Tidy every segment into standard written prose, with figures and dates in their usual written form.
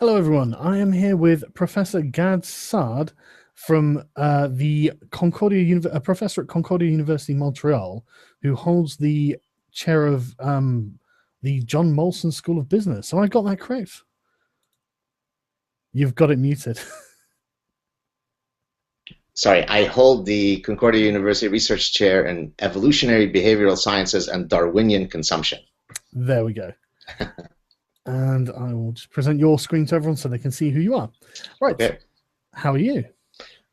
Hello, everyone. I am here with Professor Gad Saad from the a professor at Concordia University, Montreal, who holds the chair of the John Molson School of Business. So I got that correct. You've got it muted. Sorry, I hold the Concordia University Research Chair in Evolutionary Behavioral Sciences and Darwinian Consumption. There we go. And I will just present your screen to everyone so they can see who you are. Right. Okay. How are you?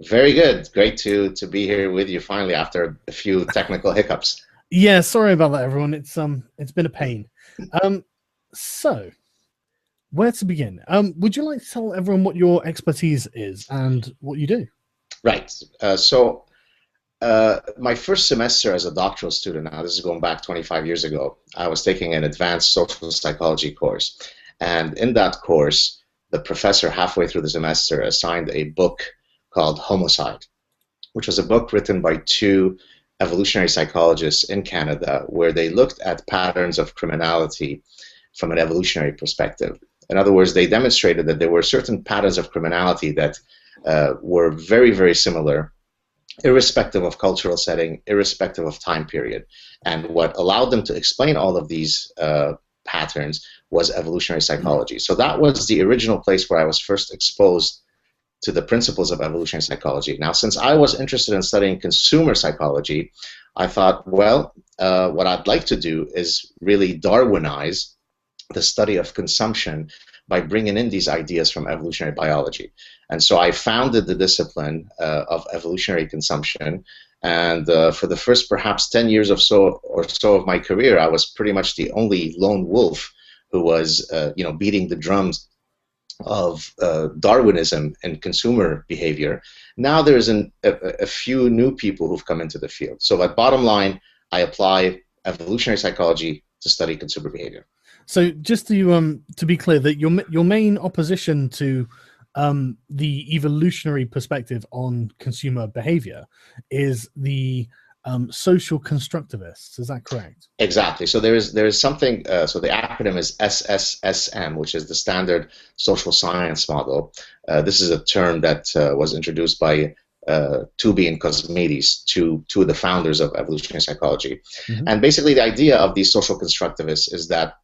Very good. Great to be here with you finally after a few technical hiccups. Yeah, sorry about that, everyone. It's been a pain. So where to begin? Would you like to tell everyone what your expertise is and what you do? Right. My first semester as a doctoral student, now this is going back 25 years ago, I was taking an advanced social psychology course. And in that course, the professor halfway through the semester assigned a book called Homicide, which was a book written by two evolutionary psychologists in Canada where they looked at patterns of criminality from an evolutionary perspective. In other words, they demonstrated that there were certain patterns of criminality that were very, very similar, irrespective of cultural setting, irrespective of time period. And what allowed them to explain all of these patterns was evolutionary psychology. So that was the original place where I was first exposed to the principles of evolutionary psychology. Now, since I was interested in studying consumer psychology, I thought, well, what I'd like to do is really Darwinize the study of consumption by bringing in these ideas from evolutionary biology. And so I founded the discipline of evolutionary consumption. And for the first perhaps 10 years or so of my career, I was pretty much the only lone wolf who was beating the drums of Darwinism and consumer behavior. Now there's a few new people who've come into the field. So at bottom line, I apply evolutionary psychology to study consumer behavior. So just to be clear, that your main opposition to the evolutionary perspective on consumer behavior is the social constructivists. Is that correct? Exactly. So there is something. So the acronym is SSSM, which is the Standard Social Science Model. This is a term that was introduced by Tooby and Cosmides, two of the founders of evolutionary psychology. Mm-hmm. And basically, the idea of these social constructivists is that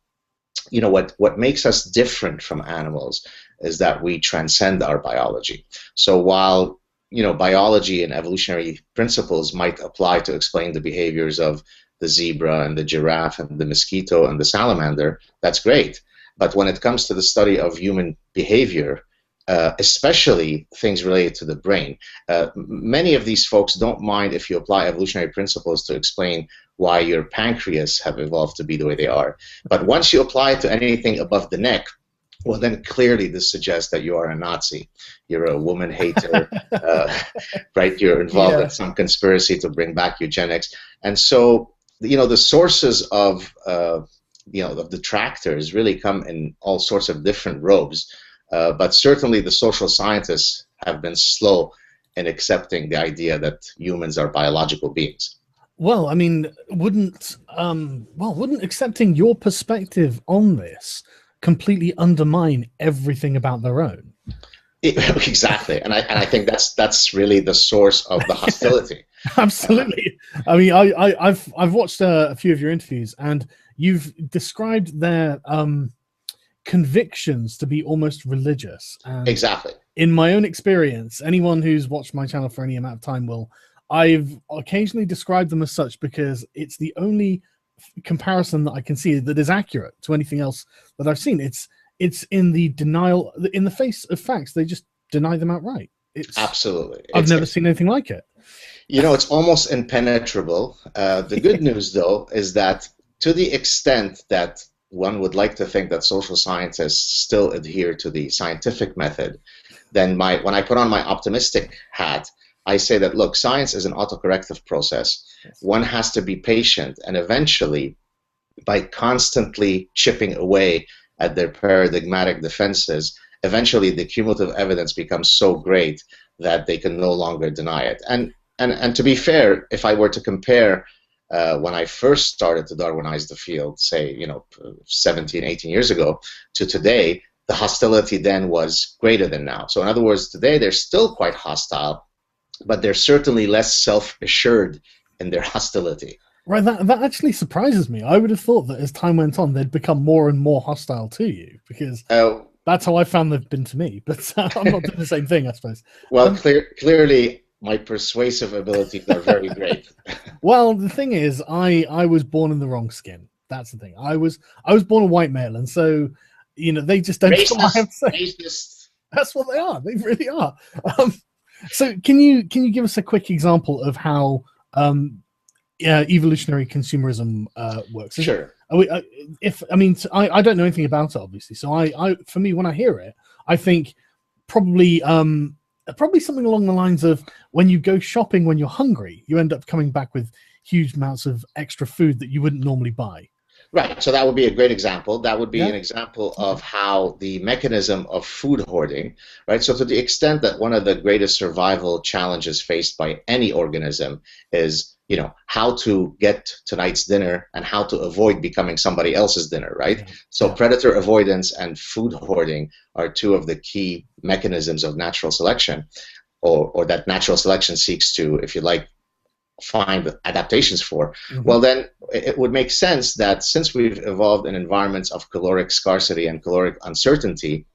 what makes us different from animals is that we transcend our biology. So while biology and evolutionary principles might apply to explain the behaviors of the zebra and the giraffe and the mosquito and the salamander, that's great. But when it comes to the study of human behavior, especially things related to the brain, many of these folks don't mind if you apply evolutionary principles to explain why your pancreas have evolved to be the way they are. But once you apply it to anything above the neck, well, then clearly this suggests that you are a Nazi. You're a woman hater, right? You're involved in some conspiracy to bring back eugenics. And so, the sources of, the detractors really come in all sorts of different robes. But certainly the social scientists have been slow in accepting the idea that humans are biological beings. Well, I mean, wouldn't accepting your perspective on this completely undermine everything about their own? Exactly, and I think that's really the source of the hostility. Absolutely. I mean, I've watched a few of your interviews, and you've described their convictions to be almost religious. And exactly. In my own experience, anyone who's watched my channel for any amount of time I've occasionally described them as such because it's the only comparison that I can see that is accurate to anything else that I've seen. It's in the denial, in the face of facts, they just deny them outright. Absolutely. I've never seen anything like it. It's almost impenetrable. The good news, though, is that to the extent that one would like to think that social scientists still adhere to the scientific method, then when I put on my optimistic hat, I say that, look, science is an autocorrective process. Yes. One has to be patient, and eventually, by constantly chipping away at their paradigmatic defenses, eventually the cumulative evidence becomes so great that they can no longer deny it. And to be fair, if I were to compare when I first started to Darwinize the field, say, 17, 18 years ago, to today, the hostility then was greater than now. So in other words, today they're still quite hostile, but they're certainly less self-assured in their hostility. Right, that actually surprises me. I would have thought that as time went on, they'd become more and more hostile to you, because that's how I found they've been to me. But I'm not doing the same thing, I suppose. Well, clearly, my persuasive abilities are very great. Well, the thing is, I was born in the wrong skin. That's the thing. I was born a white male, and so they just don't know what I have to say. Racist. That's what they are. They really are. So can you give us a quick example of how evolutionary consumerism works? Sure. I don't know anything about it, obviously. So for me, when I hear it, I think probably something along the lines of, when you go shopping when you're hungry, you end up coming back with huge amounts of extra food that you wouldn't normally buy. Right, so that would be a great example. That would be an example of how the mechanism of food hoarding, right? So to the extent that one of the greatest survival challenges faced by any organism is, how to get tonight's dinner and how to avoid becoming somebody else's dinner, right? Yeah. So predator avoidance and food hoarding are two of the key mechanisms of natural selection, or that natural selection seeks to, if you like, find adaptations for. Mm-hmm. Well, then it would make sense that since we've evolved in environments of caloric scarcity and caloric uncertainty,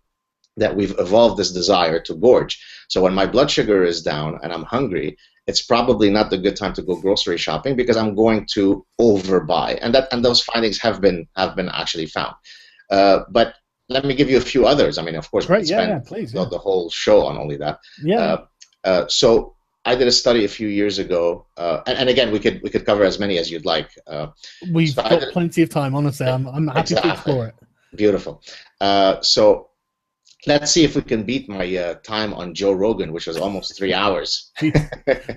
that we've evolved this desire to gorge. So when my blood sugar is down and I'm hungry, it's probably not the good time to go grocery shopping, because I'm going to overbuy, and those findings have been actually found. But let me give you a few others. I mean, of course, we could spend the whole show on only that. Yeah. So I did a study a few years ago, and again, we could cover as many as you'd like. We've got plenty of time, honestly. I'm happy to explore it. Beautiful. So let's see if we can beat my time on Joe Rogan, which was almost 3 hours.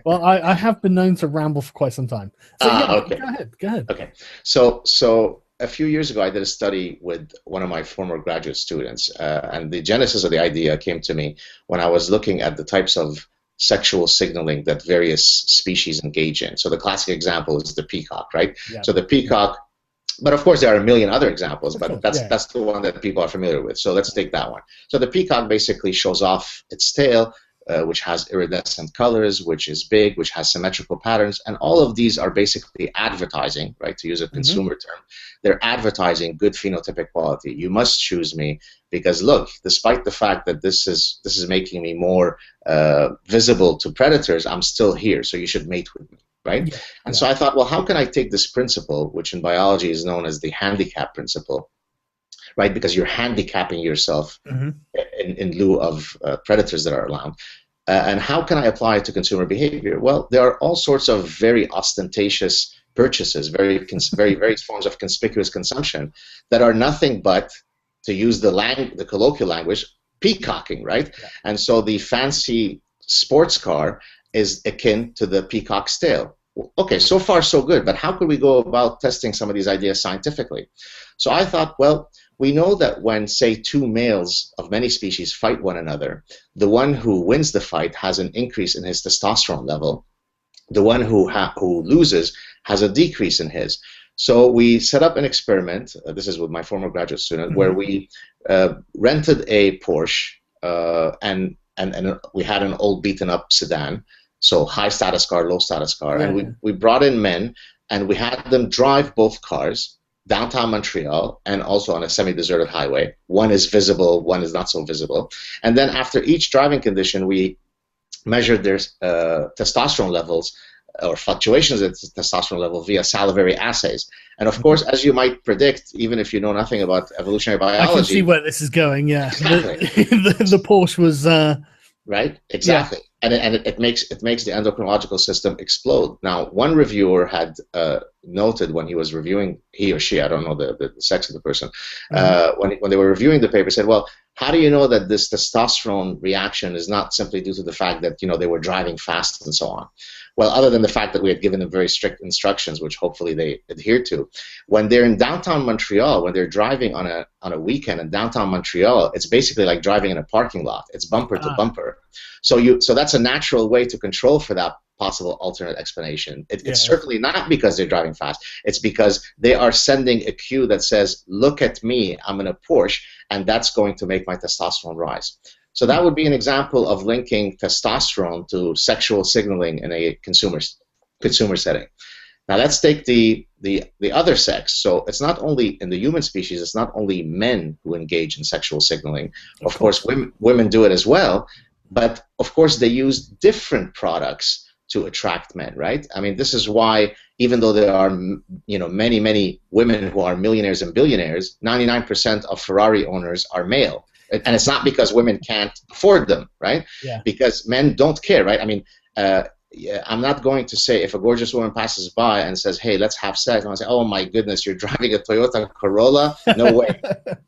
Well, I have been known to ramble for quite some time. So okay. Go ahead. Okay. So a few years ago, I did a study with one of my former graduate students, and the genesis of the idea came to me when I was looking at the types of sexual signaling that various species engage in. So the classic example is the peacock, right? Yeah. So the peacock, but of course there are a million other examples, but that's the one that people are familiar with. So let's take that one. So the peacock basically shows off its tail, which has iridescent colors, which is big, which has symmetrical patterns, and all of these are basically advertising, right, to use a consumer term. They're advertising good phenotypic quality. You must choose me because, look, despite the fact that this is making me more visible to predators, I'm still here, so you should mate with me, right? Yeah. And so I thought, well, how can I take this principle, which in biology is known as the handicap principle, right, because you're handicapping yourself in lieu of predators that are around. And how can I apply it to consumer behavior? Well, there are all sorts of very ostentatious purchases, various forms of conspicuous consumption that are nothing but, to use the colloquial language, peacocking, right? Yeah. And so the fancy sports car is akin to the peacock's tail. Okay, so far so good, but how could we go about testing some of these ideas scientifically? So I thought, well, we know that when, say, two males of many species fight one another, the one who wins the fight has an increase in his testosterone level. The one who loses has a decrease in his. So we set up an experiment, this is with my former graduate student, where we rented a Porsche, and we had an old beaten-up sedan, so high status car, low status car, and we brought in men, and we had them drive both cars downtown Montreal and also on a semi-deserted highway. One is visible, one is not so visible. And then after each driving condition, we measured their testosterone levels or fluctuations in testosterone level via salivary assays. And of course, as you might predict, even if you know nothing about evolutionary biology, I can see where this is going. Yeah, exactly. the Porsche was right. Exactly, and it makes the endocrinological system explode. Now, one reviewer had noted when he was reviewing, he or she, I don't know the sex of the person, when they were reviewing the paper, said, well, how do you know that this testosterone reaction is not simply due to the fact that they were driving fast and so on? Well, other than the fact that we had given them very strict instructions, which hopefully they adhere to, when they're in downtown Montreal, when they're driving on a weekend in downtown Montreal, it's basically like driving in a parking lot. It's bumper to bumper. So that's a natural way to control for that possible alternate explanation. It's Yeah. certainly not because they're driving fast. It's because they are sending a cue that says, look at me, I'm in a Porsche, and that's going to make my testosterone rise. So that would be an example of linking testosterone to sexual signaling in a consumer setting. Now let's take the other sex. So it's not only in the human species, it's not only men who engage in sexual signaling. Of course, women do it as well, but of course they use different products to attract men, right? I mean, this is why even though there are many women who are millionaires and billionaires, 99% of Ferrari owners are male. And it's not because women can't afford them, right? Yeah. Because men don't care, right? I mean, I'm not going to say if a gorgeous woman passes by and says, hey, let's have sex, I'm going to say, oh my goodness, you're driving a Toyota Corolla? No way.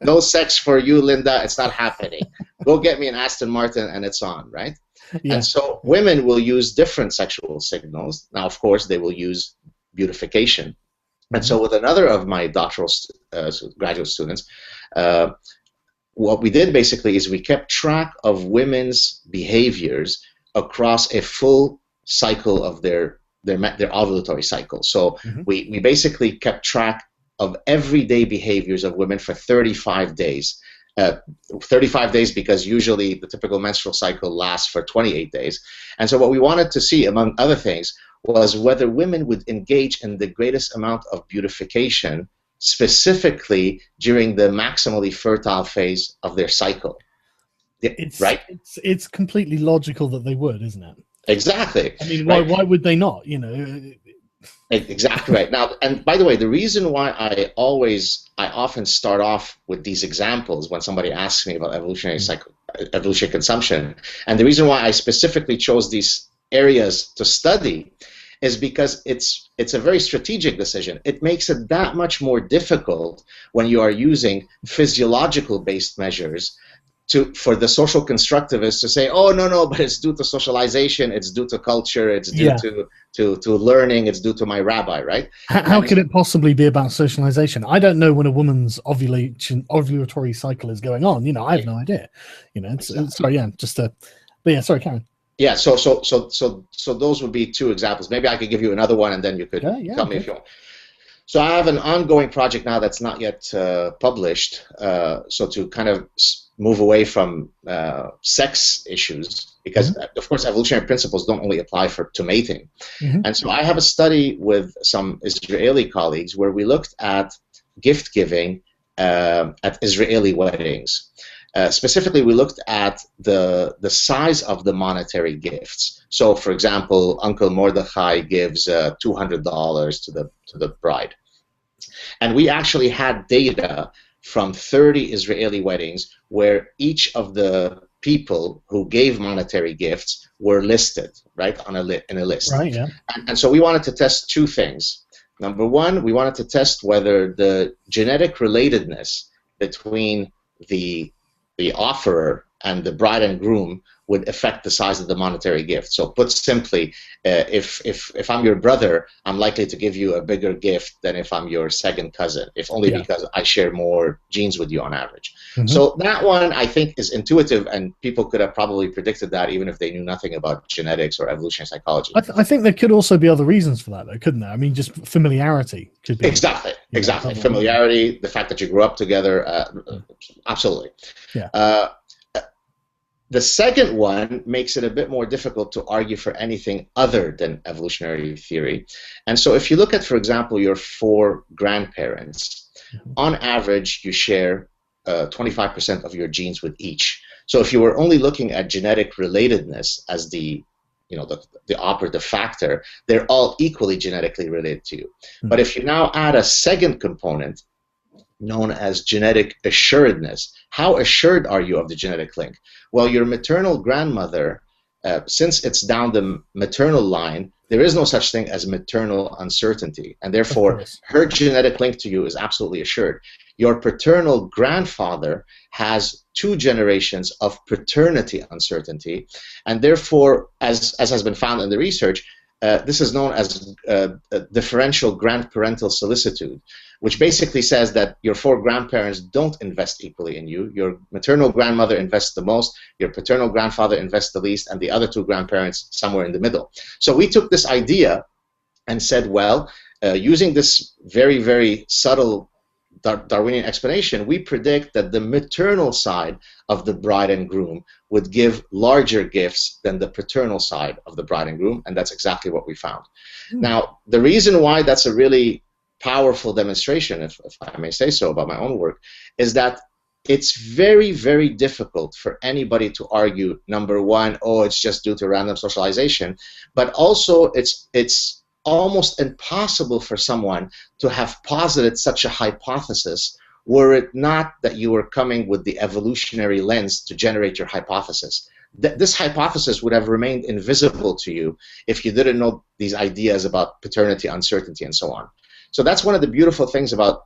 No sex for you, Linda. It's not happening. Go get me an Aston Martin and it's on, right? Yeah. And so women will use different sexual signals. Now, of course, they will use beautification. And so with another of my doctoral graduate students, what we did basically is we kept track of women's behaviors across a full cycle of their ovulatory cycle. So we basically kept track of everyday behaviors of women for 35 days. 35 days because usually the typical menstrual cycle lasts for 28 days. And so what we wanted to see, among other things, was whether women would engage in the greatest amount of beautification, specifically during the maximally fertile phase of their cycle. Right? It's completely logical that they would, isn't it? Exactly. I mean, why would they not? You know. Exactly right. Now, and by the way, the reason why I often start off with these examples when somebody asks me about evolutionary consumption, and the reason why I specifically chose these areas to study is because it's a very strategic decision. It makes it that much more difficult when you are using physiological based measures for the social constructivists to say, oh, no, but it's due to socialization, it's due to culture, it's due to learning, it's due to my rabbi, right? How could it possibly be about socialization? I don't know when a woman's ovulatory cycle is going on. You know, I have no idea. You know, sorry, Karen. Yeah, so those would be two examples. Maybe I could give you another one, and then you could tell me if you want. So I have an ongoing project now that's not yet published. So to kind of move away from sex issues, because of course evolutionary principles don't only apply to mating. And so I have a study with some Israeli colleagues where we looked at gift giving at Israeli weddings. Specifically, we looked at the size of the monetary gifts. So, for example, Uncle Mordechai gives $200 to the bride, and we actually had data from 30 Israeli weddings where each of the people who gave monetary gifts were listed, right, in a list. Right. Yeah. And so we wanted to test two things. Number one, we wanted to test whether the genetic relatedness between the offerer and the bride and groom would affect the size of the monetary gift. So put simply, if I'm your brother, I'm likely to give you a bigger gift than if I'm your second cousin, if only because I share more genes with you on average. So that one, I think, is intuitive, and people could have probably predicted that even if they knew nothing about genetics or evolutionary psychology. I think there could also be other reasons for that, though, couldn't there? I mean, just familiarity could be. Exactly. Familiarity, the fact that you grew up together, absolutely. Yeah. The second one makes it a bit more difficult to argue for anything other than evolutionary theory. And so if you look at, for example, your 4 grandparents, on average, you share 25% of your genes with each. So if you were only looking at genetic relatedness as the operative factor, they're all equally genetically related to you. But if you now add a second component, known as genetic assuredness. How assured are you of the genetic link? Well, your maternal grandmother, since it's down the maternal line, there is no such thing as maternal uncertainty, and therefore her genetic link to you is absolutely assured. Your paternal grandfather has 2 generations of paternity uncertainty, and therefore, as has been found in the research, this is known as differential grandparental solicitude, which basically says that your four grandparents don't invest equally in you. Your maternal grandmother invests the most, your paternal grandfather invests the least, and the other two grandparents somewhere in the middle. So we took this idea and said, well, using this very, very subtle Darwinian explanation, we predict that the maternal side of the bride and groom would give larger gifts than the paternal side of the bride and groom, and that's exactly what we found. Now, the reason why that's a really powerful demonstration, if I may say so, about my own work, is that it's very, very difficult for anybody to argue, number one, oh, it's just due to random socialization, but also it's almost impossible for someone to have posited such a hypothesis were it not that you were coming with the evolutionary lens to generate your hypothesis. This hypothesis would have remained invisible to you if you didn't know these ideas about paternity, uncertainty, and so on. So that's one of the beautiful things about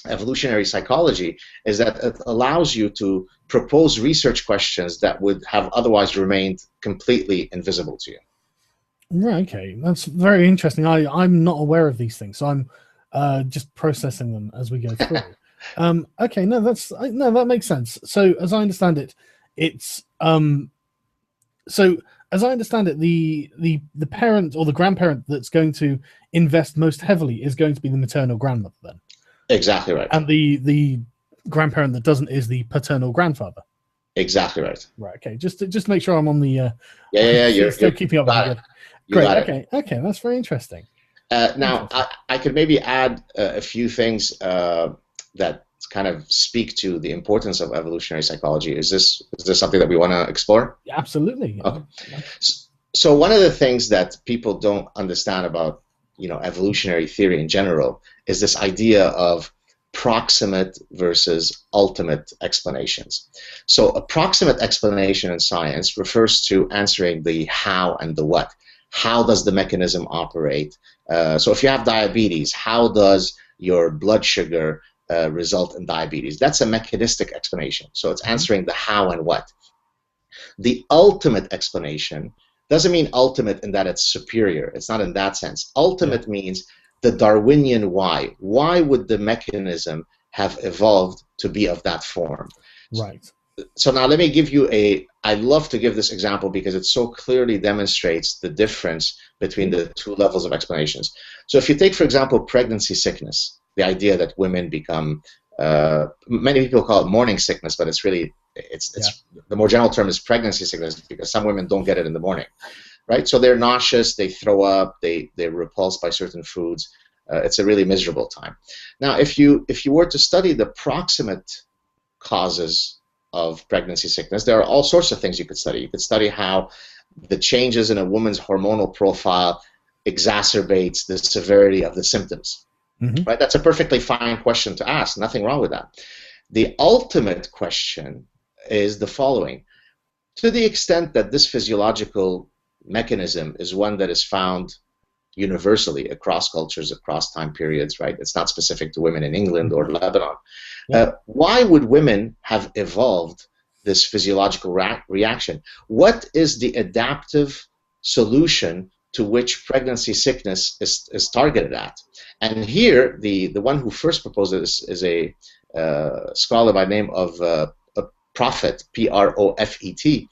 evolutionary psychology, is that it allows you to propose research questions that would have otherwise remained completely invisible to you. Right, okay, that's very interesting. I'm not aware of these things, so I'm just processing them as we go through. Okay, no, that makes sense. So as I understand it, it's so as I understand it, the parent or the grandparent that's going to invest most heavily is going to be the maternal grandmother then. Exactly right. And the grandparent that doesn't is the paternal grandfather. Exactly right. Right. Okay. Just make sure I'm on the. You're still keeping up. Good. Great. Okay. Okay. That's very interesting. Now, I could maybe add a few things that kind of speak to the importance of evolutionary psychology. Is this something that we want to explore? Absolutely. Okay. So one of the things that people don't understand about evolutionary theory in general is this idea of proximate versus ultimate explanations. So a proximate explanation in science refers to answering the how and the what. How does the mechanism operate? So if you have diabetes, how does your blood sugar result in diabetes? That's a mechanistic explanation. So it's answering the how and what. The ultimate explanation doesn't mean ultimate in that it's superior. It's not in that sense. Ultimate means the Darwinian why. Why would the mechanism have evolved to be of that form? Right. So now let me give you I love to give this example because it so clearly demonstrates the difference between the two levels of explanations. So if you take, for example, pregnancy sickness, the idea that women become, many people call it morning sickness, but it's really, the more general term is pregnancy sickness because some women don't get it in the morning, right? So they're nauseous, they throw up, they're repulsed by certain foods. It's a really miserable time. Now, if you were to study the proximate causes of pregnancy sickness, there are all sorts of things you could study. You could study how the changes in a woman's hormonal profile exacerbates the severity of the symptoms. Right? That's a perfectly fine question to ask. Nothing wrong with that. The ultimate question is the following. To the extent that this physiological mechanism is one that is found universally across cultures, across time periods, right? It's not specific to women in England or Lebanon. Why would women have evolved this physiological reaction? What is the adaptive solution to which pregnancy sickness is targeted at? And here, the one who first proposed this is a scholar by the name of Prophet, P-R-O-F-E-T.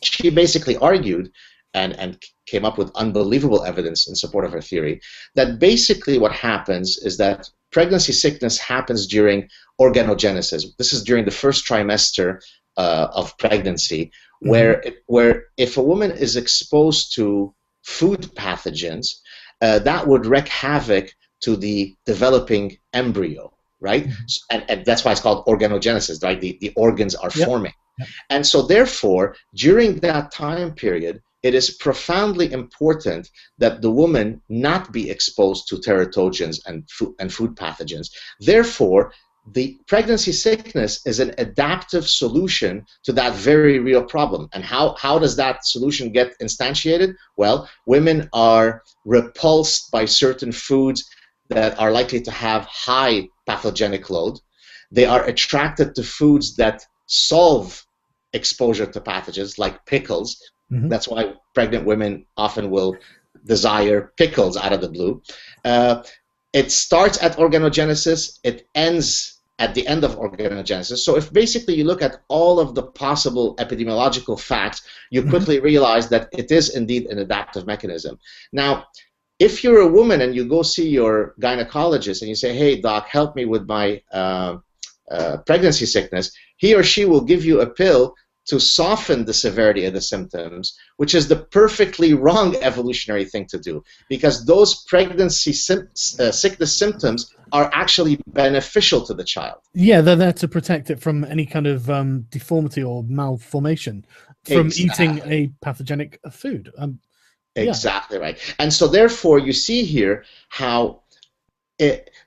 She basically argued and came up with unbelievable evidence in support of her theory that basically what happens is that pregnancy sickness happens during organogenesis. This is during the first trimester of pregnancy, where if a woman is exposed to food pathogens, that would wreak havoc to the developing embryo, right? And that's why it's called organogenesis, right? The organs are forming. And so therefore, during that time period, it is profoundly important that the woman not be exposed to teratogens and food pathogens. Therefore, the pregnancy sickness is an adaptive solution to that very real problem. And how does that solution get instantiated? Well, women are repulsed by certain foods that are likely to have high pathogenic load. They are attracted to foods that solve exposure to pathogens, like pickles. That's why pregnant women often will desire pickles out of the blue. It starts at organogenesis, it ends at the end of organogenesis. So if basically you look at all of the possible epidemiological facts, you quickly realize that it is indeed an adaptive mechanism. Now, if you're a woman and you go see your gynecologist and you say, hey, doc, help me with my pregnancy sickness, he or she will give you a pill to soften the severity of the symptoms, which is the perfectly wrong evolutionary thing to do, because those pregnancy sickness symptoms are actually beneficial to the child. Yeah, they're there to protect it from any kind of deformity or malformation from eating a pathogenic food. Exactly right. And so therefore you see here how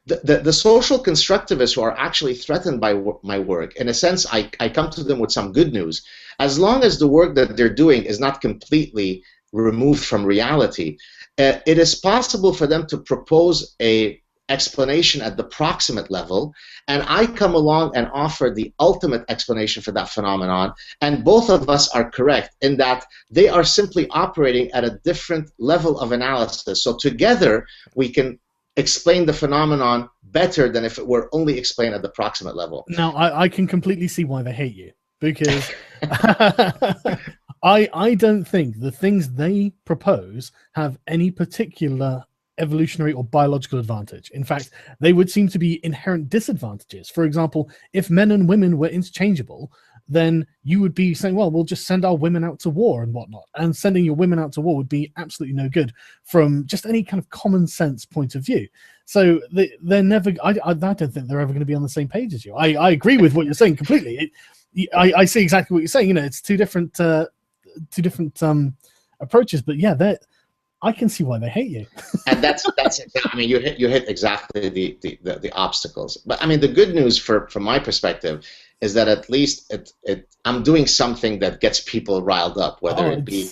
the social constructivists who are actually threatened by my work, in a sense, I come to them with some good news. As long as the work that they're doing is not completely removed from reality, it is possible for them to propose a explanation at the proximate level, and I come along and offer the ultimate explanation for that phenomenon, and both of us are correct in that they are simply operating at a different level of analysis. So together we can explain the phenomenon better than if it were only explained at the proximate level. Now, I can completely see why they hate you, because I don't think the things they propose have any particular evolutionary or biological advantage. In fact, they would seem to be inherent disadvantages. For example, if men and women were interchangeable, then you would be saying, well, we'll just send our women out to war and whatnot. And sending your women out to war would be absolutely no good from just any kind of common sense point of view. So they're never, I don't think they're ever going to be on the same page as you. I agree with what you're saying completely. I see exactly what you're saying. You know, it's two different approaches, but yeah, I can see why they hate you. And that's I mean, you hit exactly the obstacles. But I mean, the good news from my perspective is that at least I'm doing something that gets people riled up, whether it be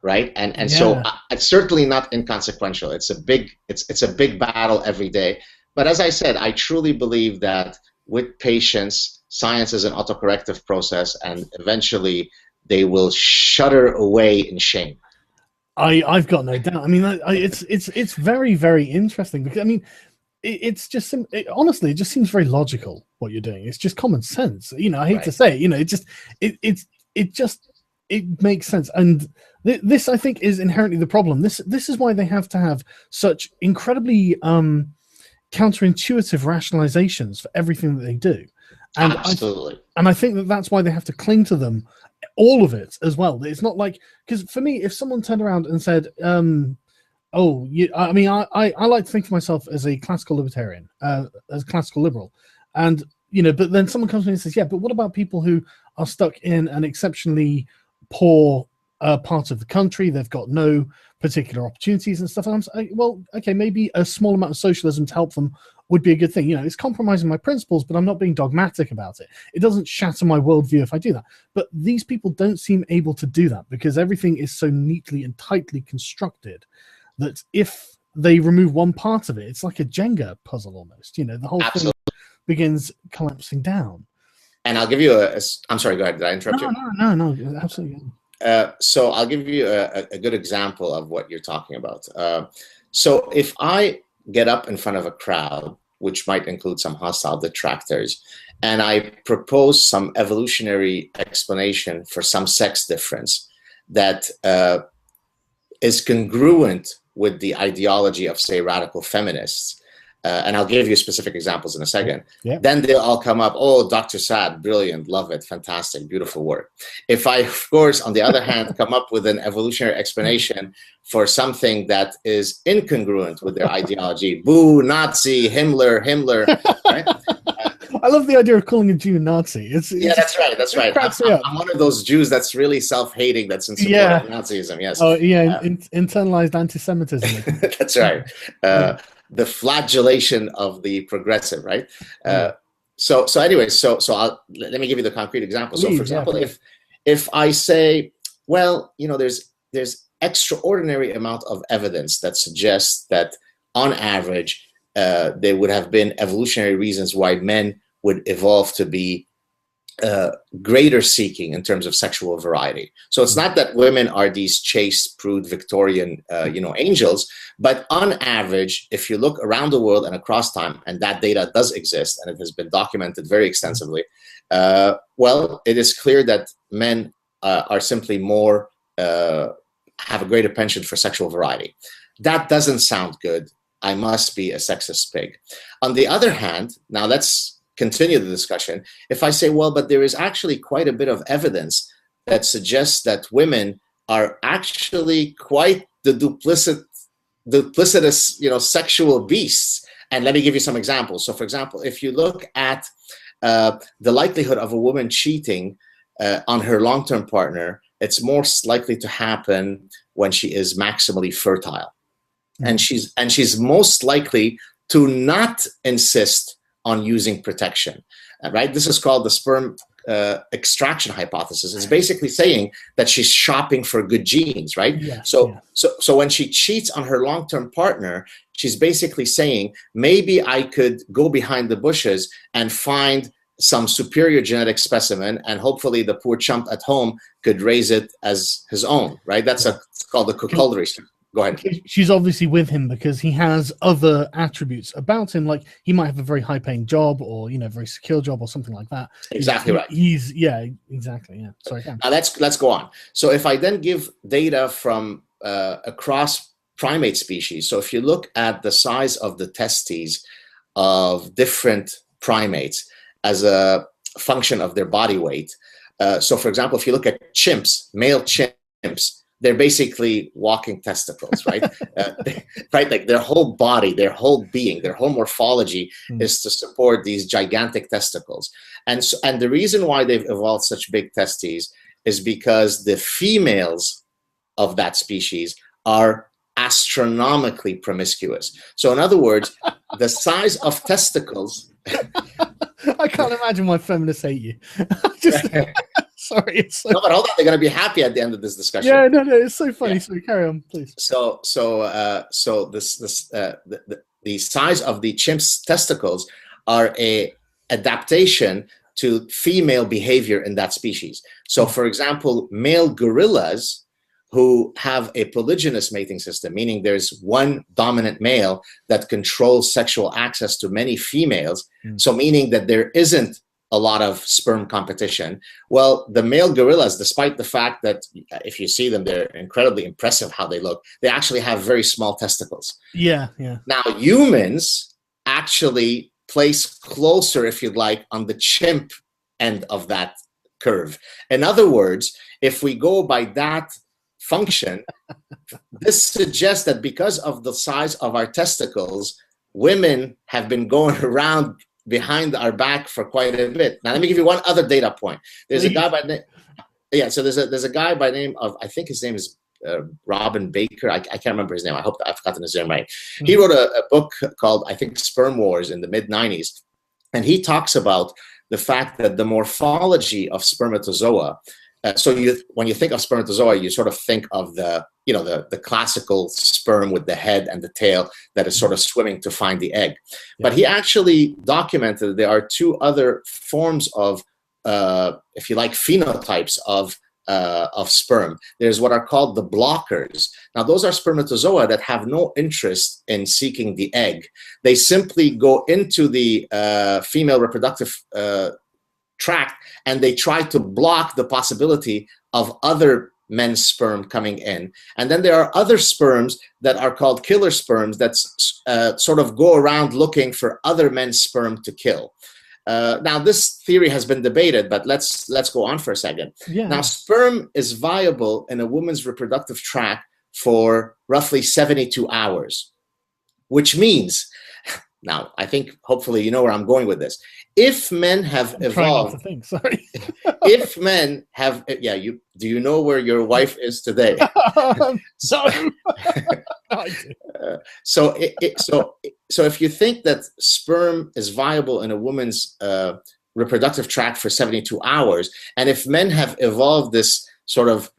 right, and yeah. So it's certainly not inconsequential. It's a big battle every day. But as I said, I truly believe that with patience, science is an autocorrective process, and eventually they will shudder away in shame. I've got no doubt. I mean, it's very, very interesting, because I mean, it's just honestly, it just seems very logical what you're doing. It's just common sense. You know, I hate to say it, you know, it makes sense. And this, I think, is inherently the problem. This is why they have to have such incredibly counterintuitive rationalizations for everything that they do. And absolutely. I think that's why they have to cling to them, all of it as well. It's not like, because for me, if someone turned around and said, I mean, I like to think of myself as a classical libertarian, as a classical liberal, and you know, but then someone comes to me and says, yeah, but what about people who are stuck in an exceptionally poor part of the country? They've got no particular opportunities and stuff. And I'm saying, well, okay, maybe a small amount of socialism to help them would be a good thing. You know, it's compromising my principles, but I'm not being dogmatic about it. It doesn't shatter my worldview if I do that. But these people don't seem able to do that, because everything is so neatly and tightly constructed that if they remove one part of it, it's like a Jenga puzzle almost. You know, the whole thing begins collapsing down. And I'll give you I'm sorry, go ahead. Did I interrupt you? No, absolutely. So I'll give you a good example of what you're talking about. So if I get up in front of a crowd, which might include some hostile detractors, and I propose some evolutionary explanation for some sex difference that is congruent with the ideology of, say, radical feminists, and I'll give you specific examples in a second, then they'll all come up, oh, Dr. Saad, brilliant, love it, fantastic, beautiful work. If I, of course, on the other hand, come up with an evolutionary explanation for something that is incongruent with their ideology, boo, Nazi, Himmler, right? I love the idea of calling a Jew a Nazi. Yeah, that's right. I'm one of those Jews that's really self-hating, that's in support of Nazism, yes. Oh, yeah, internalized anti-Semitism. That's right. The flagellation of the progressive, right? So anyway, so let me give you the concrete example. So, for example, if I say, well, you know, there's extraordinary amount of evidence that suggests that on average there would have been evolutionary reasons why men would evolve to be greater seeking in terms of sexual variety. So it's not that women are these chaste, prude, Victorian, angels, but on average, if you look around the world and across time, and that data does exist, and it has been documented very extensively, well, it is clear that men are simply more, have a greater penchant for sexual variety. That doesn't sound good. I must be a sexist pig. On the other hand, now let's continue the discussion. If I say, well, but there is actually quite a bit of evidence that suggests that women are actually quite the duplicitous, sexual beasts. And let me give you some examples. So, for example, if you look at the likelihood of a woman cheating on her long-term partner, it's more likely to happen when she is maximally fertile. And she's most likely to not insist on using protection, right? This is called the sperm extraction hypothesis. It's basically saying that she's shopping for good genes, right? So when she cheats on her long-term partner, she's basically saying, maybe I could go behind the bushes and find some superior genetic specimen, and hopefully the poor chump at home could raise it as his own, right? That's it's called the cuckoldry. Go ahead. She's obviously with him because he has other attributes about him, like he might have a very high-paying job, or very secure job, or something like that. Exactly right. Exactly. Sorry. Now let's go on. So if I then give data from across primate species, so if you look at the size of the testes of different primates as a function of their body weight, so for example, if you look at chimps, male chimps, they're basically walking testicles, right? Right, like their whole body, their whole being, their whole morphology is to support these gigantic testicles. And the reason why they've evolved such big testes is because the females of that species are astronomically promiscuous. So in other words, the size of testicles... I can't imagine why feminists hate you. Sorry, it's so... No, but hold on, they're going to be happy at the end of this discussion. Yeah, no, it's so funny. Yeah. So carry on, please. So the size of the chimp's testicles are a adaptation to female behavior in that species. So, for example, male gorillas who have a polygynous mating system, meaning there's one dominant male that controls sexual access to many females, so meaning that there isn't a lot of sperm competition. Well, the male gorillas, despite the fact that if you see them, they're incredibly impressive how they look, they actually have very small testicles. Yeah. Now, humans actually place closer, if you'd like, on the chimp end of that curve. In other words, if we go by that function, this suggests that because of the size of our testicles, women have been going around behind our back for quite a bit. Now, let me give you one other data point. There's a guy by name, so there's a guy by name of, I think his name is Robin Baker. I can't remember his name. I hope I've gotten his name right. He wrote a book called, I think, Sperm Wars in the mid-90s. And he talks about the fact that the morphology of spermatozoa, when you think of spermatozoa, you sort of think of the classical sperm with the head and the tail that is sort of swimming to find the egg. But he actually documented that there are two other forms of, if you like, phenotypes of sperm. There's what are called the blockers. Now, those are spermatozoa that have no interest in seeking the egg. They simply go into the female reproductive tract, and they try to block the possibility of other men's sperm coming in. And then there are other sperms that are called killer sperms that sort of go around looking for other men's sperm to kill. Now, this theory has been debated, but let's go on for a second. Yeah. Now, sperm is viable in a woman's reproductive tract for roughly 72 hours, which means, now, I think hopefully you know where I'm going with this. If men have evolved, if men have, do you know where your wife is today? So if you think that sperm is viable in a woman's reproductive tract for 72 hours, and if men have evolved this sort of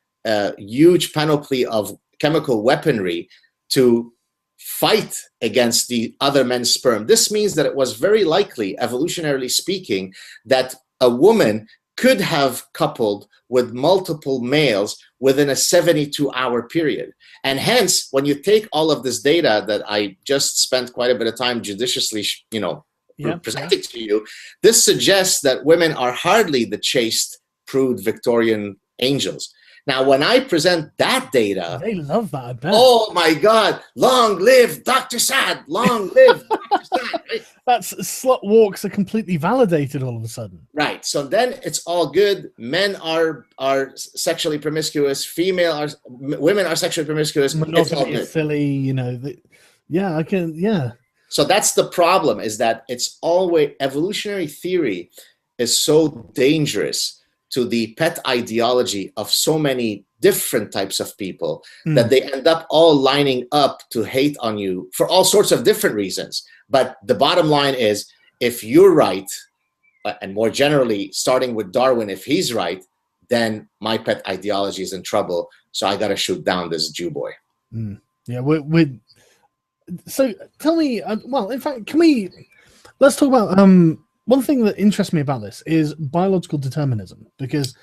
huge panoply of chemical weaponry to fight against the other men's sperm, this means that it was very likely, evolutionarily speaking, that a woman could have coupled with multiple males within a 72-hour period. And hence, when you take all of this data that I just spent quite a bit of time judiciously, presenting to you, this suggests that women are hardly the chaste, prude, Victorian angels. Now, when I present that data, they love that, I bet. Oh my God, long live Dr. Saad, long live Dr. Saad. Right? That's slut walks are completely validated all of a sudden. Right. So then it's all good. Men are sexually promiscuous. Women are sexually promiscuous. Monogamy is silly, I can, yeah. So that's the problem, is that it's always, evolutionary theory is so dangerous to the pet ideology of so many different types of people that they end up all lining up to hate on you for all sorts of different reasons. But the bottom line is, if you're right, and more generally, starting with Darwin, if he's right, then my pet ideology is in trouble. So I got to shoot down this Jew boy. Yeah, so tell me, well, in fact, let's talk about, one thing that interests me about this is biological determinism, because,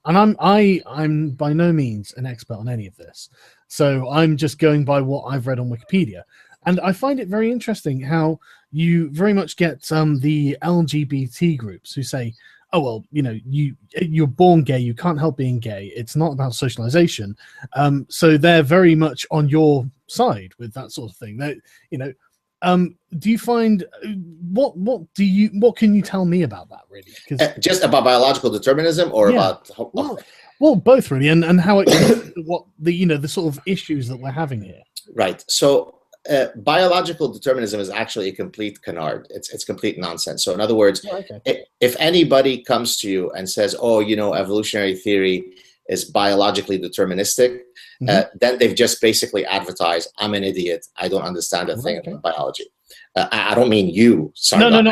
and I'm by no means an expert on any of this, so I'm just going by what I've read on Wikipedia, and I find it very interesting how you very much get the LGBT groups who say, oh well, you're born gay, you can't help being gay, it's not about socialization, so they're very much on your side with that sort of thing. That do you find what can you tell me about that, really? Just about biological determinism, or about well, both really, and how it what the sort of issues that we're having here. Right. So biological determinism is actually a complete canard. It's complete nonsense. So in other words, if anybody comes to you and says, oh, evolutionary theory is biologically deterministic, then they've just basically advertised, I'm an idiot, I don't understand a thing about biology. I don't mean you, Sargon.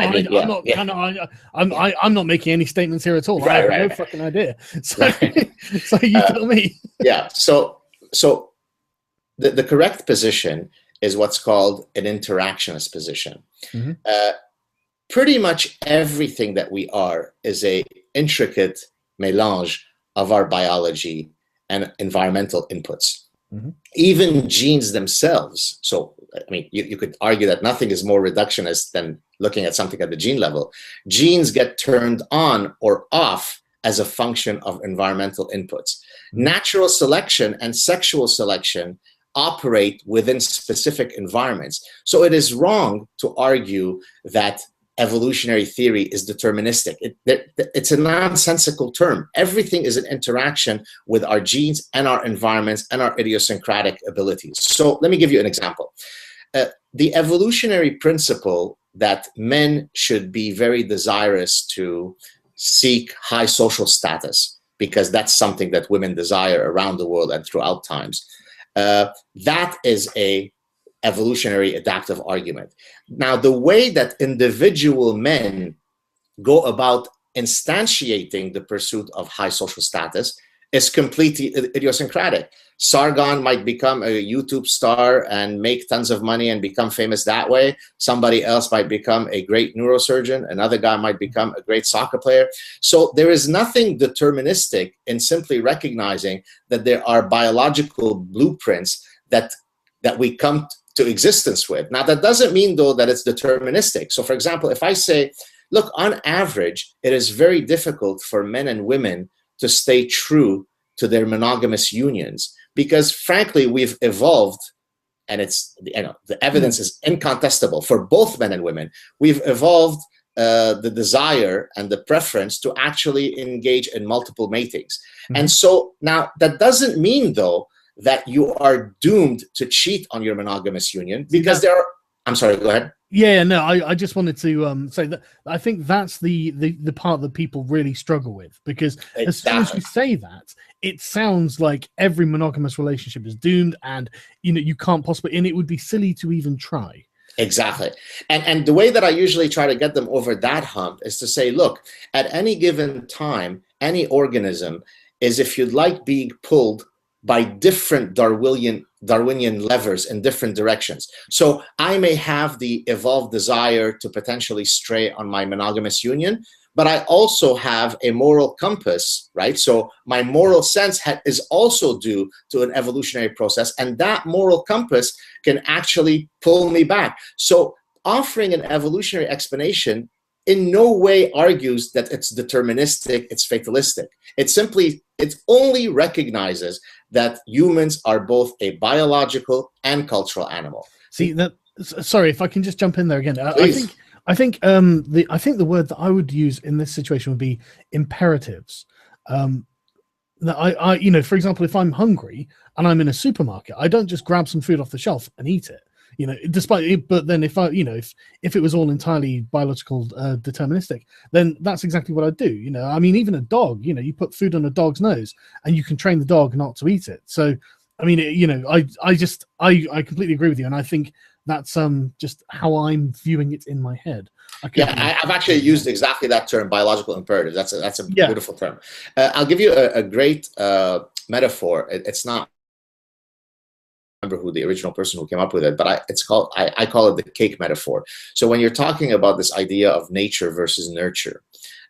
I'm not making any statements here at all. I have no fucking idea. So, so you tell me. Yeah. So the correct position is what's called an interactionist position. Pretty much everything that we are is a intricate mélange of our biology and environmental inputs. Even genes themselves. So, I mean, you could argue that nothing is more reductionist than looking at something at the gene level. Genes get turned on or off as a function of environmental inputs. Natural selection and sexual selection operate within specific environments. So it is wrong to argue that evolutionary theory is deterministic. It's a nonsensical term. Everything is an interaction with our genes and our environments and our idiosyncratic abilities. So let me give you an example. The evolutionary principle that men should be very desirous to seek high social status, because that's something that women desire around the world and throughout times, that is a evolutionary adaptive argument. Now, the way that individual men go about instantiating the pursuit of high social status is completely idiosyncratic. Sargon might become a YouTube star and make tons of money and become famous that way. Somebody else might become a great neurosurgeon. Another guy might become a great soccer player. So there is nothing deterministic in simply recognizing that there are biological blueprints that we come to existence with. Now, that doesn't mean, though, that it's deterministic. So, for example, if I say, look, on average, it is very difficult for men and women to stay true to their monogamous unions because, frankly, we've evolved, and it's, the evidence is incontestable for both men and women. We've evolved the desire and the preference to actually engage in multiple matings. And so now that doesn't mean, though, that you are doomed to cheat on your monogamous union, because there are, I'm sorry, go ahead. Yeah, no, I just wanted to say that I think that's the part that people really struggle with, because as soon as you say that, it sounds like every monogamous relationship is doomed, and you can't possibly, and it would be silly to even try. Exactly. And the way that I usually try to get them over that hump is to say, look, at any given time, any organism is, if you'd like, being pulled by different Darwinian levers in different directions. So I may have the evolved desire to potentially stray on my monogamous union, but I also have a moral compass, right? So my moral sense is also due to an evolutionary process, and that moral compass can actually pull me back. So offering an evolutionary explanation in no way argues that it's deterministic, it's fatalistic. It only recognizes that humans are both a biological and cultural animal. See that? Sorry, if I can just jump in there again. Please. I think the word that I would use in this situation would be imperatives. That you know, for example, if I'm hungry and I'm in a supermarket, I don't just grab some food off the shelf and eat it. You know, despite it, but then if I, you know, if it was all entirely biological, deterministic, then that's exactly what I'd do. You know, I mean, even a dog, you know, you put food on a dog's nose and you can train the dog not to eat it. So, I mean, you know, I completely agree with you, and I think that's just how I'm viewing it in my head. I've actually used exactly that term, biological imperative. That's a beautiful term. I'll give you a great metaphor. It's not, remember who the original person who came up with it, but I call it the cake metaphor. So when you're talking about this idea of nature versus nurture,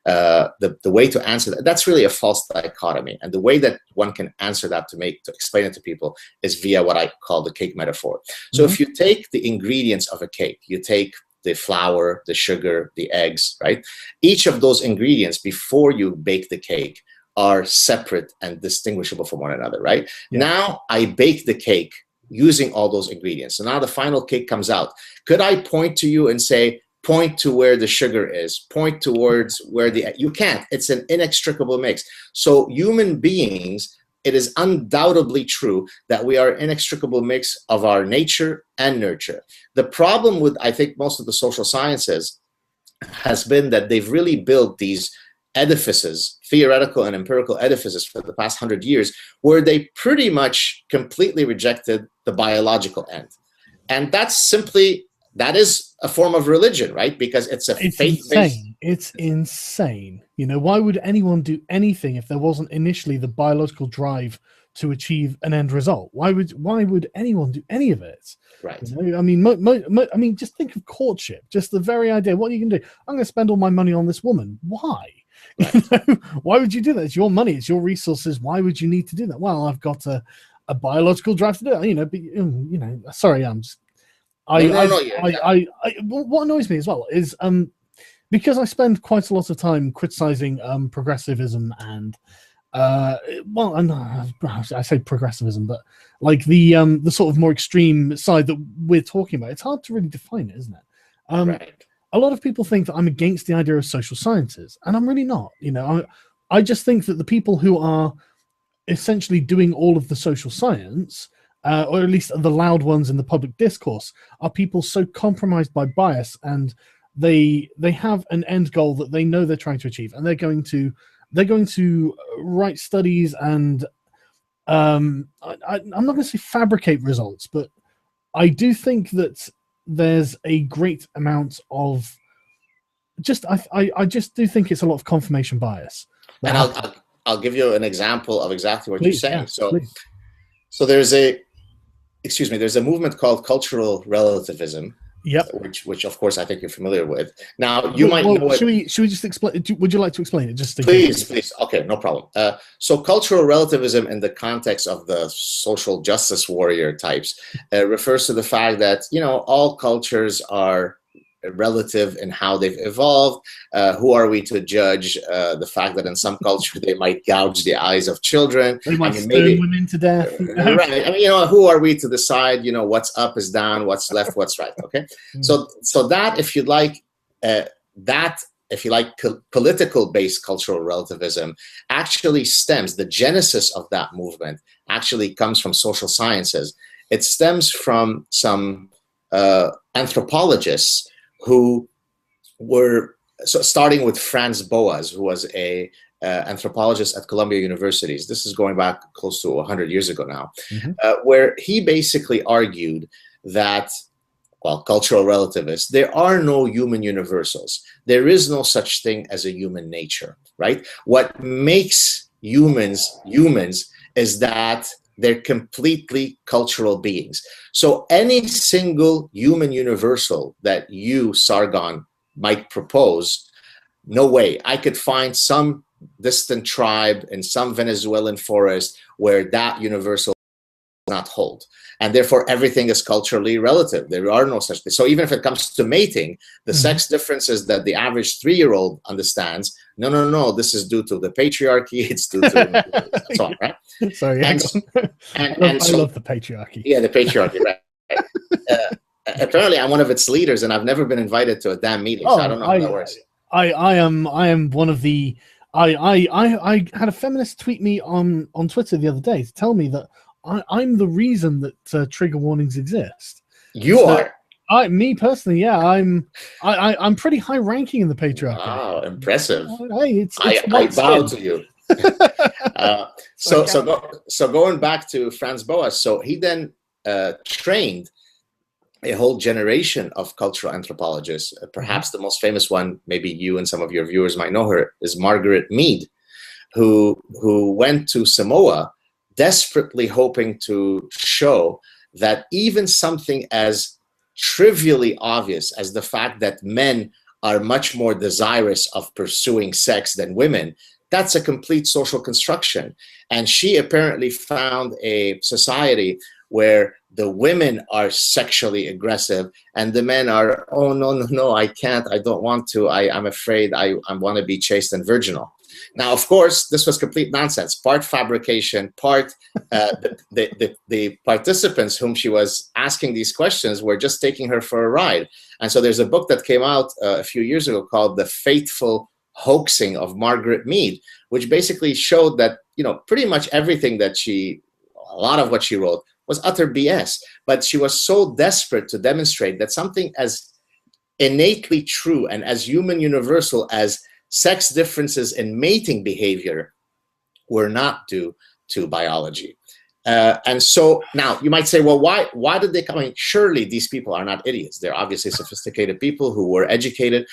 the way to answer that's really a false dichotomy, and the way that one can answer that to explain it to people is via what I call the cake metaphor. So if you take the ingredients of a cake, you take the flour, the sugar, the eggs, right? Each of those ingredients before you bake the cake are separate and distinguishable from one another, right? Yeah. Now I bake the cake using all those ingredients. So now the final cake comes out. Could I point to you and say, point to where the sugar is, point towards where you can't. It's an inextricable mix. So human beings, it is undoubtedly true that we are an inextricable mix of our nature and nurture. The problem with, I think, most of the social sciences has been that they've really built these edifices, theoretical and empirical edifices for the past 100 years, where they pretty much completely rejected the biological end. And that is a form of religion, right? Because it's faith-based. It's insane. You know, why would anyone do anything if there wasn't initially the biological drive to achieve an end result? Why would anyone do any of it? Right. You know, I mean, just think of courtship. Just the very idea. What are you going to do? I'm going to spend all my money on this woman. Why? Right. You know, why would you do that? It's your money. It's your resources. Why would you need to do that? Well, I've got a biological drive to do it. You know, but you know, sorry, I'm just. What annoys me as well is because I spend quite a lot of time criticizing progressivism and I say progressivism, but like the sort of more extreme side that we're talking about. It's hard to really define it, isn't it? Right. A lot of people think that I'm against the idea of social sciences, and I'm really not. You know, I just think that the people who are essentially doing all of the social science, or at least the loud ones in the public discourse, are people so compromised by bias, and they have an end goal that they know they're trying to achieve, and they're going to write studies and I'm not going to say fabricate results, but I do think that there's a great amount of I just do think it's a lot of confirmation bias. And I'll give you an example of exactly what you're saying. Yeah, so there's a movement called cultural relativism. Yep. Which of course I think you're familiar with. Now you might know it. Should we just explain? Would you like to explain it? Just please. Okay, no problem. So cultural relativism, in the context of the social justice warrior types, refers to the fact that all cultures are relative in how they've evolved. Who are we to judge the fact that in some culture they might gouge the eyes of children? They might stone women to death. Right. I mean, who are we to decide, what's up is down, what's left, what's right? Okay. So that, if you like, political-based cultural relativism actually stems, the genesis of that movement actually comes from social sciences. It stems from some anthropologists who were, so starting with Franz Boas, who was a anthropologist at Columbia University. This is going back close to 100 years ago now, where he basically argued that, well, cultural relativists, there are no human universals. There is no such thing as a human nature, right? What makes humans is that they're completely cultural beings. So any single human universal that you, Sargon, might propose no way. I could find some distant tribe in some Venezuelan forest where that universal does not hold. And therefore, everything is culturally relative. There are no such things. So even if it comes to mating, the sex differences that the average 3-year-old understands, no, this is due to the patriarchy. It's due to so on, right? Sorry, and I love the patriarchy. Yeah, the patriarchy, right? Apparently, I'm one of its leaders, and I've never been invited to a damn meeting, so I don't know how that works. I am one of the. I had a feminist tweet me on Twitter the other day to tell me that I'm the reason that trigger warnings exist. You are. Me personally, yeah. I'm pretty high ranking in the patriarchy. Wow, impressive. Hey, I bow to you. So going back to Franz Boas, so he then trained a whole generation of cultural anthropologists. Perhaps the most famous one, maybe you and some of your viewers might know her, is Margaret Mead, who went to Samoa desperately hoping to show that even something as trivially obvious as the fact that men are much more desirous of pursuing sex than women, that's a complete social construction. And she apparently found a society where the women are sexually aggressive and the men are, oh, no, I can't, I don't want to, I'm afraid, I want to be chaste and virginal. Now, of course, this was complete nonsense, part fabrication, part the participants whom she was asking these questions were just taking her for a ride. And so there's a book that came out a few years ago called The Fateful Hoaxing of Margaret Mead, which basically showed that, pretty much everything that a lot of what she wrote was utter BS. But she was so desperate to demonstrate that something as innately true and as human universal as sex differences in mating behavior were not due to biology. And so now you might say, well, why did they come in? Surely these people are not idiots. They're obviously sophisticated people who were educated.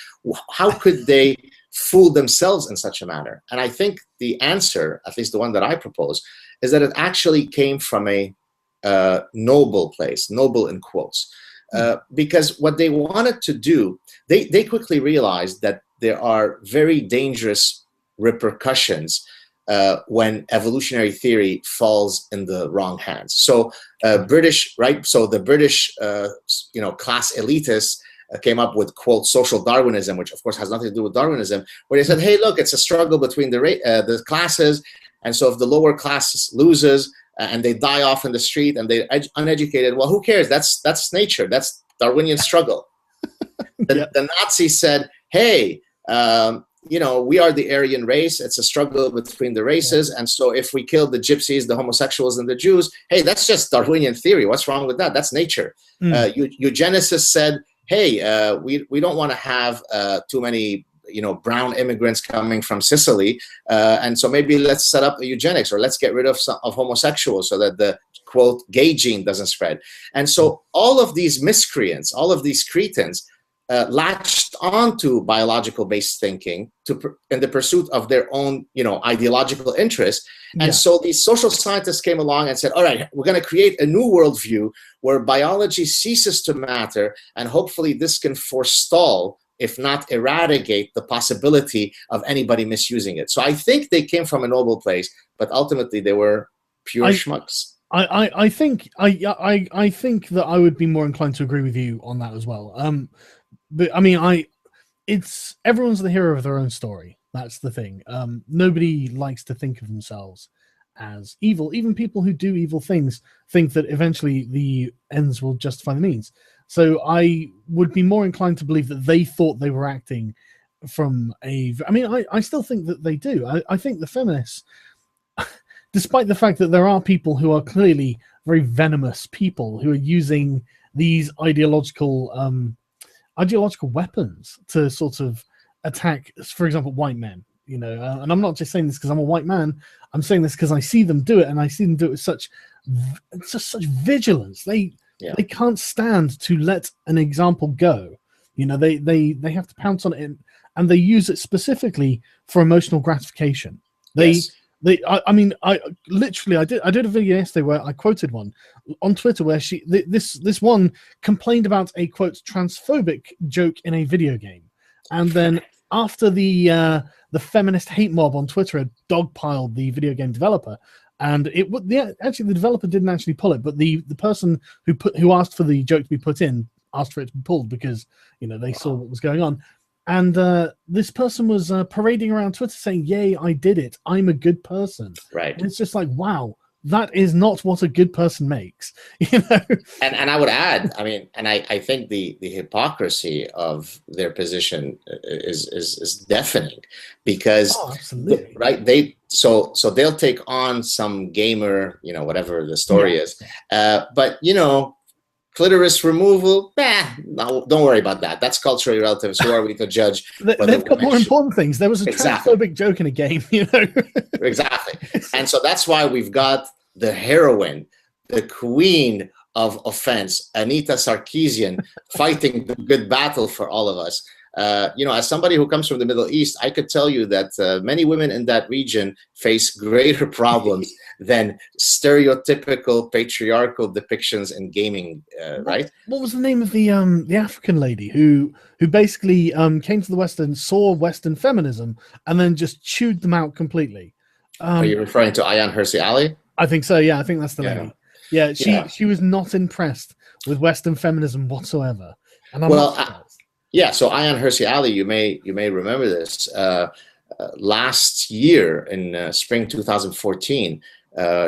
How could they fool themselves in such a manner? And I think the answer, at least the one that I propose, is that it actually came from a noble place, noble in quotes, because what they wanted to do, they quickly realized that there are very dangerous repercussions when evolutionary theory falls in the wrong hands. So British, right? So the British, class elitists came up with, quote, social Darwinism, which of course has nothing to do with Darwinism, where they said, hey, look, it's a struggle between the classes. And so if the lower class loses and they die off in the street and they're uneducated, well, who cares? That's nature. That's Darwinian struggle. The Nazis said, hey, we are the Aryan race. It's a struggle between the races. And so if we kill the gypsies, the homosexuals, and the Jews, hey, that's just Darwinian theory. What's wrong with that? That's nature. Eugenicists said, hey, we don't want to have too many brown immigrants coming from Sicily. And so maybe let's set up a eugenics, or let's get rid of homosexuals so that the, quote, gay gene doesn't spread. And so all of these miscreants, all of these cretins, latched onto biological-based thinking in the pursuit of their own, ideological interests. And so these social scientists came along and said, all right, we're going to create a new worldview where biology ceases to matter, and hopefully this can forestall, if not eradicate, the possibility of anybody misusing it. So I think they came from a noble place, but ultimately they were pure schmucks. I think that I would be more inclined to agree with you on that as well. But I mean, it's everyone's the hero of their own story. That's the thing. Nobody likes to think of themselves as evil. Even people who do evil things think that eventually the ends will justify the means. So I would be more inclined to believe that they thought they were acting from a... I mean, I still think that they do. I think the feminists, despite the fact that there are people who are clearly very venomous people who are using these ideological weapons to sort of attack, for example, white men, and I'm not just saying this because I'm a white man. I'm saying this because I see them do it, and I see them do it with such vigilance. They can't stand to let an example go. They have to pounce on it, and they use it specifically for emotional gratification. I did a video yesterday where I quoted one on Twitter where this one complained about a, quote, transphobic joke in a video game, and then after the feminist hate mob on Twitter had dogpiled the video game developer, and actually the developer didn't actually pull it, but the person who asked for the joke to be put in asked for it to be pulled because they saw what was going on. And this person was parading around Twitter saying, "Yay, I did it. I'm a good person." Right. And it's just like, wow, that is not what a good person makes. And I would add, I think the hypocrisy of their position is deafening, because absolutely. right, so they'll take on some gamer, whatever the story is, but clitoris removal, no, don't worry about that. That's culturally relative. So who are we to judge? They've got more important things. There was a transphobic joke in a game, Exactly. And so that's why we've got the heroine, the queen of offense, Anita Sarkeesian, fighting the good battle for all of us. As somebody who comes from the Middle East, I could tell you that many women in that region face greater problems than stereotypical patriarchal depictions in gaming, right? What was the name of the African lady who basically came to the West and saw Western feminism and then just chewed them out completely? Are you referring to Ayaan Hirsi Ali? I think so. Yeah, I think that's the lady. Yeah, she was not impressed with Western feminism whatsoever. And I'm not surprised. So Ayaan Hirsi Ali, you may remember this. Last year in spring 2014,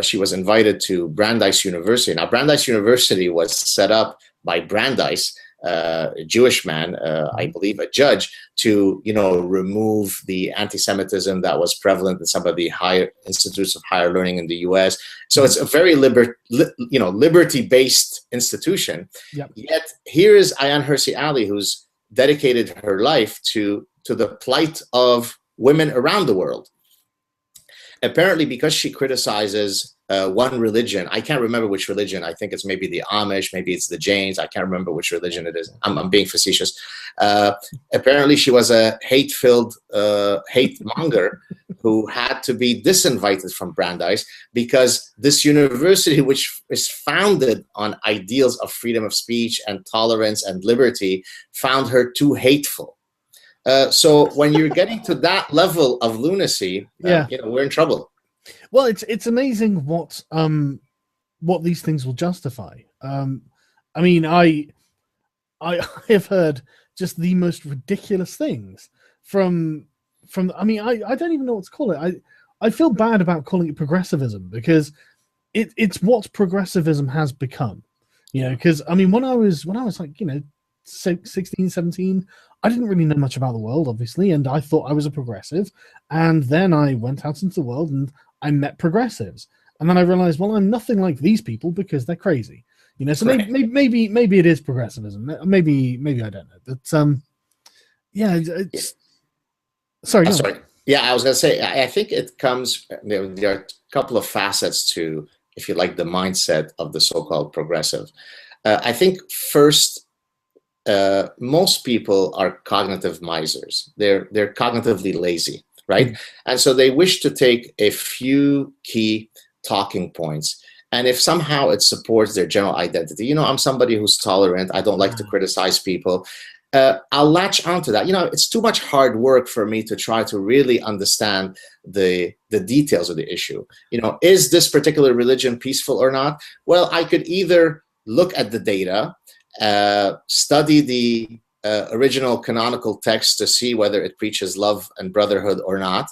she was invited to Brandeis University. Now, Brandeis University was set up by Brandeis, a Jewish man, I believe a judge, to remove the anti-Semitism that was prevalent in some of the higher institutes of higher learning in the U.S. So it's a very liberty-based institution. Yep. Yet here is Ayaan Hirsi Ali, who's dedicated her life to the plight of women around the world. Apparently, because she criticizes one religion, I can't remember which religion. I think it's maybe the Amish, maybe it's the Jains. I can't remember which religion it is. I'm being facetious. Apparently, she was a hate-filled hate monger who had to be disinvited from Brandeis because this university, which is founded on ideals of freedom of speech and tolerance and liberty, found her too hateful. So when you're getting to that level of lunacy, we're in trouble. Well, it's amazing what these things will justify. I have heard just the most ridiculous things from. I don't even know what to call it. I feel bad about calling it progressivism because it's what progressivism has become. Because when I was like 16, 17, I didn't really know much about the world, obviously, and I thought I was a progressive. And then I went out into the world and I met progressives. And then I realized, well, I'm nothing like these people because they're crazy. So right. maybe it is progressivism. Maybe I don't know. But Sorry. Yeah, I was going to say, I think it comes, there are a couple of facets to, if you like, the mindset of the so-called progressive. I think first, most people are cognitive misers. They're cognitively lazy, right? Mm-hmm. And so they wish to take a few key talking points. And if somehow it supports their general identity, I'm somebody who's tolerant. I don't like to criticize people. I'll latch onto that. It's too much hard work for me to try to really understand the details of the issue. Is this particular religion peaceful or not? Well, I could either look at the data, study the original canonical text to see whether it preaches love and brotherhood or not.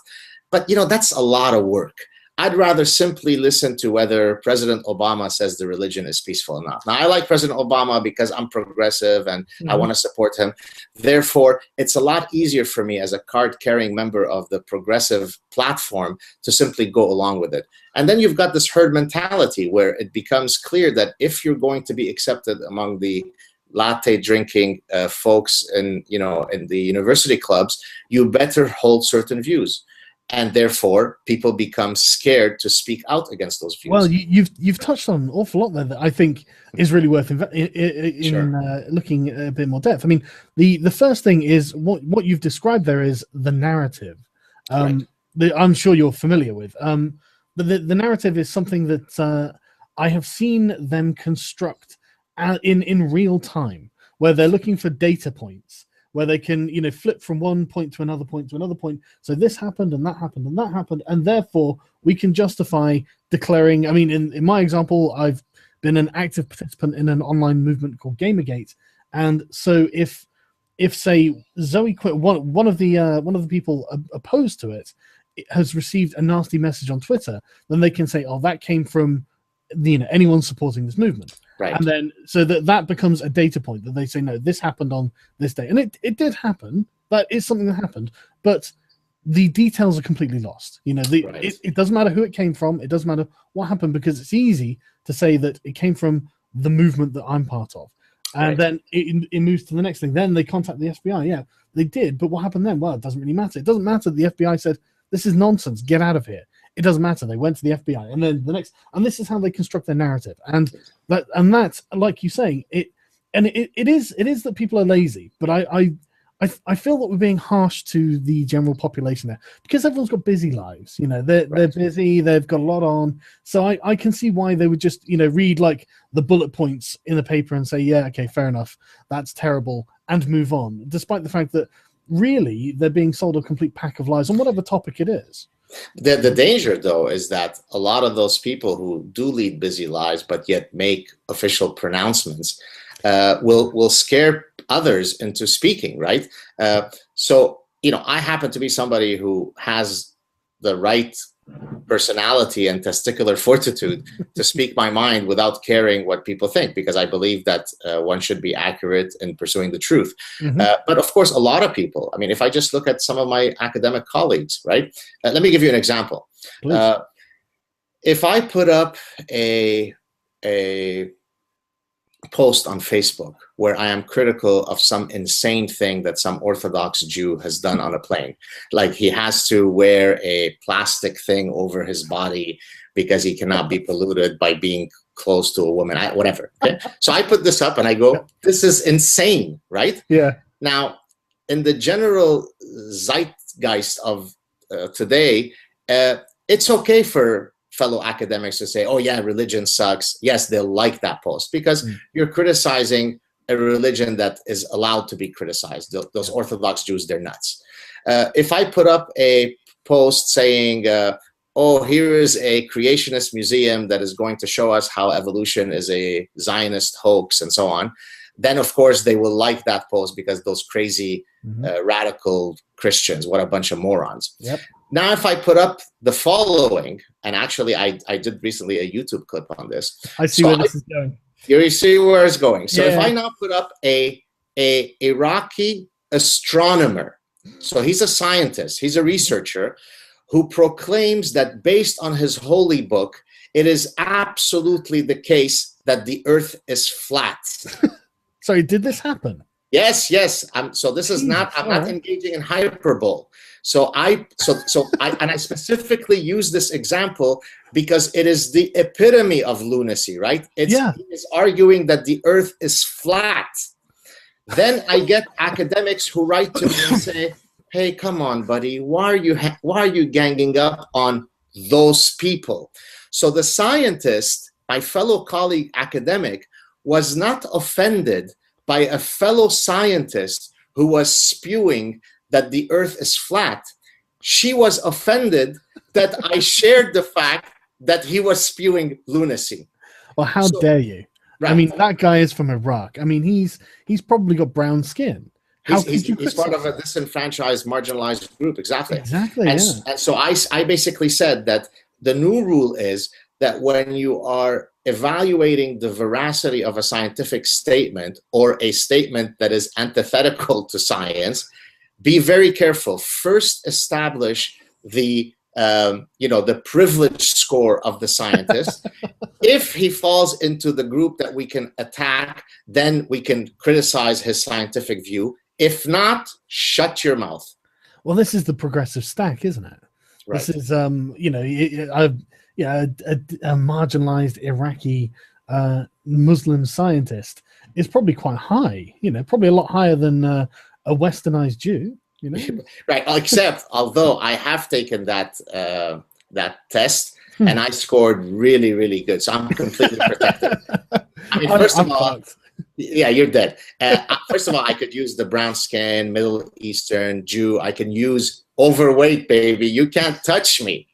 But, that's a lot of work. I'd rather simply listen to whether President Obama says the religion is peaceful or not. Now, I like President Obama because I'm progressive and I want to support him. Therefore, it's a lot easier for me as a card-carrying member of the progressive platform to simply go along with it. And then you've got this herd mentality where it becomes clear that if you're going to be accepted among the latte drinking folks in the university clubs, you better hold certain views. And therefore, people become scared to speak out against those views. Well, you've touched on an awful lot there that I think is really worth looking at a bit more depth. The first thing is what you've described there is the narrative. Right. I'm sure you're familiar with. But the narrative is something that I have seen them construct in real time, where they're looking for data points, where they can, flip from one point to another point to another point. So this happened and that happened and that happened, and therefore we can justify declaring. I mean, in my example, I've been an active participant in an online movement called Gamergate, and so if say Zoe quit, one of the people opposed to it has received a nasty message on Twitter, then they can say, oh, that came from anyone supporting this movement. Right. And then so that becomes a data point that they say, no, this happened on this day. And it did happen. That is something that happened. But the details are completely lost. It doesn't matter who it came from. It doesn't matter what happened, because it's easy to say that it came from the movement that I'm part of. And then it moves to the next thing. Then they contact the FBI. Yeah, they did. But what happened then? Well, it doesn't really matter. It doesn't matter that the FBI said, this is nonsense, get out of here. It doesn't matter. They went to the FBI, and then the next, and this is how they construct their narrative. And that's like you say, it is that people are lazy. But I feel that we're being harsh to the general population there, because everyone's got busy lives. They're busy. They've got a lot on. So I can see why they would just read like the bullet points in the paper and say, yeah, okay, fair enough, that's terrible, and move on, despite the fact that really they're being sold a complete pack of lies on whatever topic it is. The danger, though, is that a lot of those people who do lead busy lives but yet make official pronouncements will scare others into speaking, right? So I happen to be somebody who has the right personality and testicular fortitude to speak my mind without caring what people think, because I believe that one should be accurate in pursuing the truth. Mm-hmm. But of course, a lot of people, I mean, if I just look at some of my academic colleagues, right? Let me give you an example. If I put up a post on Facebook where I am critical of some insane thing that some Orthodox Jew has done on a plane, like he has to wear a plastic thing over his body because he cannot be polluted by being close to a woman, whatever. Okay? So I put this up and I go, this is insane, right? Yeah. Now, in the general zeitgeist of today, it's okay for fellow academics to say, oh yeah, religion sucks. Yes, they'll like that post because you're criticizing a religion that is allowed to be criticized. Those Orthodox Jews, they're nuts. If I put up a post saying, oh, here is a creationist museum that is going to show us how evolution is a Zionist hoax and so on, then of course they will like that post because those crazy radical Christians, what a bunch of morons. Yep. Now, if I put up the following, and actually I did recently a YouTube clip on this. I see where this is going. You see where it's going. So if I now put up a Iraqi astronomer, so he's a scientist, he's a researcher, who proclaims that based on his holy book, it is absolutely the case that the earth is flat. Sorry, did this happen? Yes. So this is not, I'm not engaging in hyperbole. So I specifically use this example because it is the epitome of lunacy, right? He is arguing that the earth is flat. Then I get academics who write to me and say, hey, come on, buddy, why are you ganging up on those people? So the scientist, my fellow colleague academic, was not offended by a fellow scientist who was spewing that the earth is flat. She was offended that I shared the fact that he was spewing lunacy. Well, how dare you? Right. I mean, that guy is from Iraq. I mean, he's probably got brown skin. He's part of a disenfranchised, marginalized group. Exactly. And so I basically said that the new rule is that when you are evaluating the veracity of a scientific statement or a statement that is antithetical to science, be very careful. First, establish the privilege score of the scientist. If he falls into the group that we can attack, then we can criticize his scientific view. If not, shut your mouth. Well, this is the progressive stack, isn't it? Right. This is, a marginalized Iraqi Muslim scientist is probably quite high. Probably a lot higher than a westernized Jew. Right. Except, although I have taken that test and I scored really, really good, so I'm completely protected. I mean, first of all, Yeah, you're dead. First of all, I could use the brown skin, Middle Eastern, Jew. I can use overweight, baby. You can't touch me.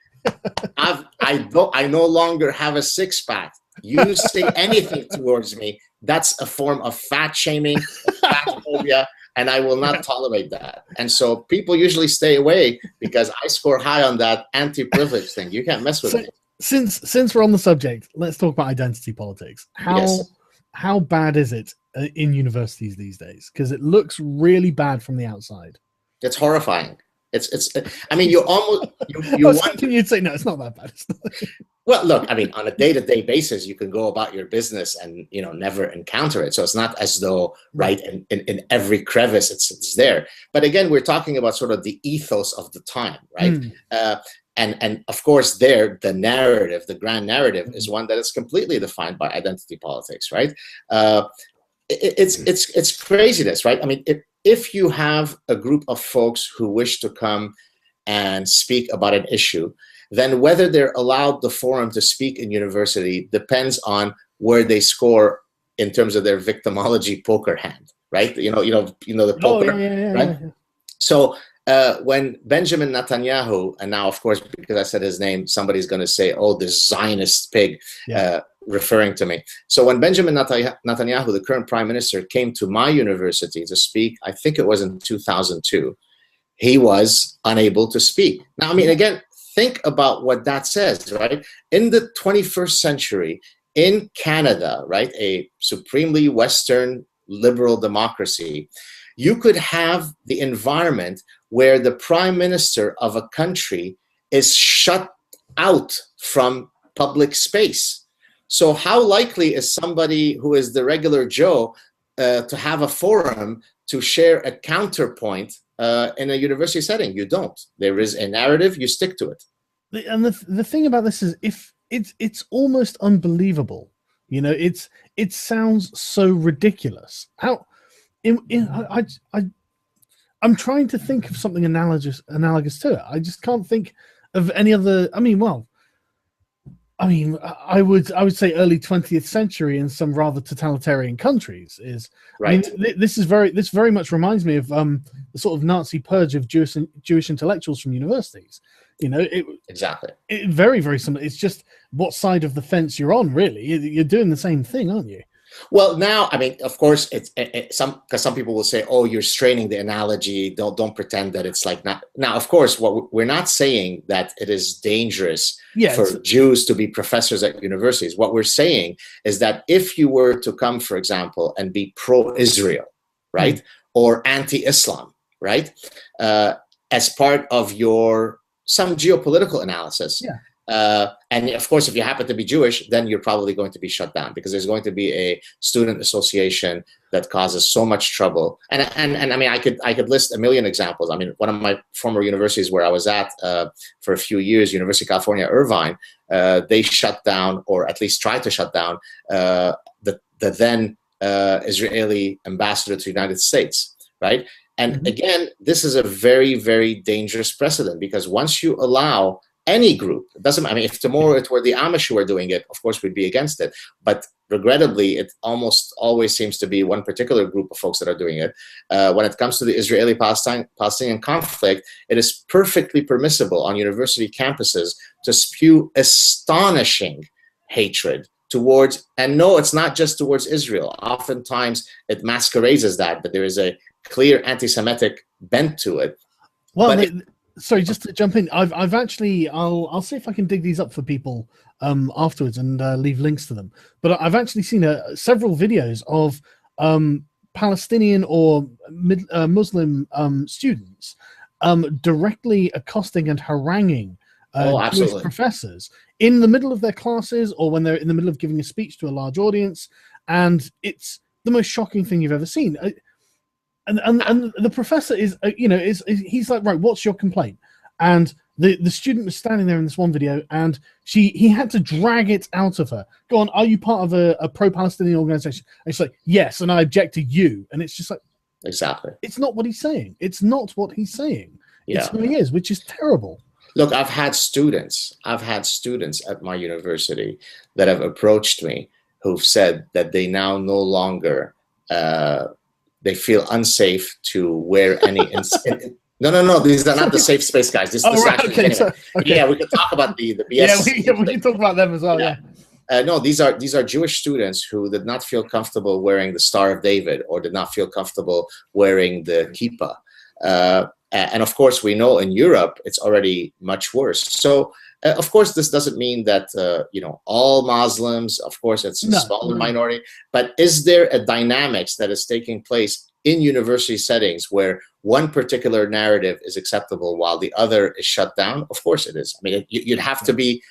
I no longer have a six pack. You say anything towards me, that's a form of fat shaming, fat phobia, and I will not tolerate that. And so people usually stay away because I score high on that anti-privilege thing. You can't mess with me. Since we're on the subject, let's talk about identity politics. How bad is it in universities these days? Because it looks really bad from the outside. It's horrifying. It's. I mean, you almost you I was thinking you'd say no. It's not that bad. Well, look, I mean, on a day-to-day basis, you can go about your business and never encounter it. So it's not as though in every crevice it's there. But again, we're talking about sort of the ethos of the time, right? And of course, the narrative, the grand narrative, is one that is completely defined by identity politics, right? It's craziness, right? I mean, if you have a group of folks who wish to come and speak about an issue, then whether they're allowed the forum to speak in university depends on where they score in terms of their victimology poker hand, right? You know the poker, right? Yeah. So when Benjamin Netanyahu, and now of course because I said his name, somebody's going to say, "Oh, this Zionist pig," referring to me. So when Benjamin Netanyahu, the current prime minister, came to my university to speak, I think it was in 2002, he was unable to speak. Now, I mean, again, think about what that says, right? In the 21st century, in Canada, right, a supremely Western liberal democracy, you could have the environment where the prime minister of a country is shut out from public space. So how likely is somebody who is the regular Joe to have a forum to share a counterpoint in a university setting? You don't. There is a narrative, you stick to it. And the thing about this is, if it's almost unbelievable. It sounds so ridiculous. How I'm trying to think of something analogous to it. I just can't think of any other. I would say early 20th century in some rather totalitarian countries is right. I mean, this very much reminds me of the sort of Nazi purge of Jewish intellectuals from universities. Exactly. Very, very similar. It's just what side of the fence you're on, really. You're doing the same thing, aren't you? Well, now, I mean, of course, because some people will say, "Oh, you're straining the analogy. Don't pretend that it's like not." Now, of course, what we're not saying that it is dangerous for Jews to be professors at universities. What we're saying is that if you were to come, for example, and be pro-Israel, right, or anti-Islam, right, as part of some geopolitical analysis. Yeah. And of course, if you happen to be Jewish, then you're probably going to be shut down because there's going to be a student association that causes so much trouble. And I mean, I could list a million examples. I mean, one of my former universities where I was at for a few years, University of California, Irvine, they shut down, or at least tried to shut down, the then Israeli ambassador to the United States, right? And again, this is a very, very dangerous precedent because once you allow any group, it doesn't. I mean, if tomorrow it were the Amish who were doing it, of course we'd be against it. But regrettably, it almost always seems to be one particular group of folks that are doing it. When it comes to the Israeli-Palestinian conflict, it is perfectly permissible on university campuses to spew astonishing hatred towards, and no, it's not just towards Israel. Oftentimes it masquerades as that, but there is a clear anti-Semitic bent to it. Well, sorry, just to jump in, I've actually, I'll see if I can dig these up for people afterwards and leave links to them. But I've actually seen several videos of Palestinian or Muslim students directly accosting and haranguing Jewish professors in the middle of their classes or when they're in the middle of giving a speech to a large audience, and it's the most shocking thing you've ever seen. And the professor is he's like, right, what's your complaint? And the student was standing there in this one video, and he had to drag it out of her. Go on, are you part of a pro-Palestinian organization? And she's like, yes, and I object to you. And it's just like, exactly, it's not what he's saying. It's not what he's saying. Yeah. It's who he is, which is terrible. Look, I've had students at my university that have approached me who've said that they now no longer they feel unsafe to wear any. No. These are not the safe space guys. This is right, actually okay, anyway. okay. Yeah, we can talk about the BS. Yeah, we can talk about them as well. Yeah. No, these are Jewish students who did not feel comfortable wearing the Star of David or did not feel comfortable wearing the kippah. And of course, we know in Europe it's already much worse. So, of course, this doesn't mean that all Muslims. Of course, it's a smaller minority. But is there a dynamics that is taking place in university settings where one particular narrative is acceptable while the other is shut down? Of course, it is. I mean, you'd have to be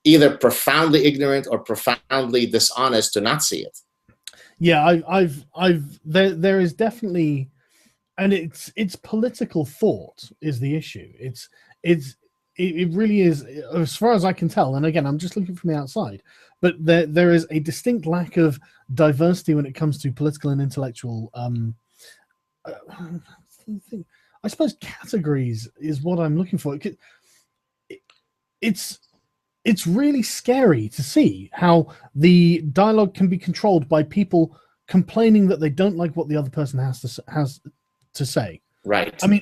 either profoundly ignorant or profoundly dishonest to not see it. Yeah, there is definitely. And it's political thought is the issue. It really is, as far as I can tell. And again, I'm just looking from the outside, but there is a distinct lack of diversity when it comes to political and intellectual. I suppose categories is what I'm looking for. It's really scary to see how the dialogue can be controlled by people complaining that they don't like what the other person has to say. Right. I mean,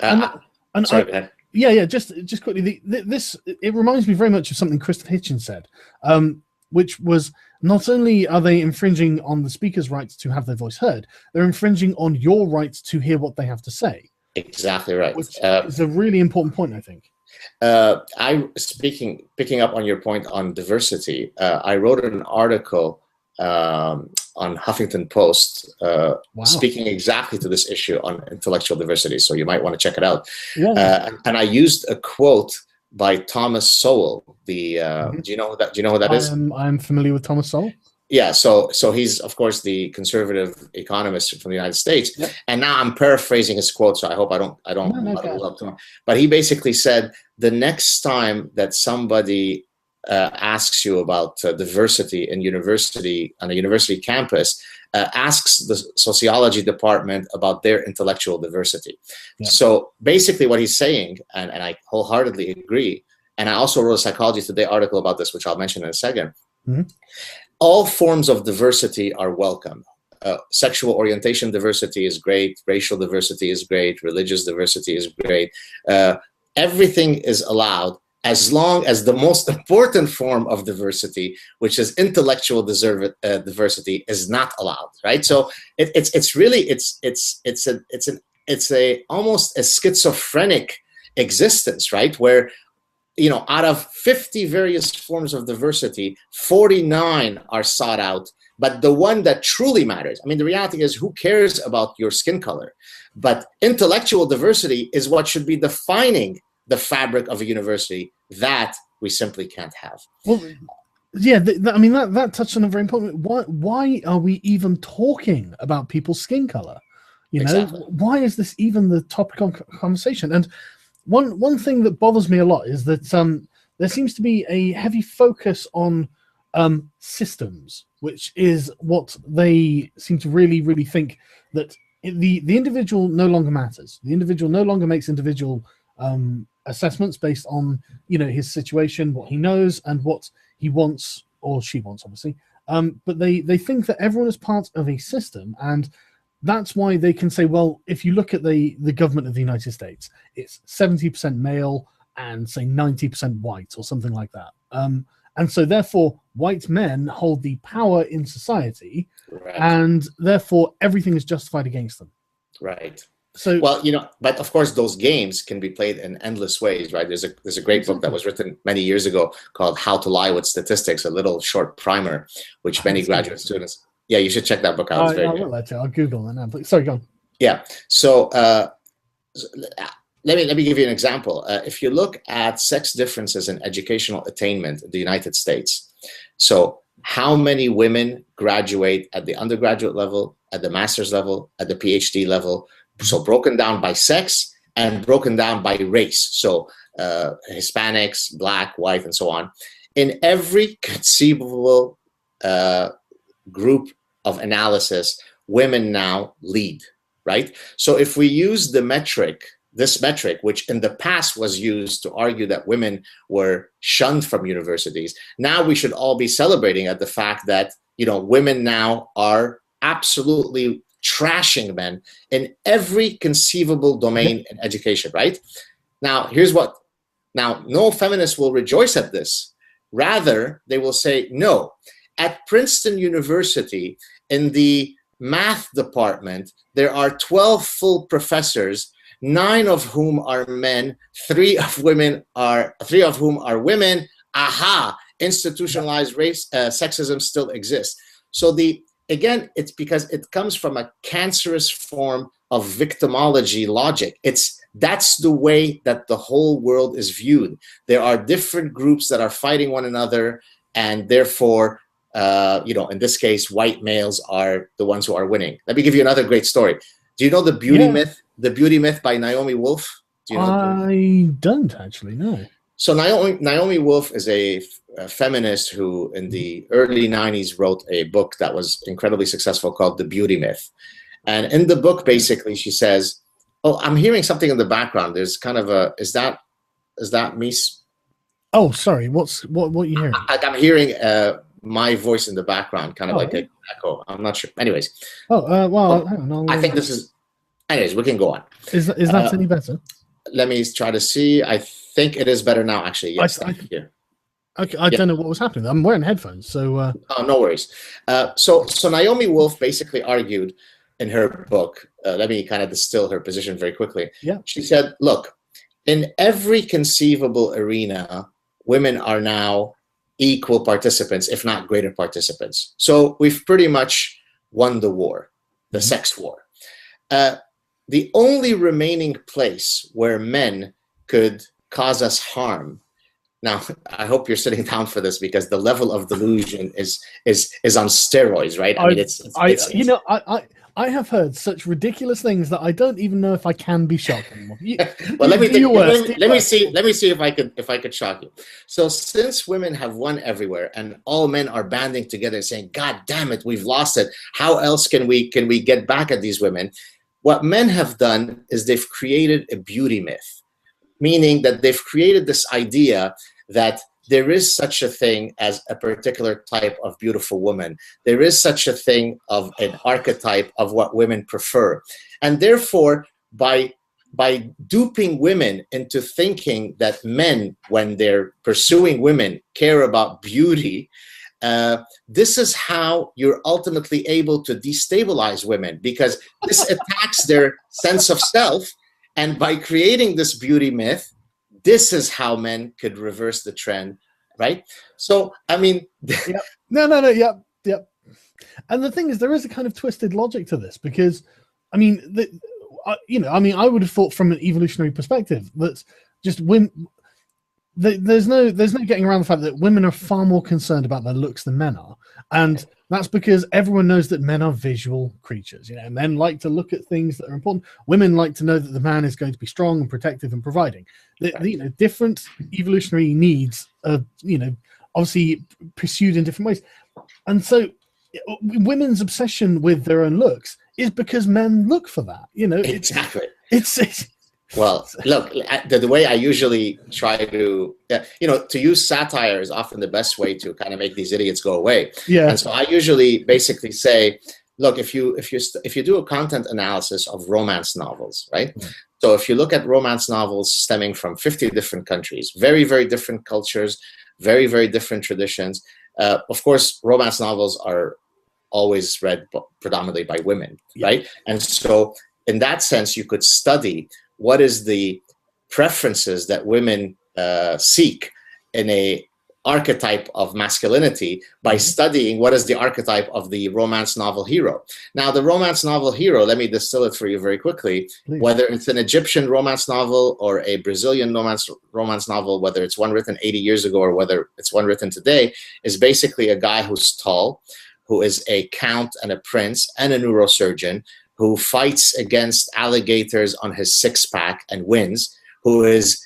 sorry, go ahead. Yeah. Just quickly, it reminds me very much of something Kristen Hitchens said, which was not only are they infringing on the speaker's rights to have their voice heard, they're infringing on your rights to hear what they have to say. Exactly right. Which is a really important point, I think. Picking up on your point on diversity, I wrote an article on Huffington Post, speaking exactly to this issue on intellectual diversity. So you might want to check it out. Yeah. And I used a quote by Thomas Sowell. Do you know who that is? I'm familiar with Thomas Sowell. Yeah, so he's of course the conservative economist from the United States, yep. And now I'm paraphrasing his quote, so I hope I don't up to him. But he basically said the next time that somebody asks you about diversity in on a university campus, asks the sociology department about their intellectual diversity. Yeah. So basically, what he's saying, and I wholeheartedly agree, and I also wrote a Psychology Today article about this, which I'll mention in a second. Mm-hmm. All forms of diversity are welcome. Sexual orientation diversity is great. Racial diversity is great. Religious diversity is great. Everything is allowed as long as the most important form of diversity, which is intellectual diversity, is not allowed. Right. So it's almost a schizophrenic existence, right? Where, out of 50 various forms of diversity, 49 are sought out, but the one that truly matters, I mean, the reality is, who cares about your skin color? But intellectual diversity is what should be defining the fabric of a university that we simply can't have. Well, yeah, that touched on a very important. Why are we even talking about people's skin color? Exactly. Why is this even the topic of conversation? And one thing that bothers me a lot is that there seems to be a heavy focus on systems, which is what they seem to really, really think that the individual no longer matters. The individual no longer makes individual assessments based on his situation, what he knows, and what he wants or she wants, obviously. But they think that everyone is part of a system, and that's why they can say, well, if you look at the government of the United States, it's 70% male and say 90% white or something like that. And so therefore white men hold the power in society, right. And therefore everything is justified against them. Right. So, well, but of course those games can be played in endless ways, right? There's a great book that was written many years ago called How to Lie with Statistics, a little short primer, which many graduate students. Yeah, you should check that book out. It's very good. I'll Google that now. Sorry, go on. Yeah. So let me give you an example. If you look at sex differences in educational attainment in the United States, so how many women graduate at the undergraduate level, at the master's level, at the PhD level? So broken down by sex and broken down by race. So Hispanics, Black, white, and so on. In every conceivable group of analysis, women now lead, right? So if we use this metric, which in the past was used to argue that women were shunned from universities, now we should all be celebrating at the fact that, women now are absolutely trashing men in every conceivable domain in education, right? Now, here's what. Now, no feminists will rejoice at this. Rather, they will say, no. At Princeton University, in the math department, there are 12 full professors, 9 of whom are men, 3 of whom are women. Aha! Institutionalized race, sexism still exists. So again, it's because it comes from a cancerous form of victimology logic. That's the way that the whole world is viewed. There are different groups that are fighting one another, and therefore, in this case, white males are the ones who are winning. Let me give you another great story. Do you know the beauty myth? The beauty myth by Naomi Wolf? Do you know I don't actually know. So Naomi Wolf is a feminist who, in the early 90s, wrote a book that was incredibly successful called The Beauty Myth. And in the book, basically, she says, "Oh, I'm hearing something in the background. There's kind of a is that me?" Oh, sorry. What are you hearing? I'm hearing my voice in the background, kind of like an echo. I'm not sure. Anyways. Hang on, I think this is. Anyways, we can go on. Is that any better? Let me try to see. I think it is better now, actually. Yes, thank you. Okay, I don't know what was happening. I'm wearing headphones, so. Oh, no worries. So Naomi Wolf basically argued in her book. Let me kind of distill her position very quickly. Yeah. She said, "Look, in every conceivable arena, women are now equal participants, if not greater participants. So we've pretty much won the war, the sex war. The only remaining place where men could cause us harm." Now, I hope you're sitting down for this, because the level of delusion is on steroids, right? I have heard such ridiculous things that I don't even know if I can be shocked anymore. Well, let me see if I could shock you. So, since women have won everywhere and all men are banding together saying, "God damn it, we've lost it. How else can we get back at these women?" What men have done is they've created a beauty myth, meaning that they've created this idea that there is such a thing as a particular type of beautiful woman. There is such a thing of an archetype of what women prefer. And therefore, by duping women into thinking that men, when they're pursuing women, care about beauty, this is how you're ultimately able to destabilize women, because this attacks their sense of self. And by creating this beauty myth, this is how men could reverse the trend, right? So, I mean... Yep. No, yep. And the thing is, there is a kind of twisted logic to this, because, I mean, I would have thought from an evolutionary perspective that just women... There's no getting around the fact that women are far more concerned about their looks than men are, and that's because everyone knows that men are visual creatures. Men like to look at things that are important. Women like to know that the man is going to be strong and protective and providing. Different evolutionary needs are obviously pursued in different ways, and so women's obsession with their own looks is because men look for that. Exactly. It's Well, look, the way I usually try to, to use satire is often the best way to kind of make these idiots go away. Yeah. And so I usually basically say, look, if you do a content analysis of romance novels, right? Mm. So if you look at romance novels stemming from 50 different countries, very, very different cultures, very, very different traditions. Of course, romance novels are always read predominantly by women, right? And so in that sense, you could study what is the preferences that women seek in a archetype of masculinity by studying what is the archetype of the romance novel hero. Now, the romance novel hero, let me distill it for you very quickly. Please. Whether it's an Egyptian romance novel or a Brazilian romance novel, whether it's one written 80 years ago or whether it's one written today, is basically a guy who's tall, who is a count and a prince and a neurosurgeon, who fights against alligators on his six-pack and wins, who is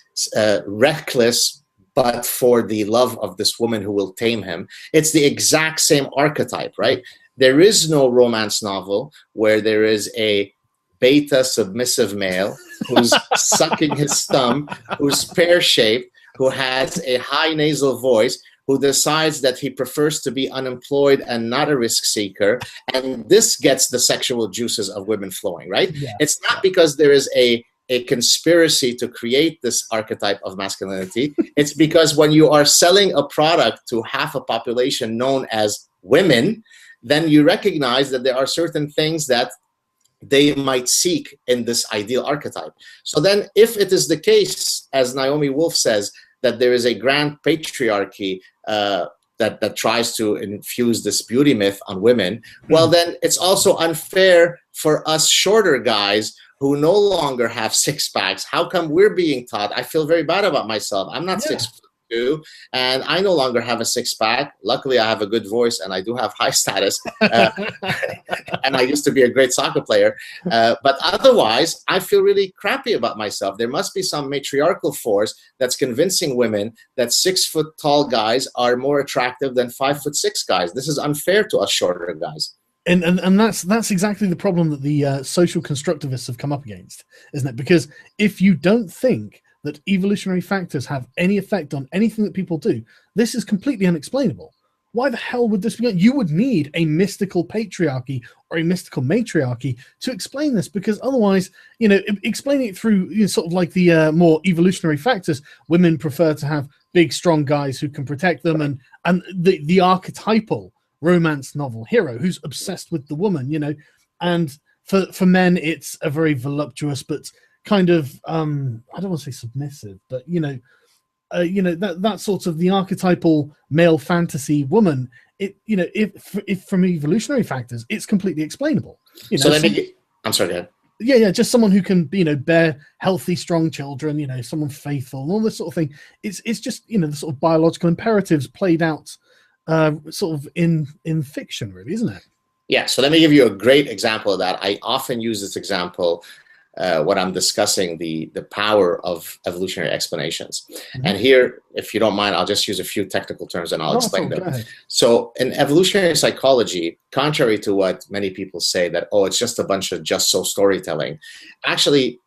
reckless, but for the love of this woman who will tame him. It's the exact same archetype, right? There is no romance novel where there is a beta submissive male who's sucking his thumb, who's pear-shaped, who has a high nasal voice, who decides that he prefers to be unemployed and not a risk seeker, and this gets the sexual juices of women flowing, right? Yeah. It's not because there is a conspiracy to create this archetype of masculinity. It's because when you are selling a product to half a population known as women, then you recognize that there are certain things that they might seek in this ideal archetype. So then if it is the case, as Naomi Wolf says, that there is a grand patriarchy that tries to infuse this beauty myth on women, well, then it's also unfair for us shorter guys who no longer have six packs. How come we're being taught? I feel very bad about myself. I'm not 6'2", and I no longer have a six pack. Luckily, I have a good voice and I do have high status. And I used to be a great soccer player. But otherwise, I feel really crappy about myself. There must be some matriarchal force that's convincing women that 6 foot tall guys are more attractive than 5'6" guys. This is unfair to us shorter guys. And that's exactly the problem that the social constructivists have come up against, isn't it? Because if you don't think that evolutionary factors have any effect on anything that people do, this is completely unexplainable. Why the hell would this be? You would need a mystical patriarchy or a mystical matriarchy to explain this, because otherwise, explaining it through sort of like the more evolutionary factors, women prefer to have big, strong guys who can protect them, and the archetypal romance novel hero who's obsessed with the woman, and for men it's a very voluptuous but kind of I don't want to say submissive, but that sort of the archetypal male fantasy woman. If from evolutionary factors, it's completely explainable. So I'm sorry, Dad. Yeah, just someone who can, bear healthy, strong children, someone faithful and all this sort of thing. It's just, the sort of biological imperatives played out sort of in fiction, really, isn't it? Yeah, so let me give you a great example of that. I often use this example when I'm discussing the power of evolutionary explanations. Mm-hmm. And here, if you don't mind, I'll just use a few technical terms and I'll explain them. So in evolutionary psychology, contrary to what many people say that, it's just a bunch of just so storytelling, actually,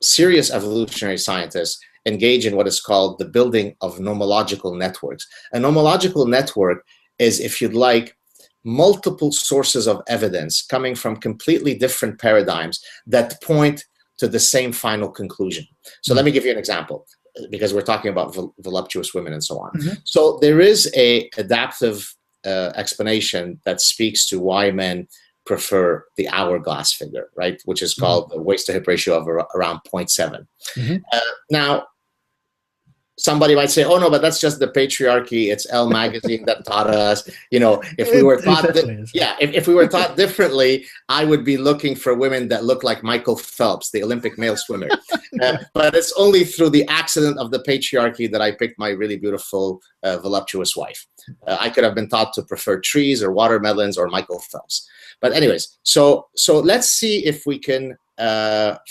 serious evolutionary scientists engage in what is called the building of nomological networks. A nomological network is, if you'd like, multiple sources of evidence coming from completely different paradigms that point to the same final conclusion. So let me give you an example, because we're talking about voluptuous women and so on. Mm-hmm. So there is a adaptive explanation that speaks to why men prefer the hourglass figure, right? Which is called the waist to hip ratio of around 0.7. Mm-hmm. Now, somebody might say, "Oh no, but that's just the patriarchy. It's Elle magazine that taught us." If we were taught, if we were taught differently, I would be looking for women that look like Michael Phelps, the Olympic male swimmer. But it's only through the accident of the patriarchy that I picked my really beautiful, voluptuous wife. I could have been taught to prefer trees or watermelons or Michael Phelps. But anyways, so let's see if we can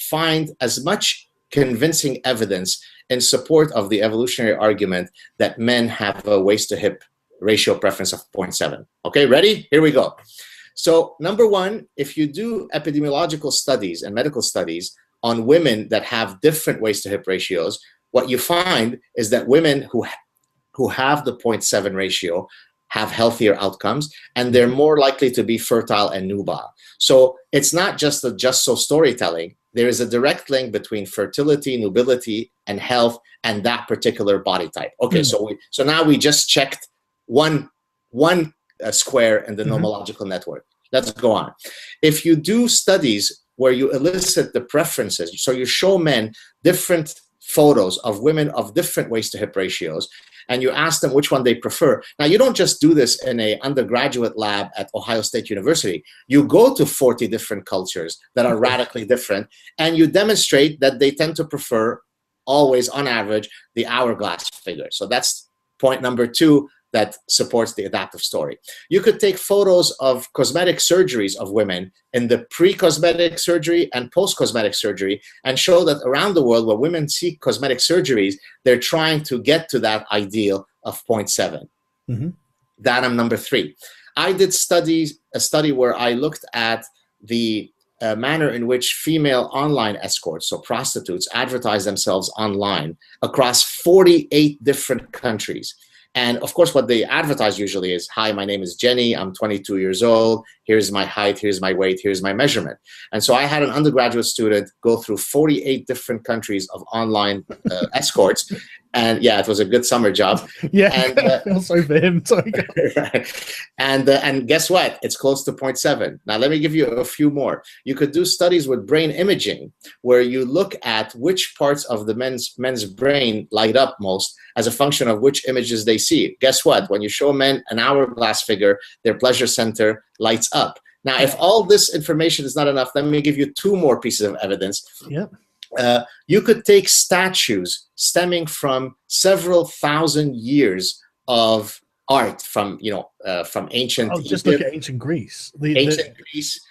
find as much convincing evidence in support of the evolutionary argument that men have a waist-to-hip ratio preference of 0.7. Okay, ready? Here we go. So number one, if you do epidemiological studies and medical studies on women that have different waist-to-hip ratios, what you find is that women who have the 0.7 ratio have healthier outcomes, and they're more likely to be fertile and nubile. So it's not just so storytelling. There is a direct link between fertility, nubility, and health, and that particular body type. Okay, so now we just checked one square in the nomological network. Let's go on. If you do studies where you elicit the preferences, so you show men different photos of women of different waist-to-hip ratios, and you ask them which one they prefer. Now, you don't just do this in an undergraduate lab at Ohio State University. You go to 40 different cultures that are radically different, and you demonstrate that they tend to prefer, always on average, the hourglass figure. So that's point number two that supports the adaptive story. You could take photos of cosmetic surgeries of women in the pre-cosmetic surgery and post-cosmetic surgery and show that around the world where women seek cosmetic surgeries, they're trying to get to that ideal of 0.7. Mm-hmm. Datum number three. I did a study where I looked at the manner in which female online escorts, so prostitutes, advertise themselves online across 48 different countries. And of course, what they advertise usually is, hi, my name is Jenny. I'm 22 years old. Here's my height. Here's my weight. Here's my measurement. And so I had an undergraduate student go through 48 different countries of online escorts. And yeah, it was a good summer job. Yeah, and, I feel sorry for him. Sorry. Right. And guess what? It's close to 0.7. Now, let me give you a few more. You could do studies with brain imaging where you look at which parts of the men's brain light up most as a function of which images they see. Guess what? When you show men an hourglass figure, their pleasure center lights up. Now, if all this information is not enough, let me give you two more pieces of evidence. Yep. You could take statues stemming from several thousand years of art from ancient Egypt. Just look at ancient Greece. Ancient Greece,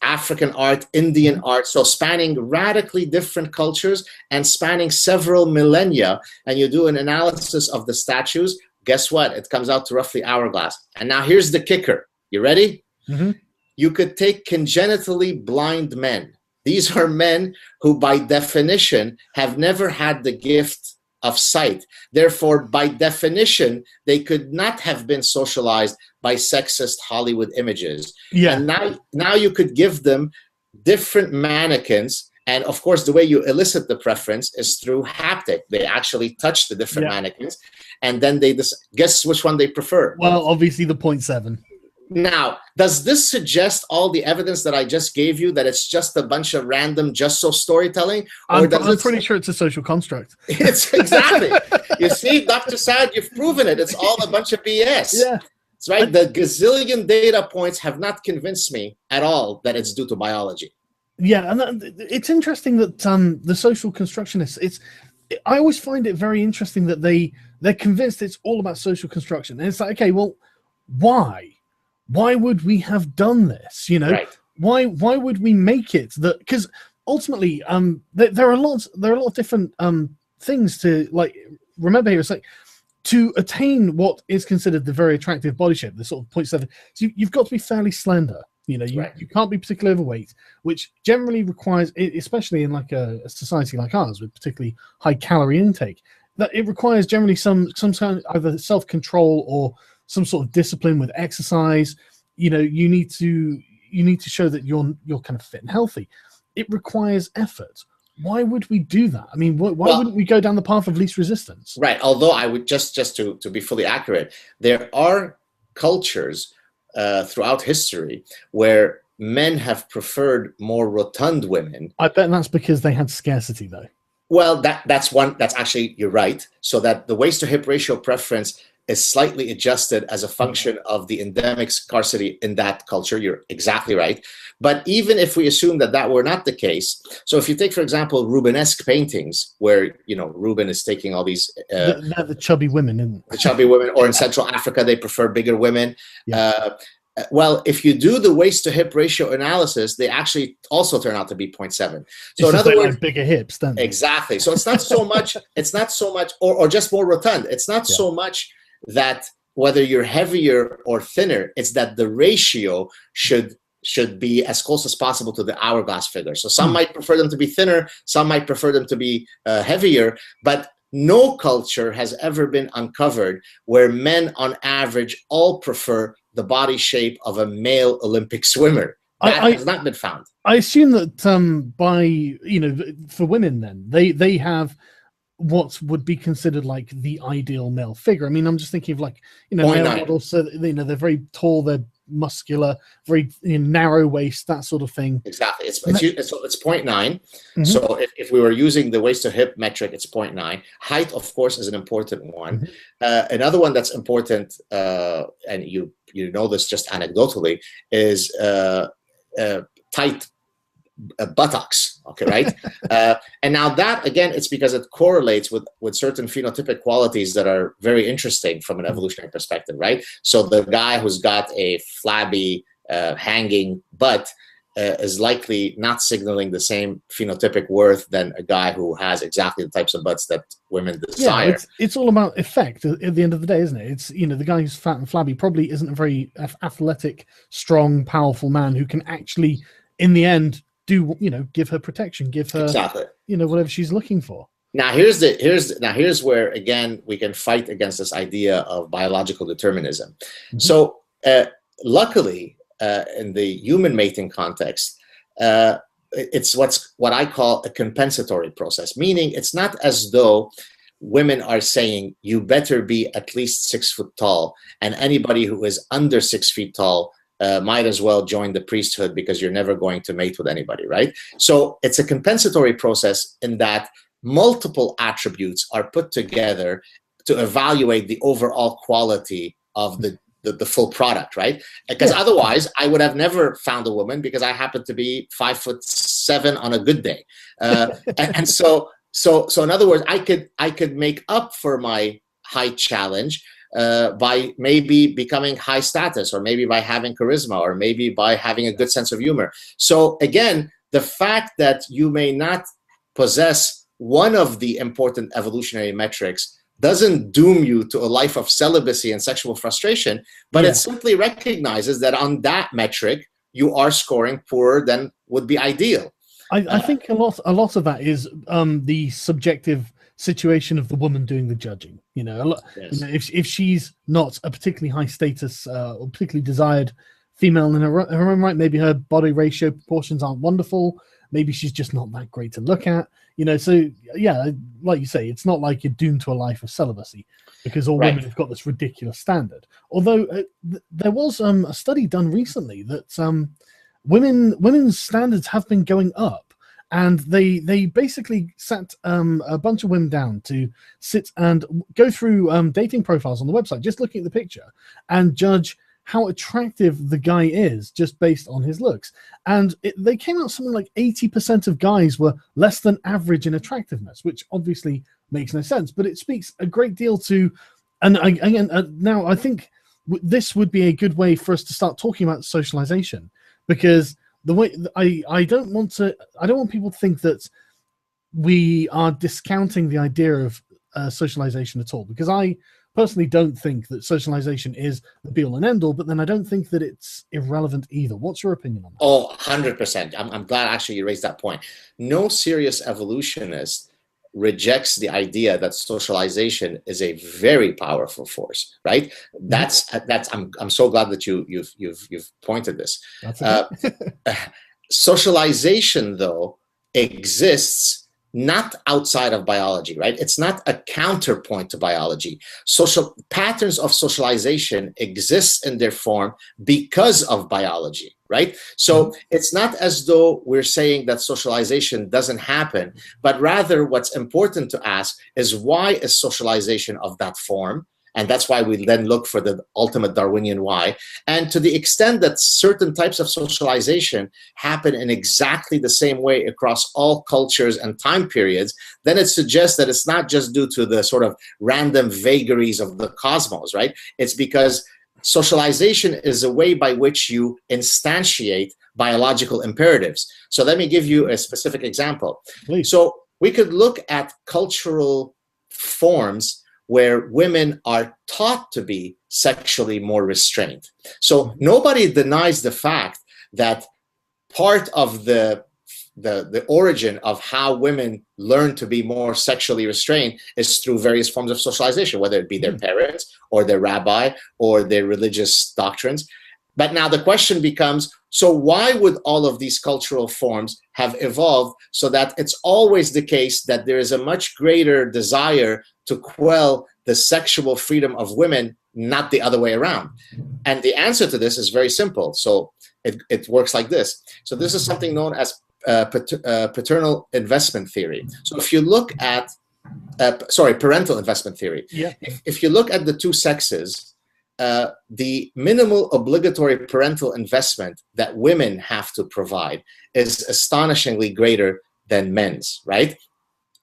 African art, Indian art, so spanning radically different cultures and spanning several millennia, and you do an analysis of the statues, guess what? It comes out to roughly hourglass. And now here's the kicker. You ready? Mm-hmm. You could take congenitally blind men. These are men who, by definition, have never had the gift of sight. Therefore, by definition, they could not have been socialized by sexist Hollywood images. Yeah. And now you could give them different mannequins. And of course, the way you elicit the preference is through haptic. They actually touch the different mannequins. And then they guess which one they prefer. Well, obviously the 0.7. Now, does this suggest all the evidence that I just gave you, that it's just a bunch of random just so storytelling? Or I'm pretty sure it's a social construct. It's exactly. You see, Dr. Saad, you've proven it. It's all a bunch of BS. Yeah. That's right. The gazillion data points have not convinced me at all that it's due to biology. Yeah, and it's interesting that the social constructionists, I always find it very interesting that they're convinced it's all about social construction. And it's like, okay, well, why? Why would we have done this? You know, right. Why would we make it that? Because ultimately, there are a lot of different things to like remember here. It's like to attain what is considered the very attractive body shape, the sort of 0.7. So you've got to be fairly slender. You know, you can't be particularly overweight, which generally requires, especially in like a society like ours with particularly high calorie intake, that it requires generally some kind of either self-control or some sort of discipline with exercise. You know, you need to show that you're kind of fit and healthy. It requires effort. Why would we do that? I mean, why wouldn't we go down the path of least resistance? Right. Although I would just to be fully accurate, there are cultures throughout history where men have preferred more rotund women. I bet that's because they had scarcity, though. Well, that's actually, you're right. So that the waist to hip ratio preference is slightly adjusted as a function of the endemic scarcity in that culture. You're exactly right. But even if we assume that were not the case, so if you take, for example, Rubenesque paintings, where, you know, Ruben is taking all these... the chubby women, isn't it? The chubby women, or in Central Africa, they prefer bigger women. Yeah. Well, if you do the waist to hip ratio analysis, they actually also turn out to be 0.7. So in other words, like bigger hips, don't they? Exactly. So it's not so much, or just more rotund. It's not so much that whether you're heavier or thinner, it's that the ratio should be as close as possible to the hourglass figure. So some might prefer them to be thinner, some might prefer them to be heavier, but no culture has ever been uncovered where men on average all prefer the body shape of a male Olympic swimmer. That has not been found. I assume that by, you know, for women then, they have what would be considered like the ideal male figure. I mean, I'm just thinking of like, you know, male models, so, you know, they're very tall, they're muscular, very, you know, narrow waist, that sort of thing. Exactly. It's 0.9. Mm-hmm. So if we were using the waist to hip metric, it's 0.9. Height, of course, is an important one. Mm-hmm. Another one that's important, and you know this just anecdotally, is tight buttocks. Okay, right? And now that, again, it's because it correlates with certain phenotypic qualities that are very interesting from an evolutionary perspective, right? So the guy who's got a flabby, hanging butt is likely not signaling the same phenotypic worth than a guy who has exactly the types of butts that women desire. Yeah, it's all about effect at the end of the day, isn't it? It's, you know, the guy who's fat and flabby probably isn't a very athletic, strong, powerful man who can actually, in the end, give her protection, give her, you know, whatever she's looking for. Now here's where again we can fight against this idea of biological determinism. Mm-hmm. So luckily, in the human mating context, it's what I call a compensatory process, meaning it's not as though women are saying you better be at least 6 foot tall, and anybody who is under 6 feet tall might as well join the priesthood because you're never going to mate with anybody, right? So it's a compensatory process in that multiple attributes are put together to evaluate the overall quality of the full product, right? Because otherwise I would have never found a woman because I happen to be 5'7" on a good day. And so in other words, I could make up for my height challenge by maybe becoming high status, or maybe by having charisma, or maybe by having a good sense of humor. So again, the fact that you may not possess one of the important evolutionary metrics doesn't doom you to a life of celibacy and sexual frustration, but it simply recognizes that on that metric, you are scoring poorer than would be ideal. I think a lot of that is the subjective situation of the woman doing the judging. You know, if she's not a particularly high status or particularly desired female in her own right, maybe her body ratio proportions aren't wonderful. Maybe she's just not that great to look at. You know, so yeah, like you say, it's not like you're doomed to a life of celibacy because all women have got this ridiculous standard. Although there was a study done recently that women's standards have been going up, and they basically sat a bunch of women down to sit and go through dating profiles on the website, just looking at the picture and judge how attractive the guy is just based on his looks. And they came out something like 80% of guys were less than average in attractiveness, which obviously makes no sense, but it speaks a great deal to, and again, now I think this would be a good way for us to start talking about socialization, because the way I don't want people to think that we are discounting the idea of socialization at all, because I personally don't think that socialization is the be all and end all, but then I don't think that it's irrelevant either. What's your opinion on that? Oh, 100%. I'm glad actually you raised that point. No serious evolutionist rejects the idea that socialization is a very powerful force, right? That's I'm so glad that you've pointed this. That's okay. Socialization, though, exists not outside of biology, right? It's not a counterpoint to biology. Social patterns of socialization exist in their form because of biology, right? So it's not as though we're saying that socialization doesn't happen, but rather what's important to ask is, why is socialization of that form? And that's why we then look for the ultimate Darwinian why. And to the extent that certain types of socialization happen in exactly the same way across all cultures and time periods, then it suggests that it's not just due to the sort of random vagaries of the cosmos, right? It's because socialization is a way by which you instantiate biological imperatives. So let me give you a specific example. Please. So we could look at cultural forms where women are taught to be sexually more restrained. So nobody denies the fact that part of the origin of how women learn to be more sexually restrained is through various forms of socialization, whether it be their parents or their rabbi or their religious doctrines. But now the question becomes, so why would all of these cultural forms have evolved so that it's always the case that there is a much greater desire to quell the sexual freedom of women, not the other way around? And the answer to this is very simple. So it works like this. So this is something known as paternal investment theory. So if you look at, parental investment theory. Yeah. If you look at the two sexes, the minimal obligatory parental investment that women have to provide is astonishingly greater than men's, right?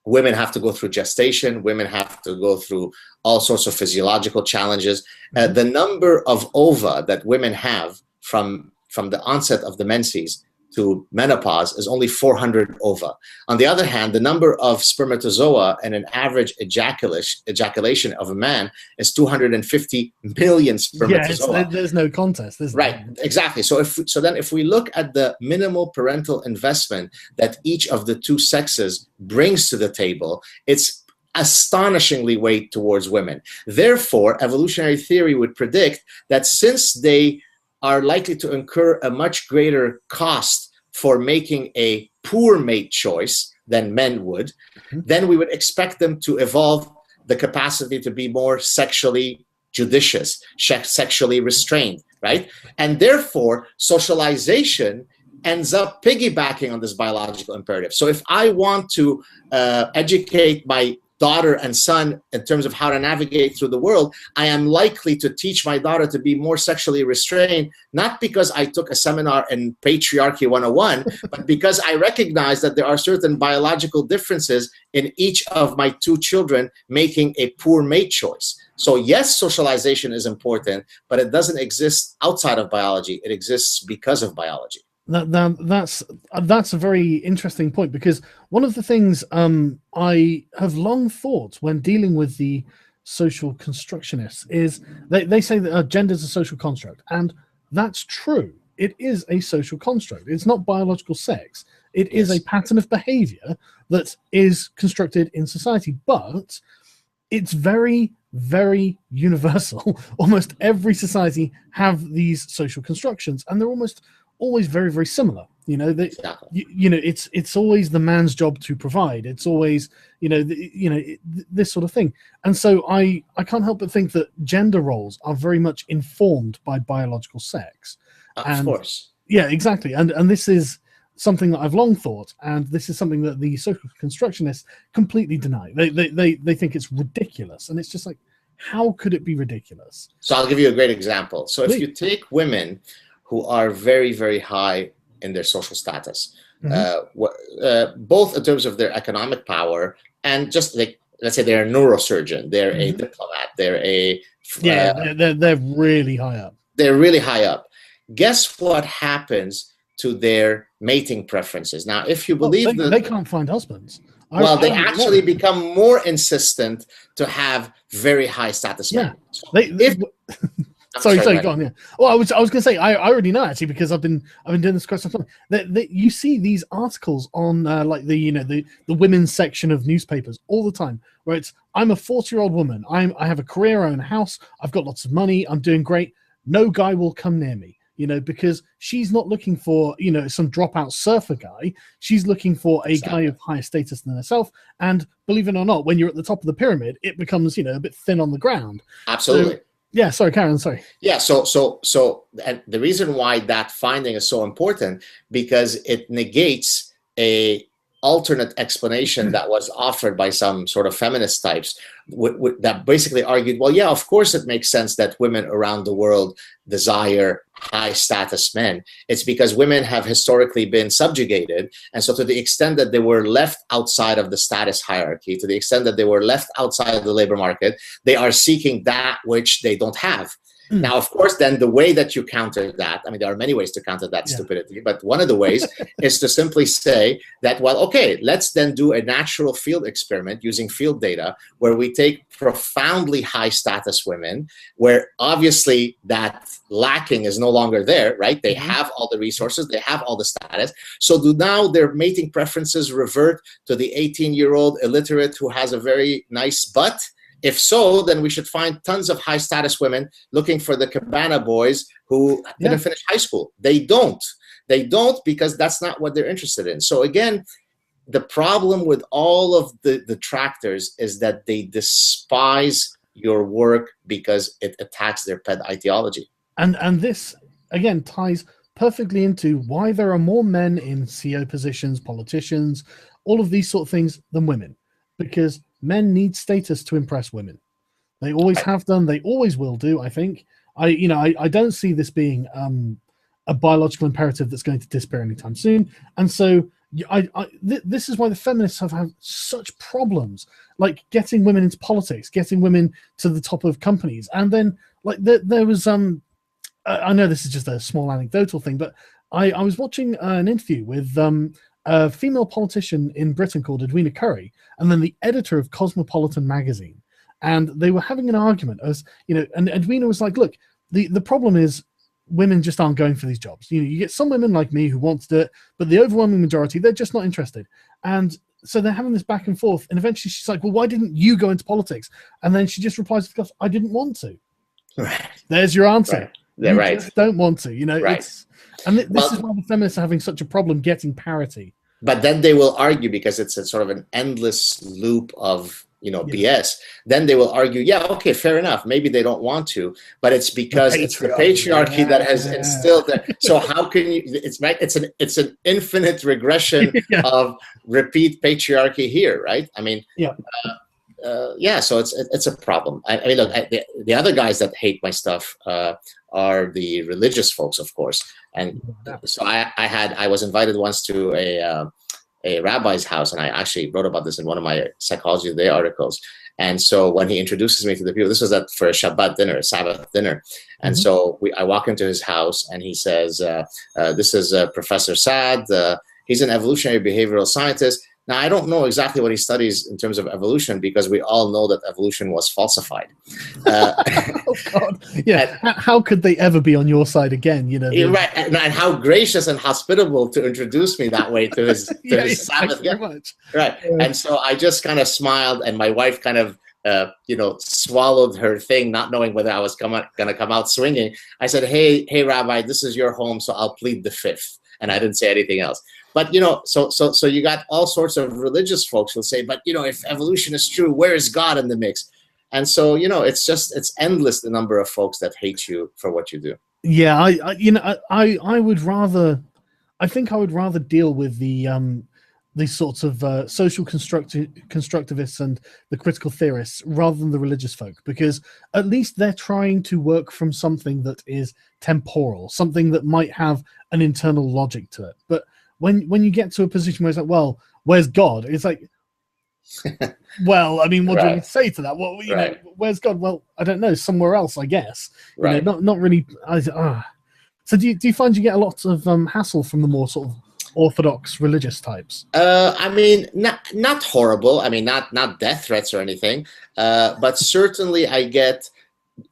Women have to go through gestation. Women have to go through all sorts of physiological challenges. The number of ova that women have from the onset of the menses to menopause is only 400 ova. On the other hand, the number of spermatozoa and an average ejaculation of a man is 250 million spermatozoa. Yeah, there's no contest, is there? Right, exactly. So then if we look at the minimal parental investment that each of the two sexes brings to the table, it's astonishingly weighed towards women. Therefore, evolutionary theory would predict that since they are likely to incur a much greater cost for making a poor mate choice than men would, then we would expect them to evolve the capacity to be more sexually judicious, sexually restrained, right? And therefore, socialization ends up piggybacking on this biological imperative. So if I want to educate my daughter and son in terms of how to navigate through the world, I am likely to teach my daughter to be more sexually restrained, not because I took a seminar in Patriarchy 101, but because I recognize that there are certain biological differences in each of my two children making a poor mate choice. So yes, socialization is important, but it doesn't exist outside of biology. It exists because of biology. That's a very interesting point, because one of the things I have long thought when dealing with the social constructionists is they say that gender is a social construct, and that's true. It is a social construct. It's not biological sex. It is a pattern of behavior that is constructed in society, but it's very, very universal. Almost every society have these social constructions, and they're almost always very, very similar. It's always the man's job to provide. It's always this sort of thing. And so I can't help but think that gender roles are very much informed by biological sex. Of course. Yeah, exactly. And this is something that I've long thought, and this is something that the social constructionists completely deny. They think it's ridiculous, and it's just like, how could it be ridiculous? So I'll give you a great example. So if you take women who are very, very high in their social status, both in terms of their economic power and just like, let's say they're a neurosurgeon, they're a diplomat, they're a... they're really high up. They're really high up. Guess what happens to their mating preferences? Now, if you believe they can't find husbands. They actually become more insistent to have very high status men. Sorry, go on. Yeah. Well, I was going to say I already know, actually, because I've been doing this quite some time. That you see these articles on like the women's section of newspapers all the time, where it's, I'm a 40-year-old woman. I have a career, I own a house, I've got lots of money, I'm doing great. No guy will come near me, because she's not looking for some dropout surfer guy. She's looking for a guy of higher status than herself. And believe it or not, when you're at the top of the pyramid, it becomes a bit thin on the ground. Absolutely. Yeah, sorry, Karen, sorry. Yeah, so and the reason why that finding is so important, because it negates a alternate explanation that was offered by some sort of feminist types that basically argued, well, yeah, of course it makes sense that women around the world desire high status men. It's because women have historically been subjugated. And so to the extent that they were left outside of the status hierarchy, to the extent that they were left outside of the labor market, they are seeking that which they don't have. Now, of course, then the way that you counter that, I mean, there are many ways to counter that stupidity, but one of the ways is to simply say that, well, okay, let's then do a natural field experiment using field data where we take profoundly high status women, where obviously that lacking is no longer there, right? They have all the resources, they have all the status. So do now their mating preferences revert to the 18-year-old illiterate who has a very nice butt? If so, then we should find tons of high status women looking for the cabana boys who didn't finish high school. They don't because that's not what they're interested in. So again, the problem with all of the detractors is that they despise your work because it attacks their pet ideology. And this, again, ties perfectly into why there are more men in CEO positions, politicians, all of these sort of things than women. Because men need status to impress women. They always have done. They always will do, I think. I don't see this being a biological imperative that's going to disappear anytime soon. And so this is why the feminists have had such problems, like getting women into politics, getting women to the top of companies. And then like there was I know this is just a small anecdotal thing, but I was watching an interview with a female politician in Britain called Edwina Curry, and then the editor of Cosmopolitan magazine, and they were having an argument as and Edwina was like, look, the problem is women just aren't going for these jobs. You get some women like me who want to do it, but the overwhelming majority, they're just not interested. And so they're having this back and forth, and eventually she's like, well, why didn't you go into politics? And then she just replies, because I didn't want to. Right. There's your answer. Right. Yeah, you right. just don't want to, Right. And this is why the feminists are having such a problem getting parity. But then they will argue, because it's a sort of an endless loop of BS. Then they will argue, yeah, okay, fair enough. Maybe they don't want to, but it's because it's the patriarchy that has instilled that. So how can you? It's an infinite regression of repeat patriarchy here, right? I mean, so it's a problem. I mean, look, the other guys that hate my stuff are the religious folks, of course. And so I was invited once to a rabbi's house, and I actually wrote about this in one of my Psychology Today articles. And so when he introduces me to the people, this was for a Shabbat dinner, a Sabbath dinner. And so I walk into his house, and he says, this is Professor Saad. He's an evolutionary behavioral scientist. Now, I don't know exactly what he studies in terms of evolution, because we all know that evolution was falsified. Oh, God. Yeah. How could they ever be on your side again? Right. And how gracious and hospitable to introduce me that way to his, Sabbath. Right. And so I just kind of smiled, and my wife kind of, swallowed her thing, not knowing whether I was going to come out swinging. I said, hey, Rabbi, this is your home, so I'll plead the fifth. And I didn't say anything else. But, so you got all sorts of religious folks who'll say, but, if evolution is true, where is God in the mix? And so, it's endless, the number of folks that hate you for what you do. Yeah, I would rather deal with these sorts of social constructivists and the critical theorists rather than the religious folk, because at least they're trying to work from something that is temporal, something that might have an internal logic to it. But when you get to a position where it's like, well, where's God? It's like, well, I mean, what do you say to that? Well, where's God? Well, I don't know, somewhere else, I guess. Right. Not really. So do you find you get a lot of hassle from the more sort of orthodox religious types? I mean, not horrible. I mean, not death threats or anything. But certainly I get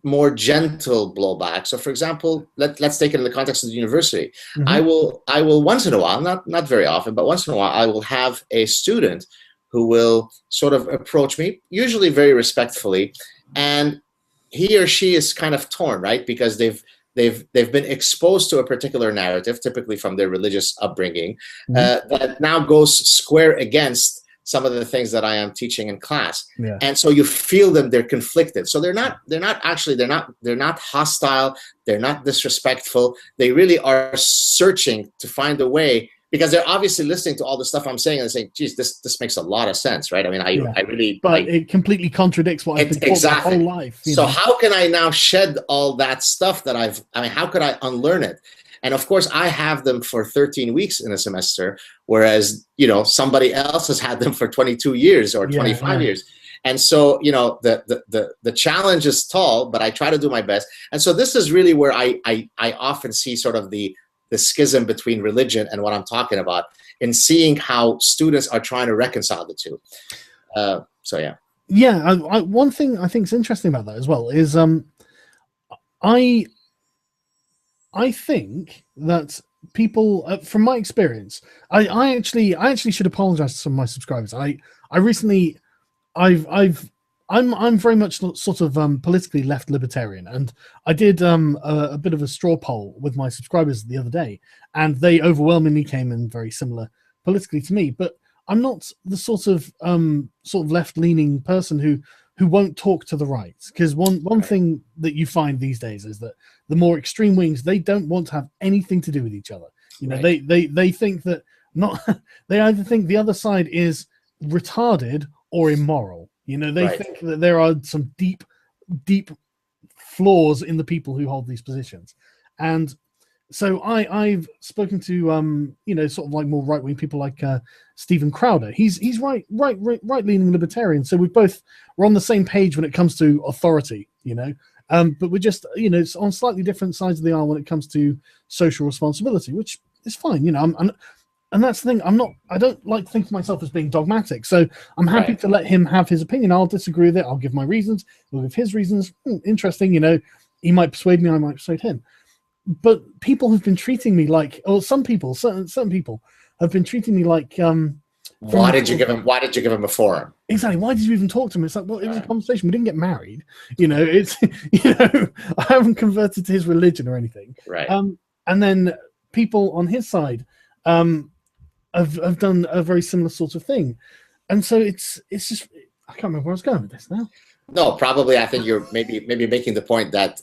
more gentle blowback. So, for example, let's take it in the context of the university. Mm-hmm. I will once in a while, not very often, but once in a while, I will have a student who will sort of approach me, usually very respectfully, and he or she is kind of torn, right? Because they've been exposed to a particular narrative, typically from their religious upbringing, that now goes square against some of the things that I am teaching in class. Yeah. And so you feel them, they're conflicted. So they're not hostile, they're not disrespectful. They really are searching to find a way, because they're obviously listening to all the stuff I'm saying and saying, geez, this makes a lot of sense, right? I mean, I really... But it completely contradicts what I've been taught my whole life. So how can I now shed all that stuff that how could I unlearn it? And of course, I have them for 13 weeks in a semester, whereas, somebody else has had them for 22 years or 25 years. And so, the challenge is tall, but I try to do my best. And so this is really where I often see sort of the schism between religion and what I'm talking about, in seeing how students are trying to reconcile the two. One thing I think is interesting about that as well is I think that people, from my experience, I actually should apologize to some of my subscribers. I'm very much sort of politically left libertarian, and I did a bit of a straw poll with my subscribers the other day, and they overwhelmingly came in very similar politically to me. But I'm not the sort of left-leaning person who won't talk to the right, because one thing that you find these days is that the more extreme wings, they don't want to have anything to do with each other. They think that they either think the other side is retarded or immoral. They think that there are some deep flaws in the people who hold these positions. And so I've spoken to sort of like more right-wing people like Stephen Crowder. He's right-leaning libertarian. So we're on the same page when it comes to authority, But we're just, it's on slightly different sides of the aisle when it comes to social responsibility, which is fine. And that's the thing. I don't like to think of myself as being dogmatic. So I'm happy to let him have his opinion. I'll disagree with it. I'll give my reasons. He'll give his reasons. Interesting. He might persuade me. I might persuade him. But people have been treating me like, or certain people have been treating me like. Why did you give him a forum? Exactly. Why did you even talk to him? It's like, well, it was a conversation. We didn't get married. It's I haven't converted to his religion or anything. Right. And then people on his side, have done a very similar sort of thing, and so it's just, I can't remember where I was going with this now. No, probably I think you're maybe making the point that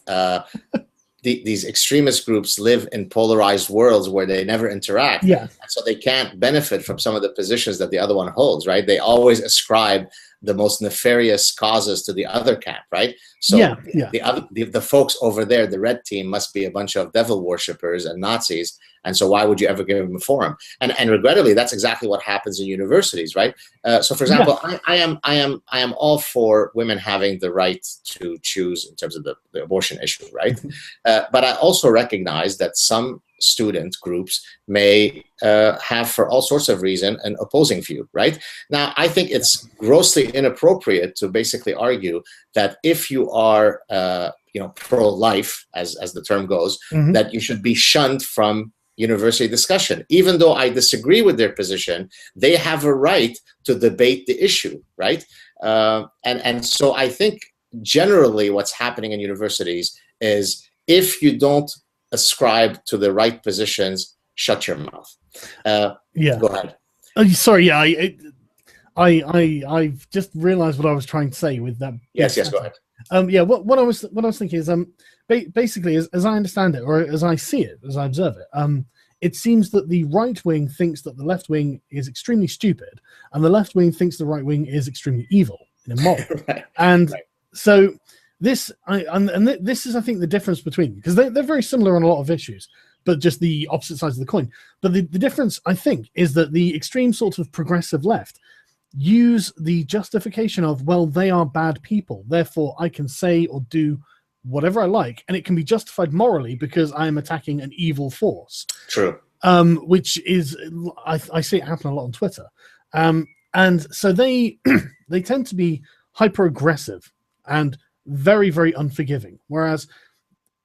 these extremist groups live in polarized worlds where they never interact. Yeah. So they can't benefit from some of the positions that the other one holds, right? They always ascribe the most nefarious causes to the other camp, right? So the folks over there, the red team, must be a bunch of devil worshippers and Nazis. And so why would you ever give them a forum? And regrettably, that's exactly what happens in universities, right? So for example, I am all for women having the right to choose in terms of the abortion issue, right? But I also recognize that some student groups may have, for all sorts of reasons, an opposing view, right? Now, I think it's grossly inappropriate to basically argue that if you are, pro-life, as the term goes, that you should be shunned from university discussion. Even though I disagree with their position, they have a right to debate the issue, right? And so I think generally what's happening in universities is, if you don't ascribe to the right positions, shut your mouth. Go ahead. Oh, sorry. Yeah, I've just realized what I was trying to say with that. Yes, go ahead. What I was thinking is, basically, as I understand it, or as I see it, as I observe it, it seems that the right wing thinks that the left wing is extremely stupid, and the left wing thinks the right wing is extremely evil and immoral. So this, this is, I think, the difference between them, because they're very similar on a lot of issues, but just the opposite sides of the coin. But the difference, I think, is that the extreme sort of progressive left use the justification of, well, they are bad people, therefore I can say or do whatever I like, and it can be justified morally because I am attacking an evil force. True. Which is, I see it happen a lot on Twitter. And so they tend to be hyper-aggressive and very, very unforgiving, whereas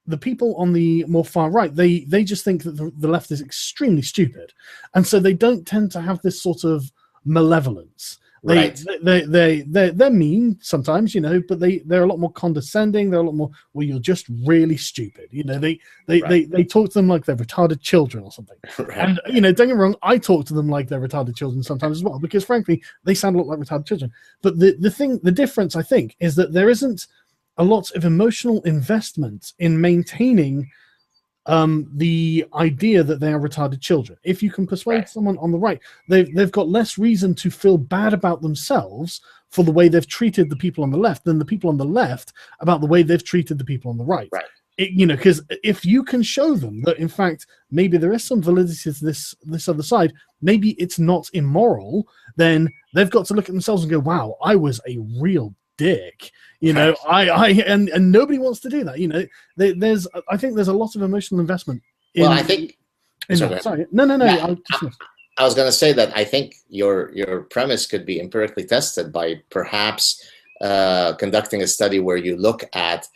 the people on the more far right, they just think that the left is extremely stupid, and so they don't tend to have this sort of malevolence. They're mean sometimes, but they're a lot more condescending. They're a lot more, well, you're just really stupid. They talk to them like they're retarded children or something. And don't get me wrong, I talk to them like they're retarded children sometimes as well, because frankly they sound a lot like retarded children. But the difference, I think, is that there isn't a lot of emotional investment in maintaining the idea that they are retarded children. If you can persuade someone on the right, they've got less reason to feel bad about themselves for the way they've treated the people on the left than the people on the left about the way they've treated the people on the right. Because if you can show them that, in fact, maybe there is some validity to this other side, maybe it's not immoral, then they've got to look at themselves and go, wow, I was a real dick. And nobody wants to do that. I think there's a lot of emotional investment. I think. Sorry. No. I was going to say that I think your premise could be empirically tested by perhaps conducting a study where you look at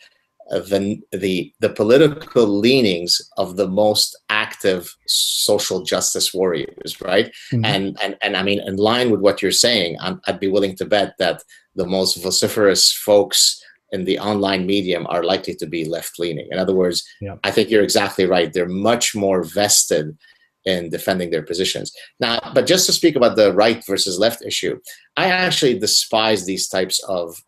the political leanings of the most active social justice warriors, right? And I mean, in line with what you're saying, I'd be willing to bet that the most vociferous folks in the online medium are likely to be left-leaning. In other words, I think you're exactly right. They're much more vested in defending their positions. Now, but just to speak about the right versus left issue, I actually despise these types of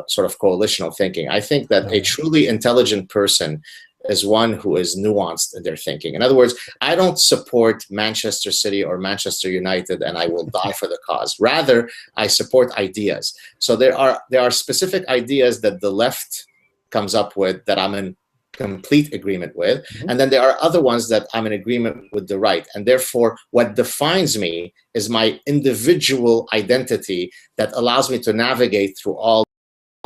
sort of coalitional thinking. I think that a truly intelligent person is one who is nuanced in their thinking. In other words, I don't support Manchester City or Manchester United and I will die for the cause. Rather, I support ideas. So there are specific ideas that the left comes up with that I'm in complete agreement with, and then there are other ones that I'm in agreement with the right, and therefore what defines me is my individual identity that allows me to navigate through all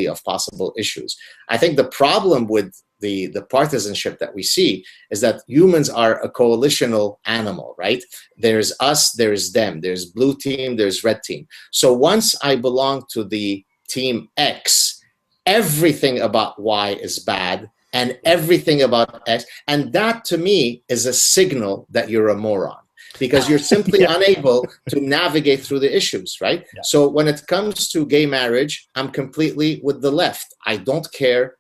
of possible issues. I think the problem with the partisanship that we see is that humans are a coalitional animal, right? There's us, there's them, there's blue team, there's red team. So once I belong to the team X, everything about Y is bad and everything about X. And that to me is a signal that you're a moron, because you're simply unable to navigate through the issues, right? Yeah. So when it comes to gay marriage, I'm completely with the left. I don't care.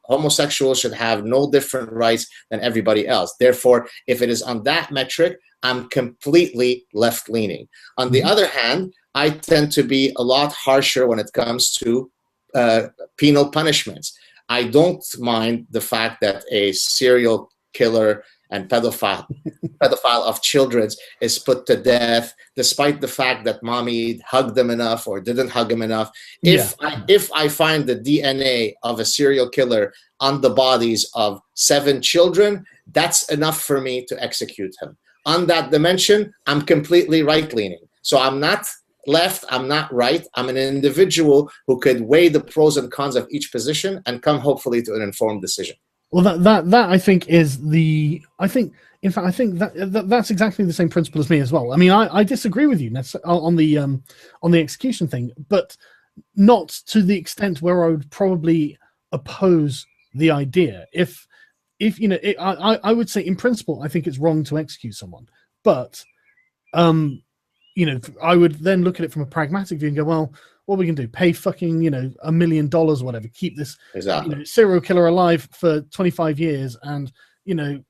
Homosexuals should have no different rights than everybody else. Therefore, if it is on that metric, I'm completely left-leaning. On the other hand, I tend to be a lot harsher when it comes to penal punishments. I don't mind the fact that a serial killer and pedophile of children is put to death, despite the fact that mommy hugged them enough or didn't hug him enough. If I find the DNA of a serial killer on the bodies of 7 children, that's enough for me to execute him. On that dimension, I'm completely right-leaning. So I'm not left, I'm not right. I'm an individual who could weigh the pros and cons of each position and come hopefully to an informed decision. Well, that I think is the, in fact, I think that's exactly the same principle as me as well. I mean, I disagree with you on the execution thing, but not to the extent where I would probably oppose the idea. If you know, I would say in principle, I think it's wrong to execute someone, but you know, I would then look at it from a pragmatic view and go, well, what are we can do? Pay fucking, you know, $1 million or whatever. Keep this you know, serial killer alive for 25 years, and you know,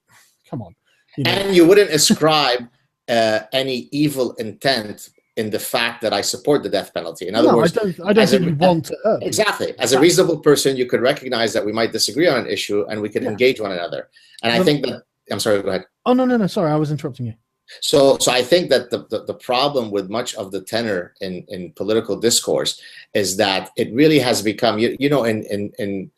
come on. You know. And you wouldn't ascribe any evil intent in the fact that I support the death penalty. In other words, I don't think we want to. Exactly. As a reasonable person, you could recognize that we might disagree on an issue, and we could engage one another. And I think that. I'm sorry. Go ahead. Oh no. Sorry, I was interrupting you. So I think that the problem with much of the tenor in political discourse is that it really has become, you know, in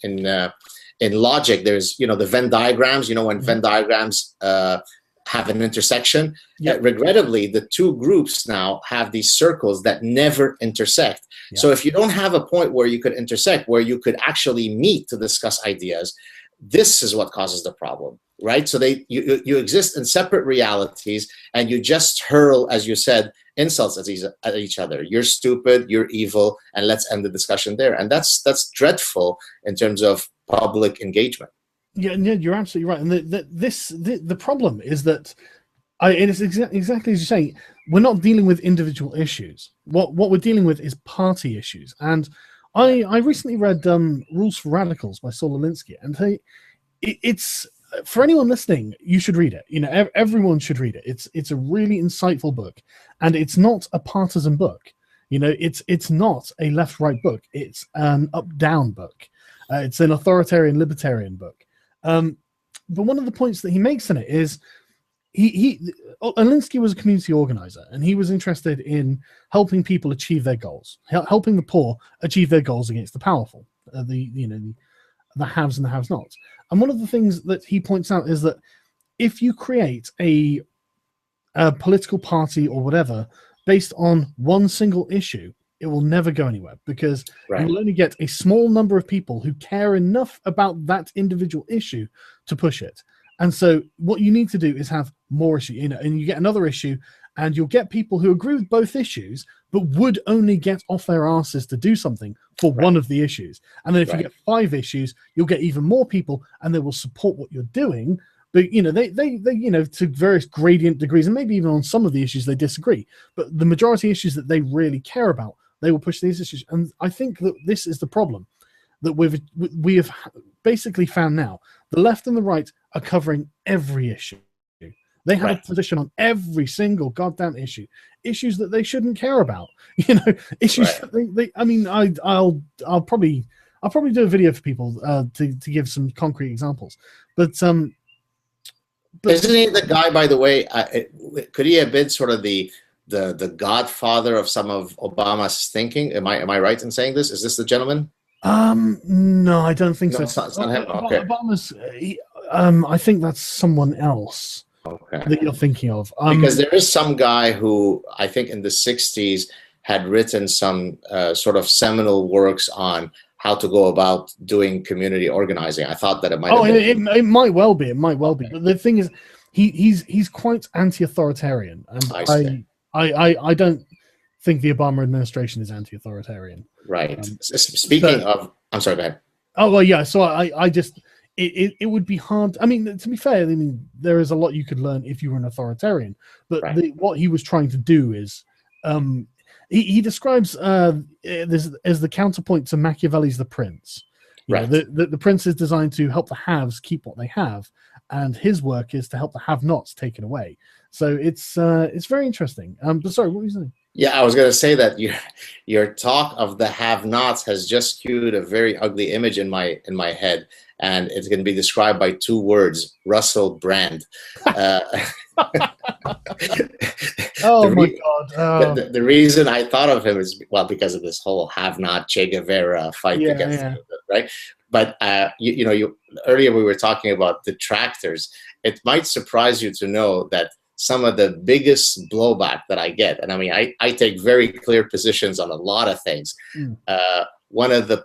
logic, there's, you know, the Venn diagrams, you know, when Venn diagrams have an intersection. Regrettably, the two groups now have these circles that never intersect. So if you don't have a point where you could intersect, where you could actually meet to discuss ideas, this is what causes the problem. Right, so you exist in separate realities, and you just hurl, as you said, insults at each other. You're stupid, you're evil, and let's end the discussion there. And that's dreadful in terms of public engagement. Yeah, you're absolutely right. And the problem is that it is exactly as you say. We're not dealing with individual issues. What we're dealing with is party issues. And I recently read Rules for Radicals by Saul Alinsky, and it's. For anyone listening, you should read it. You know, everyone should read it. It's a really insightful book, and it's not a partisan book. You know, it's not a left-right book. It's an up-down book. It's an authoritarian libertarian book. But one of the points that he makes in it is Alinsky was a community organizer, and he was interested in helping people achieve their goals, helping the poor achieve their goals against the powerful, the haves and the have-nots. And one of the things that he points out is that if you create a political party or whatever based on one single issue, it will never go anywhere, because you will only get a small number of people who care enough about that individual issue to push it. And so what you need to do is have more issues, you know, and you get another issue, and you'll get people who agree with both issues, but would only get off their asses to do something for one of the issues. And then if you get 5 issues, you'll get even more people, and they will support what you're doing. But, you know, they you know, to various gradient degrees, and maybe even on some of the issues they disagree. But the majority of issues that they really care about, they will push these issues. And I think that this is the problem that we have basically found now. The left and the right are covering every issue. They have a position on every single goddamn issue, issues that they shouldn't care about. You know, issues that they I mean, I'll probably do a video for people to give some concrete examples. But isn't he the guy, by the way? Could he have been sort of the godfather of some of Obama's thinking? Am I right in saying this? Is this the gentleman? No, I don't think so. It's not him. Okay. Obama's. I think that's someone else. Okay. That you're thinking of. Because there is some guy who I think in the 60s had written some sort of seminal works on how to go about doing community organizing. I thought that it might. Oh, it might well be. It might well be. But the thing is, he's quite anti-authoritarian, and I don't think the Obama administration is anti-authoritarian. Right. Speaking of, I'm sorry, go ahead. Oh well, yeah. So I just it would be hard. I mean, to be fair, I mean there is a lot you could learn if you were an authoritarian. But what he was trying to do is, he describes this as the counterpoint to Machiavelli's The Prince. You know, the Prince is designed to help the haves keep what they have, and his work is to help the have-nots take it away. So it's very interesting. But sorry, what were you saying? Yeah, I was going to say that your talk of the have-nots has just cued a very ugly image in my head, and it's going to be described by two words: Russell Brand. Oh my God! Oh. The reason I thought of him is, well, because of this whole have-not Che Guevara fight against it, right? But earlier we were talking about detractors. It might surprise you to know that some of the biggest blowback that I get, and I mean, I take very clear positions on a lot of things. One of the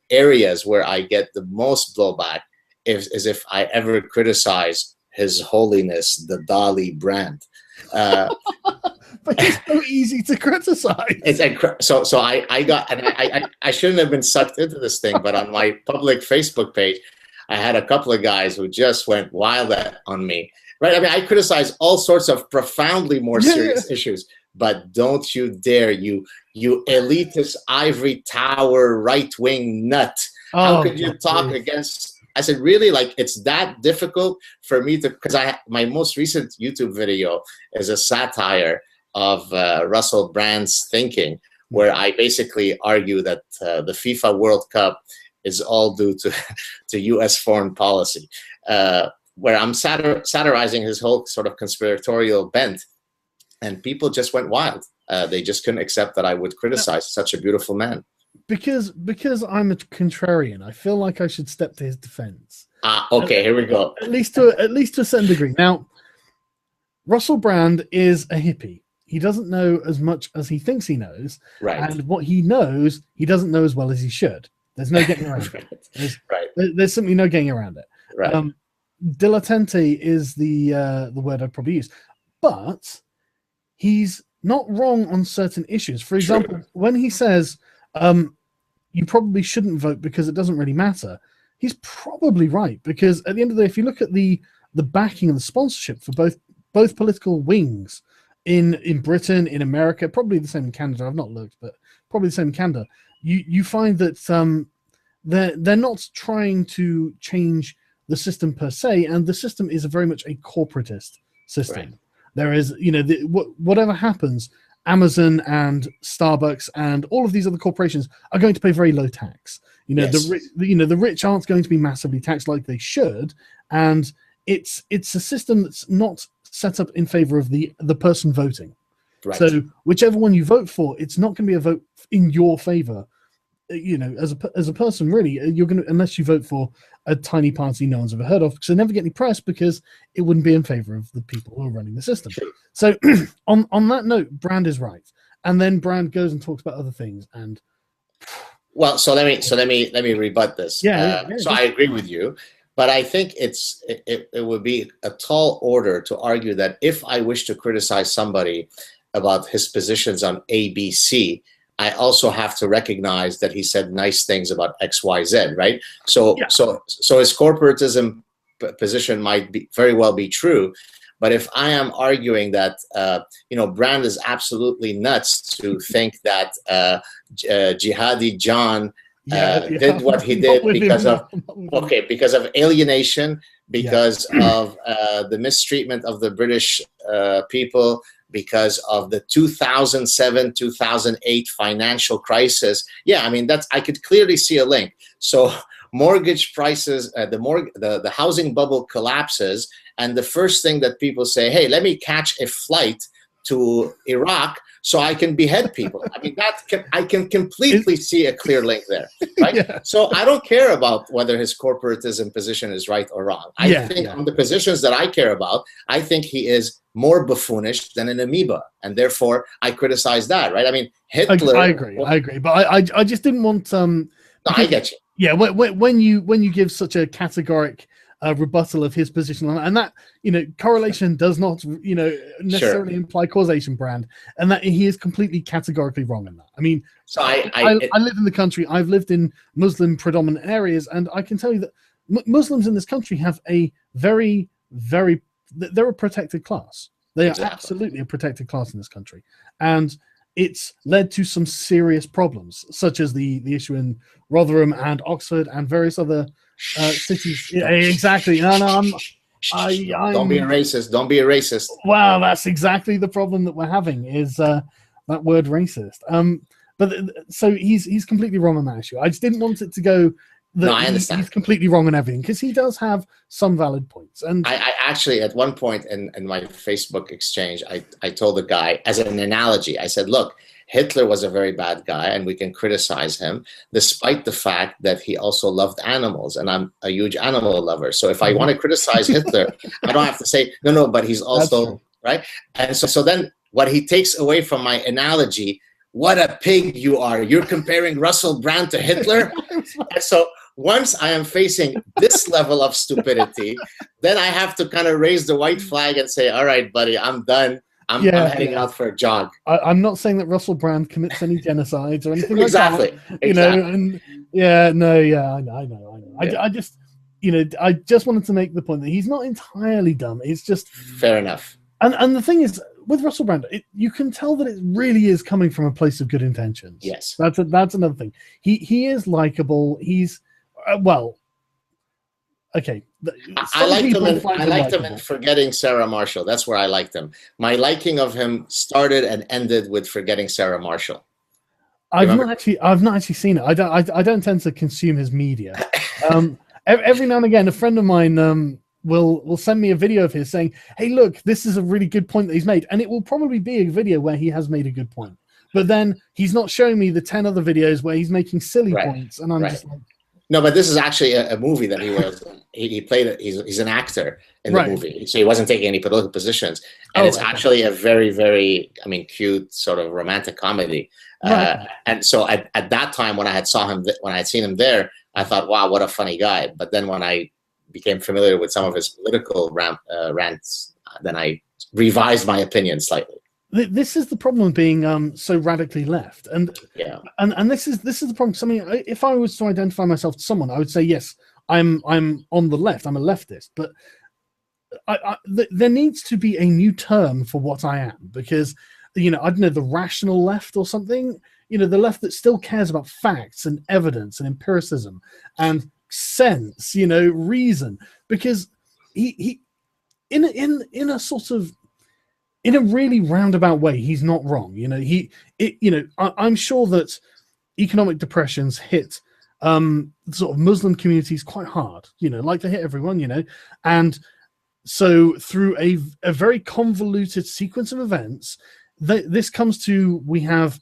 areas where I get the most blowback is if I ever criticize His Holiness the Dalai Brand. But it's so easy to criticize. So I got, and I shouldn't have been sucked into this thing, but on my public Facebook page, I had a couple of guys who just went wild on me. Right? I mean, I criticize all sorts of profoundly more serious issues, but don't you dare, you elitist ivory tower right-wing nut. How could you talk against? I said, really? Like, it's that difficult for me to, because my most recent YouTube video is a satire of Russell Brand's thinking, where I basically argue that the FIFA World Cup is all due to U.S. foreign policy. Where I'm satirizing his whole sort of conspiratorial bent, and people just went wild. They just couldn't accept that I would criticize such a beautiful man. Because I'm a contrarian, I feel like I should step to his defense. Okay, here we go. At least to a certain degree. Now, Russell Brand is a hippie. He doesn't know as much as he thinks he knows, and what he knows, he doesn't know as well as he should. There's no getting around it. There's simply no getting around it. Right. Dilettante is the word I'd probably use, but he's not wrong on certain issues. For example, when he says you probably shouldn't vote because it doesn't really matter, he's probably right, because at the end of the day, if you look at the backing and the sponsorship for both political wings in Britain, in America, probably the same in Canada. I've not looked, but probably the same in Canada. You find that they're not trying to change the system per se, and the system is very much a corporatist system. There is, whatever happens, Amazon and Starbucks and all of these other corporations are going to pay very low tax. The rich aren't going to be massively taxed like they should, and it's a system that's not set up in favor of the person voting. So whichever one you vote for, it's not going to be a vote in your favor. As a person, really, you're going to, unless you vote for a tiny party no one's ever heard of, because they never get any press, because it wouldn't be in favor of the people who are running the system. So on that note, Brand is right, and then Brand goes and talks about other things. And well, so let me rebut this. So I agree with you, but I think it would be a tall order to argue that if I wish to criticize somebody about his positions on ABC, I also have to recognize that he said nice things about XYZ, right? So his corporatism position might very well be true, but if I am arguing that Brand is absolutely nuts to think that Jihadi John did what he did because of alienation, because of the mistreatment of the British people, because of the 2007-2008 financial crisis. I mean, I could clearly see a link. So mortgage prices, the housing bubble collapses, and the first thing that people say, hey, let me catch a flight to Iraq so I can behead people. I mean, I can completely see a clear link there, right? So I don't care about whether his corporatism position is right or wrong. I think on the positions that I care about, I think he is more buffoonish than an amoeba, and therefore I criticize that, right? I mean, Hitler. I agree, but I just didn't want No, I get you. Yeah, when you give such a categoric rebuttal of his position on, and that, correlation does not, necessarily imply causation, Brand, and that he is completely categorically wrong in that. I mean, so I live in the country. I've lived in Muslim predominant areas, and I can tell you that Muslims in this country have a very, they're a protected class. They are absolutely a protected class in this country, and it's led to some serious problems, such as the issue in Rotherham and Oxford and various other cities. Yeah, exactly. No, I'm don't be a racist. Don't be a racist. Wow, that's exactly the problem that we're having, is that word racist. But so he's completely wrong on that issue. I just didn't want it to go that I understand. He's completely wrong on everything, because he does have some valid points. And I actually, at one point in my Facebook exchange, I told the guy, as an analogy, I said, look, Hitler was a very bad guy, and we can criticize him, despite the fact that he also loved animals, and I'm a huge animal lover. So if I want to criticize Hitler, I don't have to say, no, but he's also, right? And so then what he takes away from my analogy, what a pig you are. You're comparing Russell Brand to Hitler? And so once I am facing this level of stupidity, then I have to kind of raise the white flag and say, all right, buddy, I'm done. I'm heading out for a jog. I'm not saying that Russell Brand commits any genocides or anything exactly. like that. I know. I just wanted to make the point that he's not entirely dumb. It's just fair enough. And the thing is, with Russell Brand, you can tell that it really is coming from a place of good intentions. Yes, that's another thing. He is likable. He's okay. I liked him in Forgetting Sarah Marshall. That's where I liked him. My liking of him started and ended with Forgetting Sarah Marshall. I've not actually seen it. I don't tend to consume his media. Every now and again, a friend of mine will send me a video of his saying, hey, look, this is a really good point that he's made. And it will probably be a video where he has made a good point. But then he's not showing me the 10 other videos where he's making silly points. And I'm just like... No, but this is actually a movie that he was. He played it. He's an actor in the movie, so he wasn't taking any political positions. And it's actually a very, very, cute sort of romantic comedy. And so at that time, when I had seen him there, I thought, wow, what a funny guy. But then when I became familiar with some of his political rants, then I revised my opinion slightly. This is the problem with being so radically left, and this is the problem. So, if I was to identify myself to someone, I would say yes, I'm on the left. I'm a leftist, but there needs to be a new term for what I am, because I don't know, the rational left or something. The left that still cares about facts and evidence and empiricism and sense, reason, because he in a sort of, in a really roundabout way, he's not wrong. I'm sure that economic depressions hit sort of Muslim communities quite hard, like they hit everyone, and so through a very convoluted sequence of events, this comes to, we have,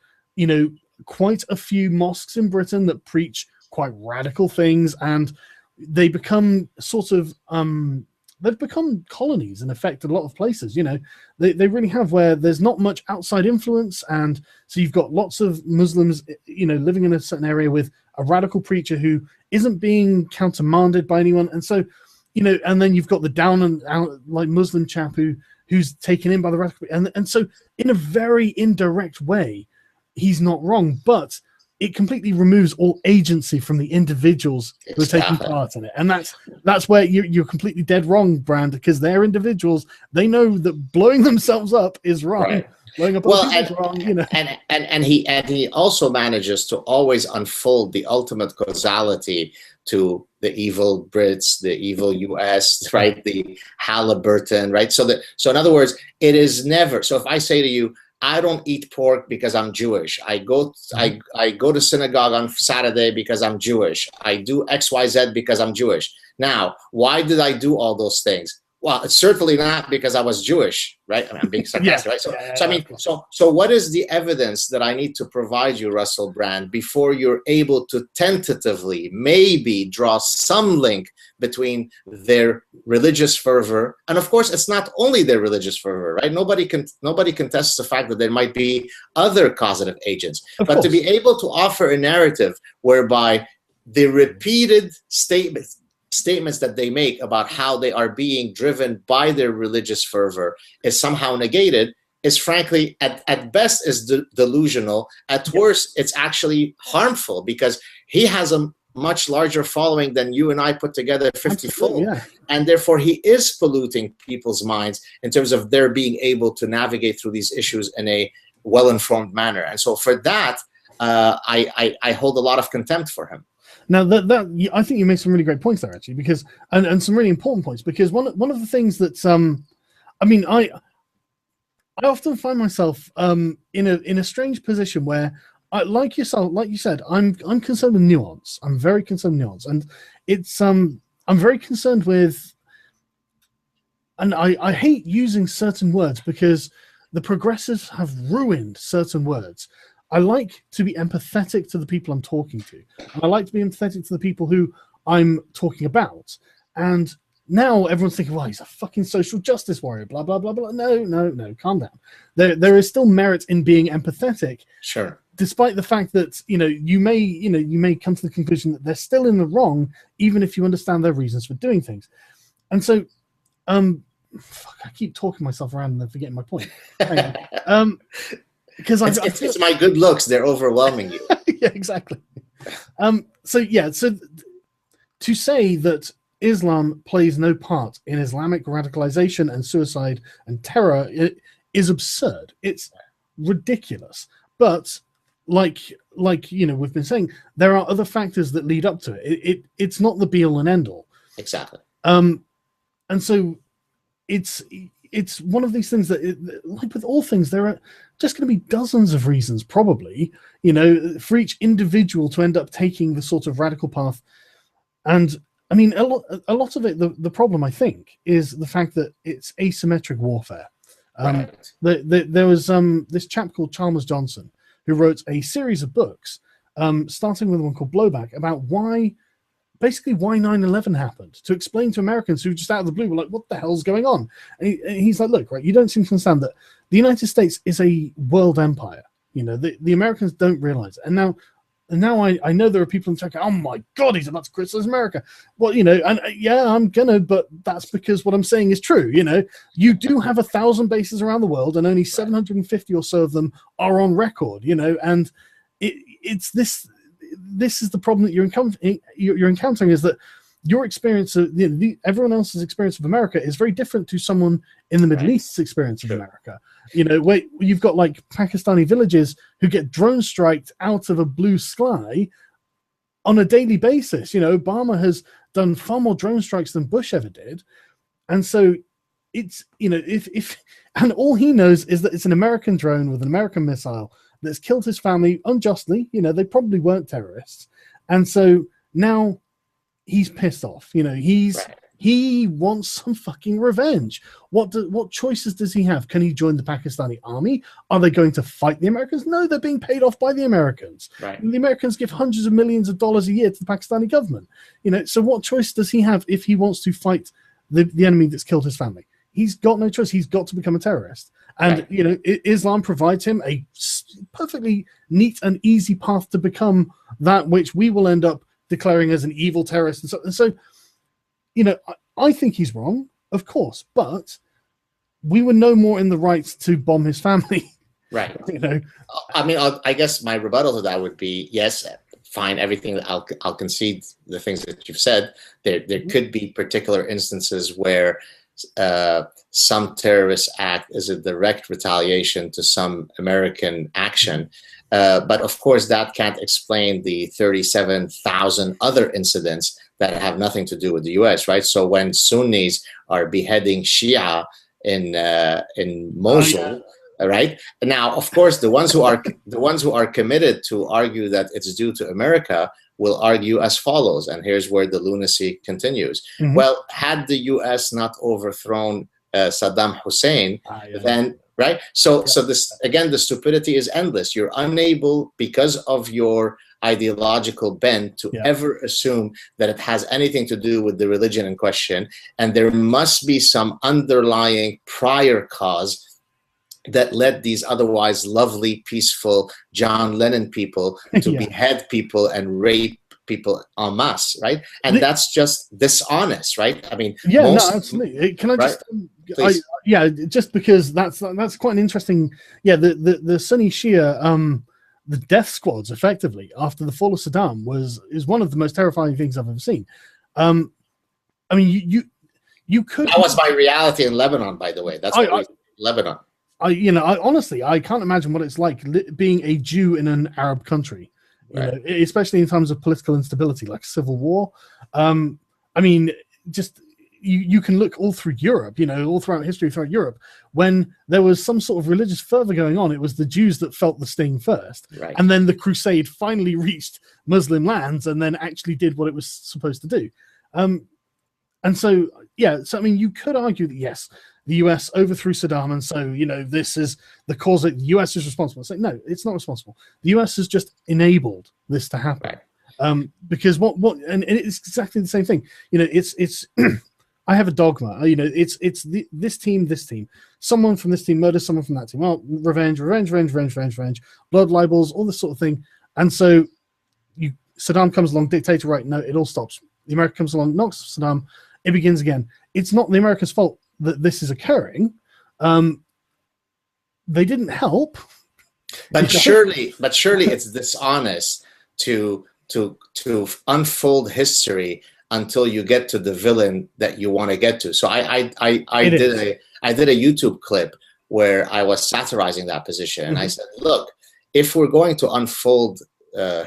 quite a few mosques in Britain that preach quite radical things, and they become sort of they've become colonies in effect in a lot of places. They really have, where there's not much outside influence, and so you've got lots of Muslims living in a certain area with a radical preacher who isn't being countermanded by anyone, and so and then you've got the down and out like Muslim chap who's taken in by the radical, and so in a very indirect way he's not wrong, but it completely removes all agency from the individuals who are taking part in it. And that's where you're completely dead wrong, Brand, because they're individuals. They know that blowing themselves up is wrong. Right. Blowing up other people is wrong, And he also manages to always unfold the ultimate causality to the evil Brits, the evil US, right? The Halliburton, right? So in other words, it is never. So if I say to you, I don't eat pork because I'm Jewish. I go to synagogue on Saturday because I'm Jewish. I do XYZ because I'm Jewish. Now, why did I do all those things? Well, it's certainly not because I was Jewish, right? I'm being sarcastic, right? So what is the evidence that I need to provide you, Russell Brand, before you're able to tentatively maybe draw some link between their religious fervor, and of course, it's not only their religious fervor, right? Nobody contests the fact that there might be other causative agents, but to be able to offer a narrative whereby the repeated statements that they make about how they are being driven by their religious fervor is somehow negated, is frankly at best is delusional. At worst, it's actually harmful, because he has a much larger following than you and I put together 50-fold. Yeah. And therefore he is polluting people's minds in terms of their being able to navigate through these issues in a well-informed manner. And so for that, I hold a lot of contempt for him. Now that I think you made some really great points there, actually, because and some really important points, because one of the things that I mean, I often find myself in a strange position where, like you said, I'm concerned with nuance. I'm very concerned with nuance, and it's I'm very concerned with, and I hate using certain words because the progressives have ruined certain words. I like to be empathetic to the people I'm talking to, and I like to be empathetic to the people who I'm talking about. And now everyone's thinking, well, he's a fucking social justice warrior, blah, blah, blah, blah. No, calm down. There is still merit in being empathetic. Sure. Despite the fact that, you may come to the conclusion that they're still in the wrong, even if you understand their reasons for doing things. And so, I keep talking myself around and then forgetting my point. Because it's my good looks, they're overwhelming you. Yeah, exactly. So to say that Islam plays no part in Islamic radicalization and suicide and terror is absurd. It's ridiculous. But like we've been saying, there are other factors that lead up to it. It's not the be all and end all. Exactly. And so it's one of these things that, like with all things, there are just going to be dozens of reasons, probably, for each individual to end up taking the sort of radical path. And I mean, a lot of it, the problem, I think, is the fact that it's asymmetric warfare. Right. There was this chap called Chalmers Johnson who wrote a series of books, starting with one called Blowback, about why 9/11 happened, to explain to Americans who just out of the blue were like, what the hell's going on? And he's like, look, right, you don't seem to understand that the United States is a world empire. The Americans don't realize it. And now I know there are people in Turkey, oh my God, he's about to criticize America. Well, and yeah, I'm gonna, but that's because what I'm saying is true. You do have 1,000 bases around the world, and only 750 or so of them are on record, and it's this is the problem that you're encountering, is that your experience of everyone else's experience of America is very different to someone in the Middle East's experience of America. Where you've got like Pakistani villages who get drone striked out of a blue sky on a daily basis. Obama has done far more drone strikes than Bush ever did, and so it's if and all he knows is that it's an American drone with an American missile that's killed his family unjustly. They probably weren't terrorists, and so now he's pissed off. He wants some fucking revenge. What choices does he have? Can he join the Pakistani army? Are they going to fight the Americans? No, they're being paid off by the Americans. Right. The Americans give hundreds of millions of dollars a year to the Pakistani government. So what choice does he have if he wants to fight the enemy that's killed his family? He's got no choice. He's got to become a terrorist. And, Islam provides him a perfectly neat and easy path to become that which we will end up declaring as an evil terrorist. And so I think he's wrong, of course, but we were no more in the right to bomb his family. Right. I mean, I guess my rebuttal to that would be, yes, fine, everything. I'll concede the things that you've said. There could be particular instances where some terrorist act is a direct retaliation to some American action. But of course, that can't explain the 37,000 other incidents that have nothing to do with the U.S., right? So when Sunnis are beheading Shia in Mosul, right? Now, of course, the ones who are committed to argue that it's due to America will argue as follows, and here's where the lunacy continues. Mm-hmm. Well, had the U.S. not overthrown Saddam Hussein, then, right? So this, again, the stupidity is endless. You're unable, because of your ideological bent, to ever assume that it has anything to do with the religion in question, and there must be some underlying prior cause that led these otherwise lovely, peaceful John Lennon people to behead people and rape people en masse, right? And that's just dishonest, right? I mean, yeah, most, no, absolutely. Can I just, Please. yeah, just because that's quite an interesting, yeah, the Sunni Shia, the death squads, effectively, after the fall of Saddam is one of the most terrifying things I've ever seen. I mean, you could. That was my reality in Lebanon, by the way. That's Lebanon. Honestly, I can't imagine what it's like being a Jew in an Arab country, especially in times of political instability, like civil war. I mean, just you can look all through Europe, all throughout history, throughout Europe, when there was some sort of religious fervor going on, it was the Jews that felt the sting first, and then the crusade finally reached Muslim lands and then actually did what it was supposed to do. And so, I mean, you could argue that, yes, the US overthrew Saddam, and so, this is the cause that the US is responsible. It's like, no, it's not responsible. The US has just enabled this to happen. Because and it's exactly the same thing. It's I have a dogma. It's this team. Someone from this team murders someone from that team. Well, revenge, blood libels, all this sort of thing. And so Saddam comes along, dictator, right? No, it all stops. The America comes along, knocks Saddam. It begins again. It's not the America's fault that this is occurring. They didn't help. But surely it's dishonest to unfold history until you get to the villain that you want to get to. So I did a YouTube clip where I was satirizing that position, and I said, look, if we're going to unfold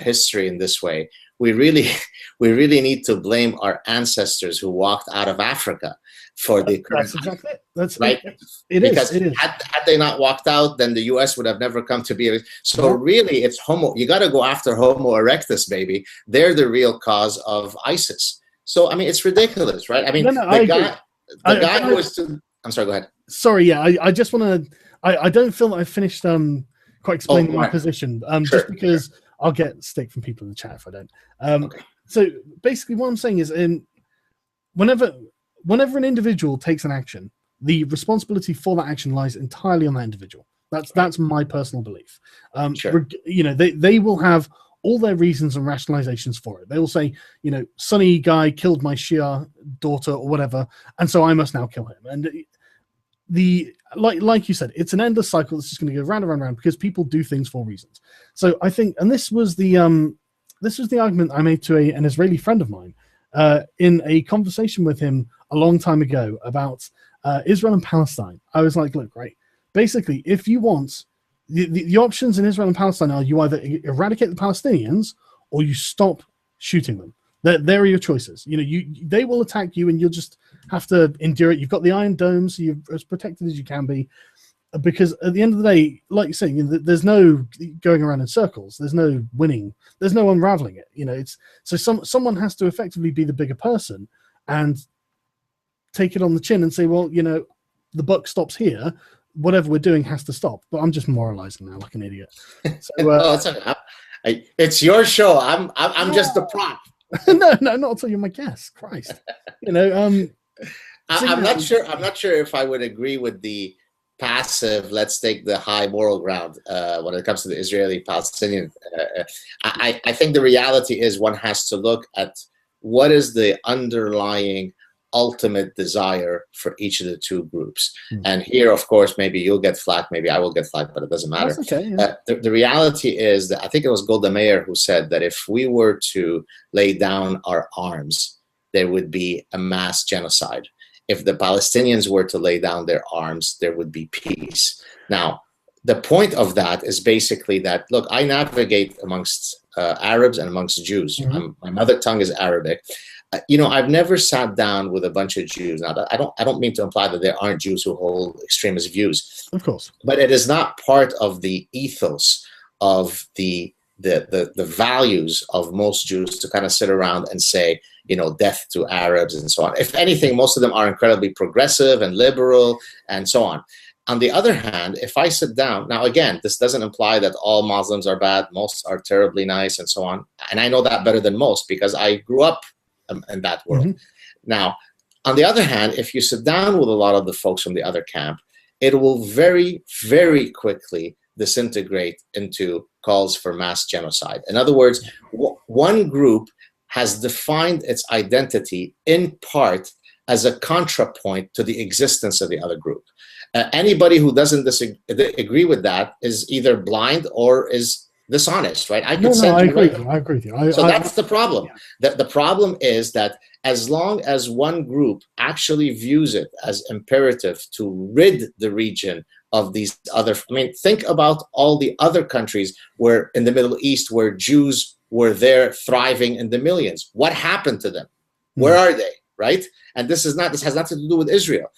history in this way, we really need to blame our ancestors who walked out of Africa for the current. That's exactly it. That's right. Because had they not walked out, then the U.S. would have never come to be. So really, it's you got to go after Homo erectus, baby. They're the real cause of ISIS. So I mean, it's ridiculous, right? I mean, the guy who was. I'm sorry. Go ahead. Sorry. Yeah, I just want to. I don't feel that I've finished quite explaining my position. Just because. I'll get stick from people in the chat if I don't. So basically what I'm saying is whenever an individual takes an action, the responsibility for that action lies entirely on that individual. That's my personal belief. They will have all their reasons and rationalizations for it. They will say, Sunni guy killed my Shia daughter or whatever, and so I must now kill him. And like you said, it's an endless cycle that's just going to go round and round and round because people do things for reasons. So I think, and this was the argument I made to an Israeli friend of mine in a conversation with him a long time ago about Israel and Palestine. I was like, look, right, basically, if you want the options in Israel and Palestine are you either eradicate the Palestinians or you stop shooting them. There are your choices. They will attack you, and you'll just have to endure it. You've got the Iron Dome, so you're as protected as you can be. Because at the end of the day, like you're saying, there's no going around in circles. There's no winning. There's no unraveling it. It's so someone has to effectively be the bigger person and take it on the chin and say, well, the buck stops here. Whatever we're doing has to stop. But I'm just moralizing now, like an idiot. So, it's your show. I'm just the prop. No, not until you're my guest. Christ, I'm not sure. I'm not sure if I would agree with the passive. Let's take the high moral ground when it comes to the Israeli-Palestinian. I think the reality is one has to look at what is the underlying ultimate desire for each of the two groups. And here, of course, maybe you'll get flack, maybe I will get flack, but it doesn't matter. That's okay, yeah. The reality is that I think it was Golda Meir who said that if we were to lay down our arms, there would be a mass genocide. If the Palestinians were to lay down their arms, there would be peace. Now, the point of that is basically that, look, I navigate amongst Arabs and amongst Jews. My mother tongue is Arabic. I've never sat down with a bunch of Jews. Now, I don't mean to imply that there aren't Jews who hold extremist views. Of course. But it is not part of the ethos of the values of most Jews to kind of sit around and say, death to Arabs and so on. If anything, most of them are incredibly progressive and liberal and so on. On the other hand, if I sit down, now again, this doesn't imply that all Muslims are bad. Most are terribly nice and so on. And I know that better than most because I grew up in that world. Now, on the other hand, if you sit down with a lot of the folks from the other camp, it will very, very quickly disintegrate into calls for mass genocide. In other words, one group has defined its identity in part as a contrapoint to the existence of the other group. Anybody who doesn't agree with that is either blind or is dishonest, right? I agree with you. I agree with you. So that's the problem. Yeah. The problem is that as long as one group actually views it as imperative to rid the region of these other, I mean, think about all the other countries where in the Middle East where Jews were there thriving in the millions. What happened to them? Where are they? Right? And this has nothing to do with Israel.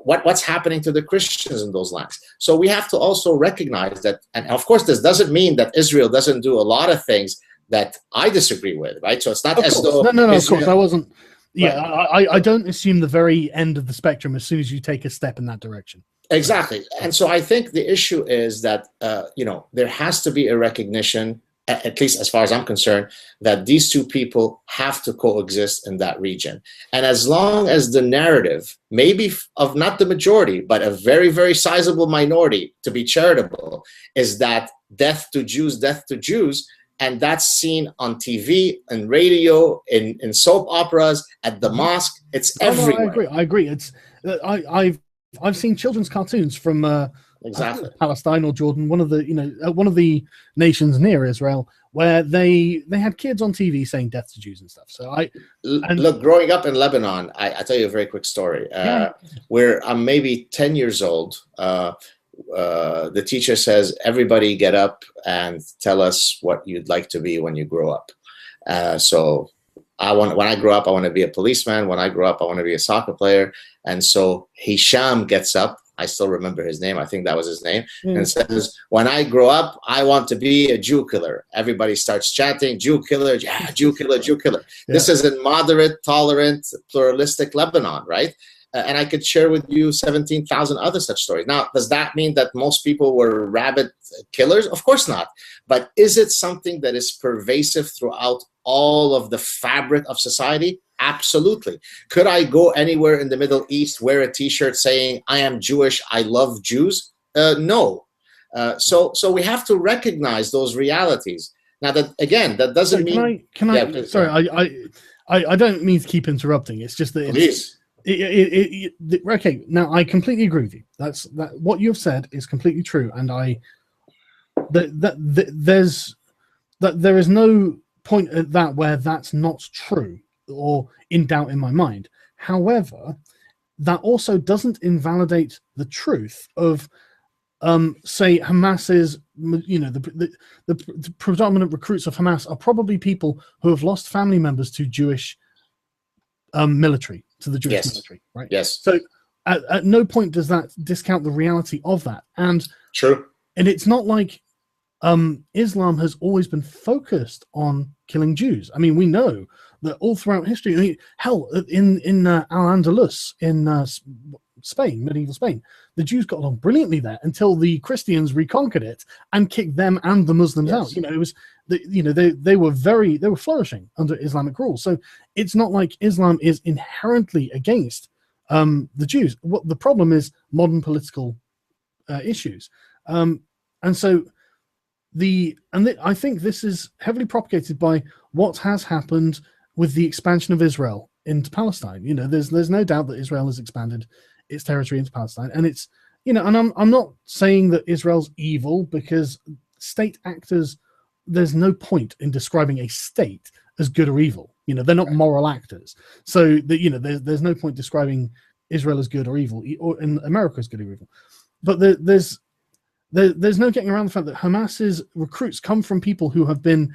What's happening to the Christians in those lands? So we have to also recognize that, and of course, this doesn't mean that Israel doesn't do a lot of things that I disagree with, right? So it's not as though no, of course, I wasn't. Yeah, I don't assume the very end of the spectrum as soon as you take a step in that direction. Exactly, and so I think the issue is that there has to be a recognition, at least as far as I'm concerned, that these two people have to coexist in that region. And as long as the narrative, maybe of not the majority, but a very, very sizable minority, to be charitable, is that death to Jews, and that's seen on TV and radio, in soap operas, at the mosque, it's everywhere. I agree. It's I've seen children's cartoons from exactly Palestine or Jordan, one of the nations near Israel, where they had kids on TV saying death to Jews and stuff. So look, growing up in Lebanon, I tell you a very quick story. Where I'm maybe 10 years old, the teacher says, everybody get up and tell us what you'd like to be when you grow up. So when I grow up, I want to be a policeman. When I grow up, I want to be a soccer player. And so Hisham gets up. I still remember his name. I think that was his name. And says, when I grow up, I want to be a Jew killer. Everybody starts chanting, Jew killer, yeah, Jew killer, Jew killer. Yeah. This is in moderate, tolerant, pluralistic Lebanon, right? And I could share with you 17,000 other such stories. Now, does that mean that most people were rabid killers? Of course not. But is it something that is pervasive throughout all of the fabric of society? Absolutely. Could I go anywhere in the Middle East, wear a T-shirt saying, I am Jewish, I love Jews? No. So we have to recognize those realities. Now, that doesn't mean... Sorry, I don't mean to keep interrupting. It's just that... Please. Okay, now I completely agree with you. That what you've said is completely true, and there is no point at that where that's not true or in doubt in my mind. However, that also doesn't invalidate the truth of, say, Hamas's. The predominant recruits of Hamas are probably people who have lost family members to Jewish military. To the Jewish military, right? Yes. So at no point does that discount the reality of that. And true. And it's not like Islam has always been focused on killing Jews. I mean, we know that all throughout history. I mean, hell, in Al-Andalus in Spain, medieval Spain, the Jews got along brilliantly there until the Christians reconquered it and kicked them and the Muslims out. It was they were flourishing under Islamic rule. So it's not like Islam is inherently against the Jews. What the problem is, modern political issues, and so I think this is heavily propagated by what has happened with the expansion of Israel into Palestine. There's no doubt that Israel has expanded its territory into Palestine, and it's and I'm not saying that Israel's evil, because state actors, there's no point in describing a state as good or evil. They're not moral actors. So there's no point describing Israel as good or evil, or in America as good or evil. But there's no getting around the fact that Hamas's recruits come from people who have been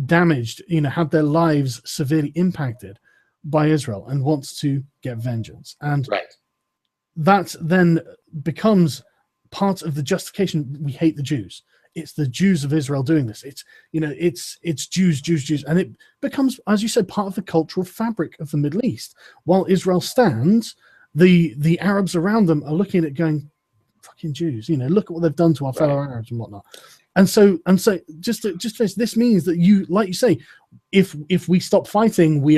damaged, had their lives severely impacted by Israel and wants to get vengeance. And that then becomes part of the justification. We hate the Jews. It's the Jews of Israel doing this. It's Jews, and it becomes, as you said, part of the cultural fabric of the Middle East. While Israel stands, the Arabs around them are looking at it going, fucking Jews, look at what they've done to our fellow Arabs and whatnot. And so just finish, this means that like you say, if we stop fighting, we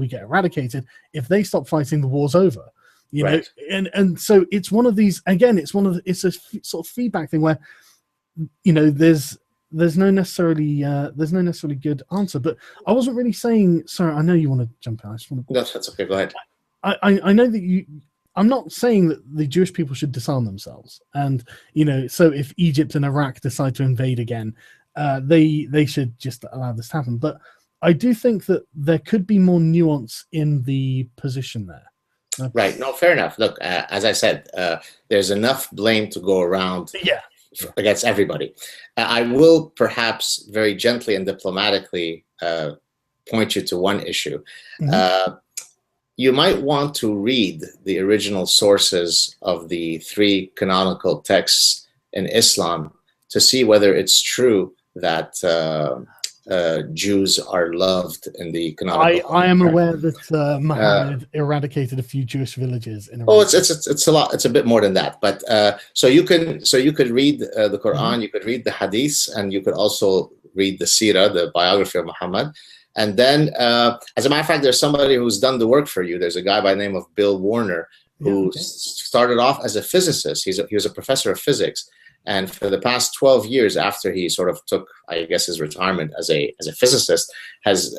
get eradicated. If they stop fighting, the war's over. And so it's one of these, again, it's a sort of feedback thing where there's there's no necessarily good answer. But I wasn't really saying. Sorry, I know you want to jump in. I just want to. No, that's okay. Go ahead. I know that you. I'm not saying that the Jewish people should disarm themselves, and so if Egypt and Iraq decide to invade again, they should just allow this to happen. But I do think that there could be more nuance in the position there. Right. No, fair enough. Look, as I said, there's enough blame to go around. Yeah. Against everybody. I will perhaps very gently and diplomatically point you to one issue. Mm-hmm. You might want to read the original sources of the 3 canonical texts in Islam to see whether it's true that Jews are loved in the canonical. I am aware that Muhammad eradicated a few Jewish villages in Iraq. Oh, it's a lot. It's a bit more than that. But so you could read the Quran, you could read the Hadiths, and you could also read the Sirah, the biography of Muhammad. And then, as a matter of fact, there's somebody who's done the work for you. There's a guy by the name of Bill Warner who started off as a physicist. He was a professor of physics. And for the past 12 years, after he sort of took, I guess, his retirement as a physicist, has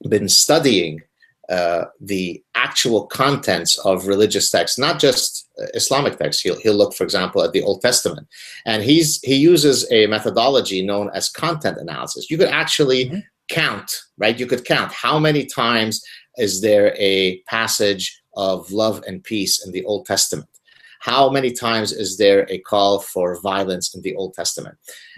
been studying the actual contents of religious texts, not just Islamic texts. He'll look, for example, at the Old Testament, and he uses a methodology known as content analysis. You could actually count, right? You could count how many times is there a passage of love and peace in the Old Testament. How many times is there a call for violence in the Old Testament?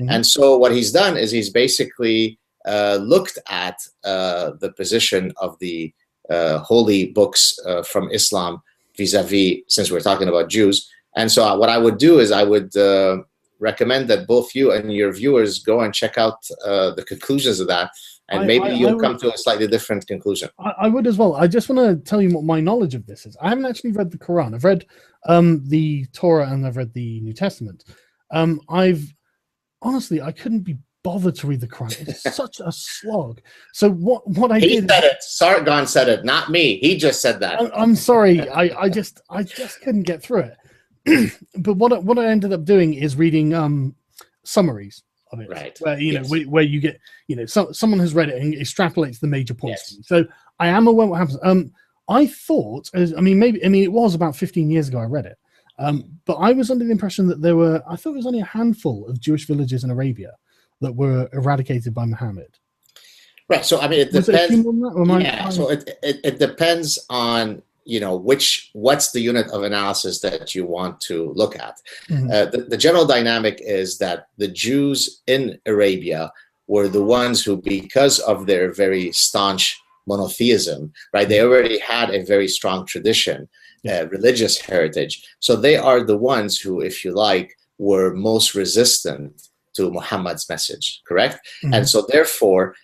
And so what he's done is he's basically looked at the position of the holy books from Islam vis-a-vis, since we're talking about Jews. And so what I would do is I would recommend that both you and your viewers go and check out the conclusions of that. And maybe you'll come to a slightly different conclusion. I would as well. I just want to tell you what my knowledge of this is. I haven't actually read the Quran. I've read the Torah and I've read the New Testament. Honestly, I couldn't be bothered to read the Quran. It's such a slog. So what I did... He said it. Sargon said it, not me. He just said that. I'm sorry. I just couldn't get through it. But what I ended up doing is reading summaries of it, right? Where where you get someone has read it and extrapolates the major points. Yes. So I am aware what happens. I thought, it was about 15 years ago I read it, but I was under the impression that I thought it was only a handful of Jewish villages in Arabia that were eradicated by Muhammad. Right. So it depends. So it depends on what's the unit of analysis that you want to look at. The general dynamic is that the Jews in Arabia were the ones who, because of their very staunch monotheism, right, they already had a very strong tradition, religious heritage. So they are the ones who, if you like, were most resistant to Muhammad's message, correct? And so therefore,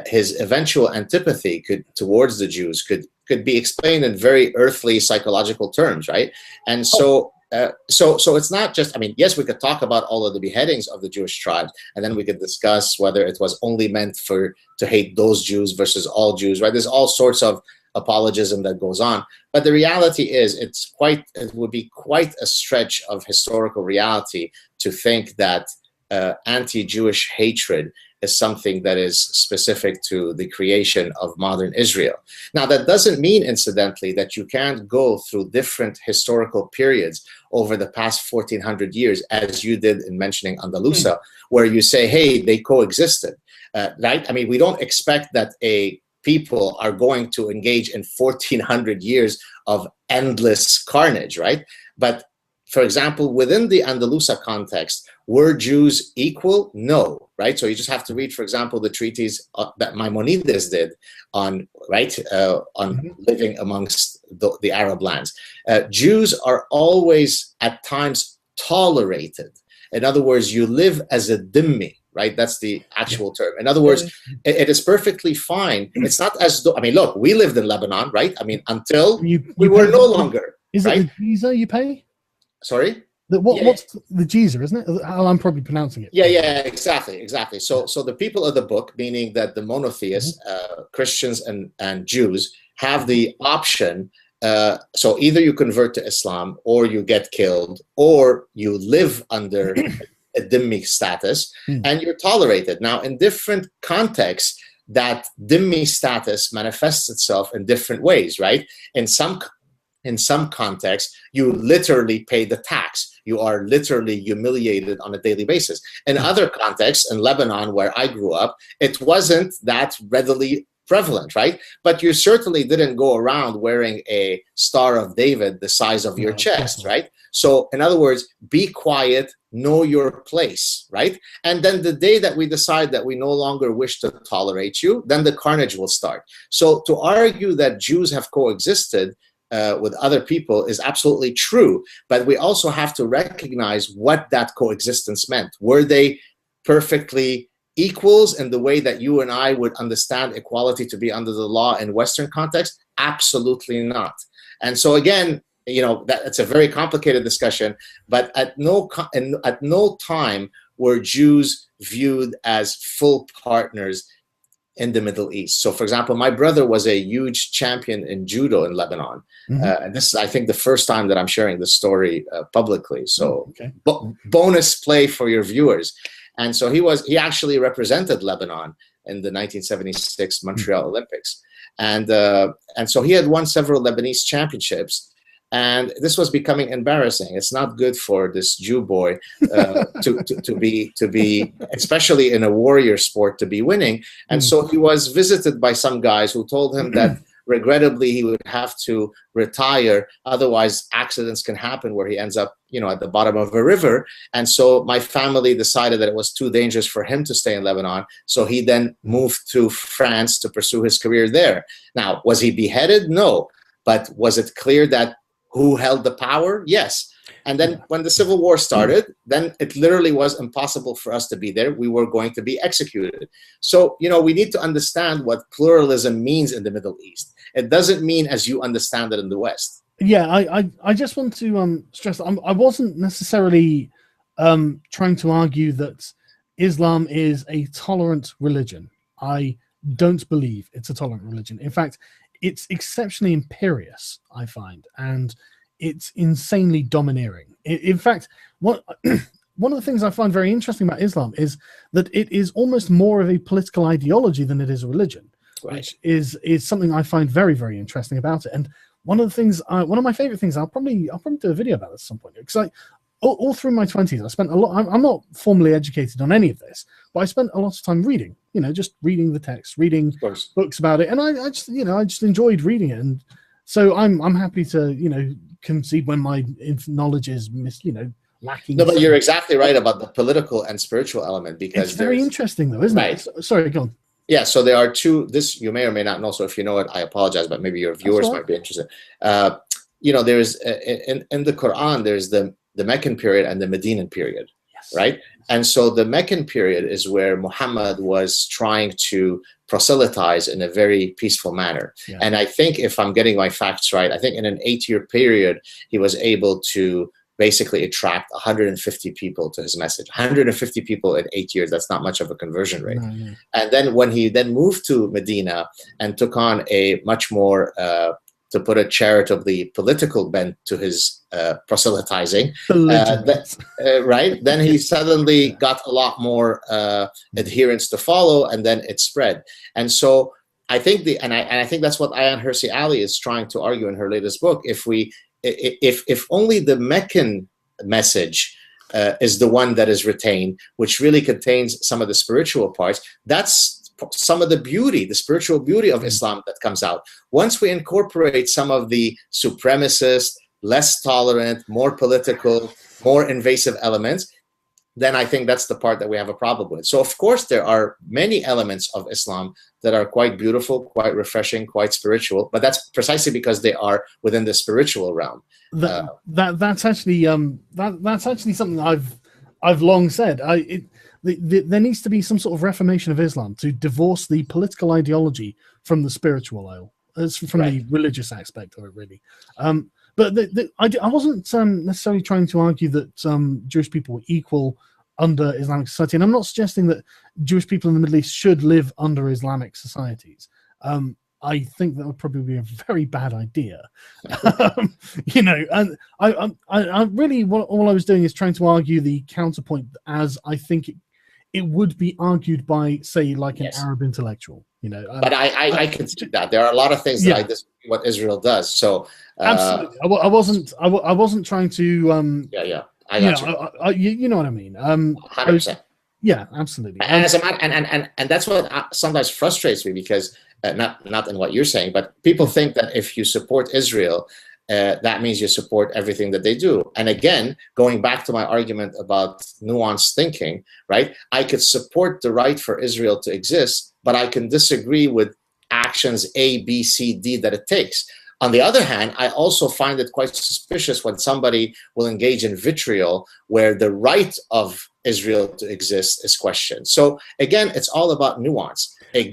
his eventual antipathy towards the Jews could be explained in very earthly psychological terms, right? And so it's not just, yes, we could talk about all of the beheadings of the Jewish tribes, and then we could discuss whether it was only meant to hate those Jews versus all Jews, right? There's all sorts of apologism that goes on. But the reality is it would be quite a stretch of historical reality to think that anti-Jewish hatred is something that is specific to the creation of modern Israel. Now, that doesn't mean, incidentally, that you can't go through different historical periods over the past 1400 years, as you did in mentioning Andalusia, where you say, hey, they coexisted, right? We don't expect that a people are going to engage in 1400 years of endless carnage, right? But for example, within the Andalusia context, were Jews equal? No, right? So you just have to read, for example, the treatise that Maimonides did on living amongst the Arab lands. Jews are always at times tolerated. In other words, you live as a dhimmi, right? That's the actual term. In other words, it is perfectly fine. It's not as though, look, we lived in Lebanon, right? Until we were no longer. Is it the visa you pay? Sorry? What's the Geezer, isn't it? How I'm probably pronouncing it. Yeah, exactly. So the people of the book, meaning that the monotheists, Christians and Jews, have the option. So either you convert to Islam, or you get killed, or you live under a dhimmi status, Mm. and you're tolerated. Now, in different contexts, that dhimmi status manifests itself in different ways, right? In some contexts, you literally pay the tax. You are literally humiliated on a daily basis. In other contexts, in Lebanon, where I grew up, it wasn't that readily prevalent, right? But you certainly didn't go around wearing a Star of David the size of your chest, right? So, in other words, be quiet, know your place, right? And then the day that we decide that we no longer wish to tolerate you, then the carnage will start. So, to argue that Jews have coexisted with other people is absolutely true, but we also have to recognize what that coexistence meant. Were they perfectly equals in the way that you and I would understand equality to be under the law in Western context? Absolutely not. And so again, it's a very complicated discussion, but at no time were Jews viewed as full partners in the Middle East. So, for example, my brother was a huge champion in judo in Lebanon. And this is, I think, the first time that I'm sharing this story publicly. So, bonus play for your viewers. And so he actually represented Lebanon in the 1976 Montreal Olympics. And so he had won several Lebanese championships. And this was becoming embarrassing. It's not good for this Jew boy to be, especially in a warrior sport, to be winning. And so he was visited by some guys who told him that regrettably he would have to retire. Otherwise, accidents can happen where he ends up, at the bottom of a river. And so my family decided that it was too dangerous for him to stay in Lebanon. So he then moved to France to pursue his career there. Now, was he beheaded? No. But was it clear that who held the power? Yes. And then when the Civil War started, then it literally was impossible for us to be there. We were going to be executed. So, we need to understand what pluralism means in the Middle East. It doesn't mean as you understand it in the West. Yeah, I just want to stress, I wasn't necessarily trying to argue that Islam is a tolerant religion. I don't believe it's a tolerant religion. In fact, it's exceptionally imperious, I find, and it's insanely domineering. In fact, one of the things I find very interesting about Islam is that it is almost more of a political ideology than it is a religion, which is something I find very, very interesting about it. And one of the things, one of my favorite things, I'll probably do a video about this at some point, because all through my 20s, I spent a lot. I'm not formally educated on any of this, but I spent a lot of time reading. Just reading the text, reading books about it, and I just enjoyed reading it. And so I'm happy to concede when my knowledge is lacking. No, but you're exactly right about the political and spiritual element, because it's very interesting, though, isn't it? Sorry, go on. Yeah, so there are two. This you may or may not know. So if you know it, I apologize, but maybe your viewers might be interested. There's in the Quran, there's the Meccan period and the Medinan period, right? And so the Meccan period is where Muhammad was trying to proselytize in a very peaceful manner. Yeah. And I think, if I'm getting my facts right, I think in an 8-year period, he was able to basically attract 150 people to his message. 150 people in 8 years, that's not much of a conversion rate. No. And then when he then moved to Medina and took on a much more, to put it charitably, political bent to his proselytizing, right? Then he suddenly got a lot more adherents to follow, and then it spread. And so I think I think that's what Ayaan Hirsi Ali is trying to argue in her latest book. If only the Meccan message is the one that is retained, which really contains some of the spiritual parts, that's some of the spiritual beauty of Islam that comes out. Once we incorporate some of the supremacist, less tolerant, more political, more invasive elements, then I think that's the part that we have a problem with. So, of course, there are many elements of Islam that are quite beautiful, quite refreshing, quite spiritual, but that's precisely because they are within the spiritual realm. That's actually something I've long said. There needs to be some sort of reformation of Islam to divorce the political ideology from the spiritual aisle, from the religious aspect of it, really. But I wasn't necessarily trying to argue that Jewish people were equal under Islamic society, and I'm not suggesting that Jewish people in the Middle East should live under Islamic societies. I think that would probably be a very bad idea. And I really, all I was doing is trying to argue the counterpoint, as I think it would be argued by, say, like an Arab intellectual. But I can see that there are a lot of things that I disagree what Israel does. So absolutely, I wasn't trying to. I got you. You know what I mean. 100%. Yeah, absolutely. And as a matter, and that's what sometimes frustrates me, because not in what you're saying, but people think that if you support Israel, that means you support everything that they do. And again, going back to my argument about nuanced thinking, right? I could support the right for Israel to exist, but I can disagree with actions A, B, C, D that it takes. On the other hand, I also find it quite suspicious when somebody will engage in vitriol where the right of Israel to exist is questioned. So again, it's all about nuance. A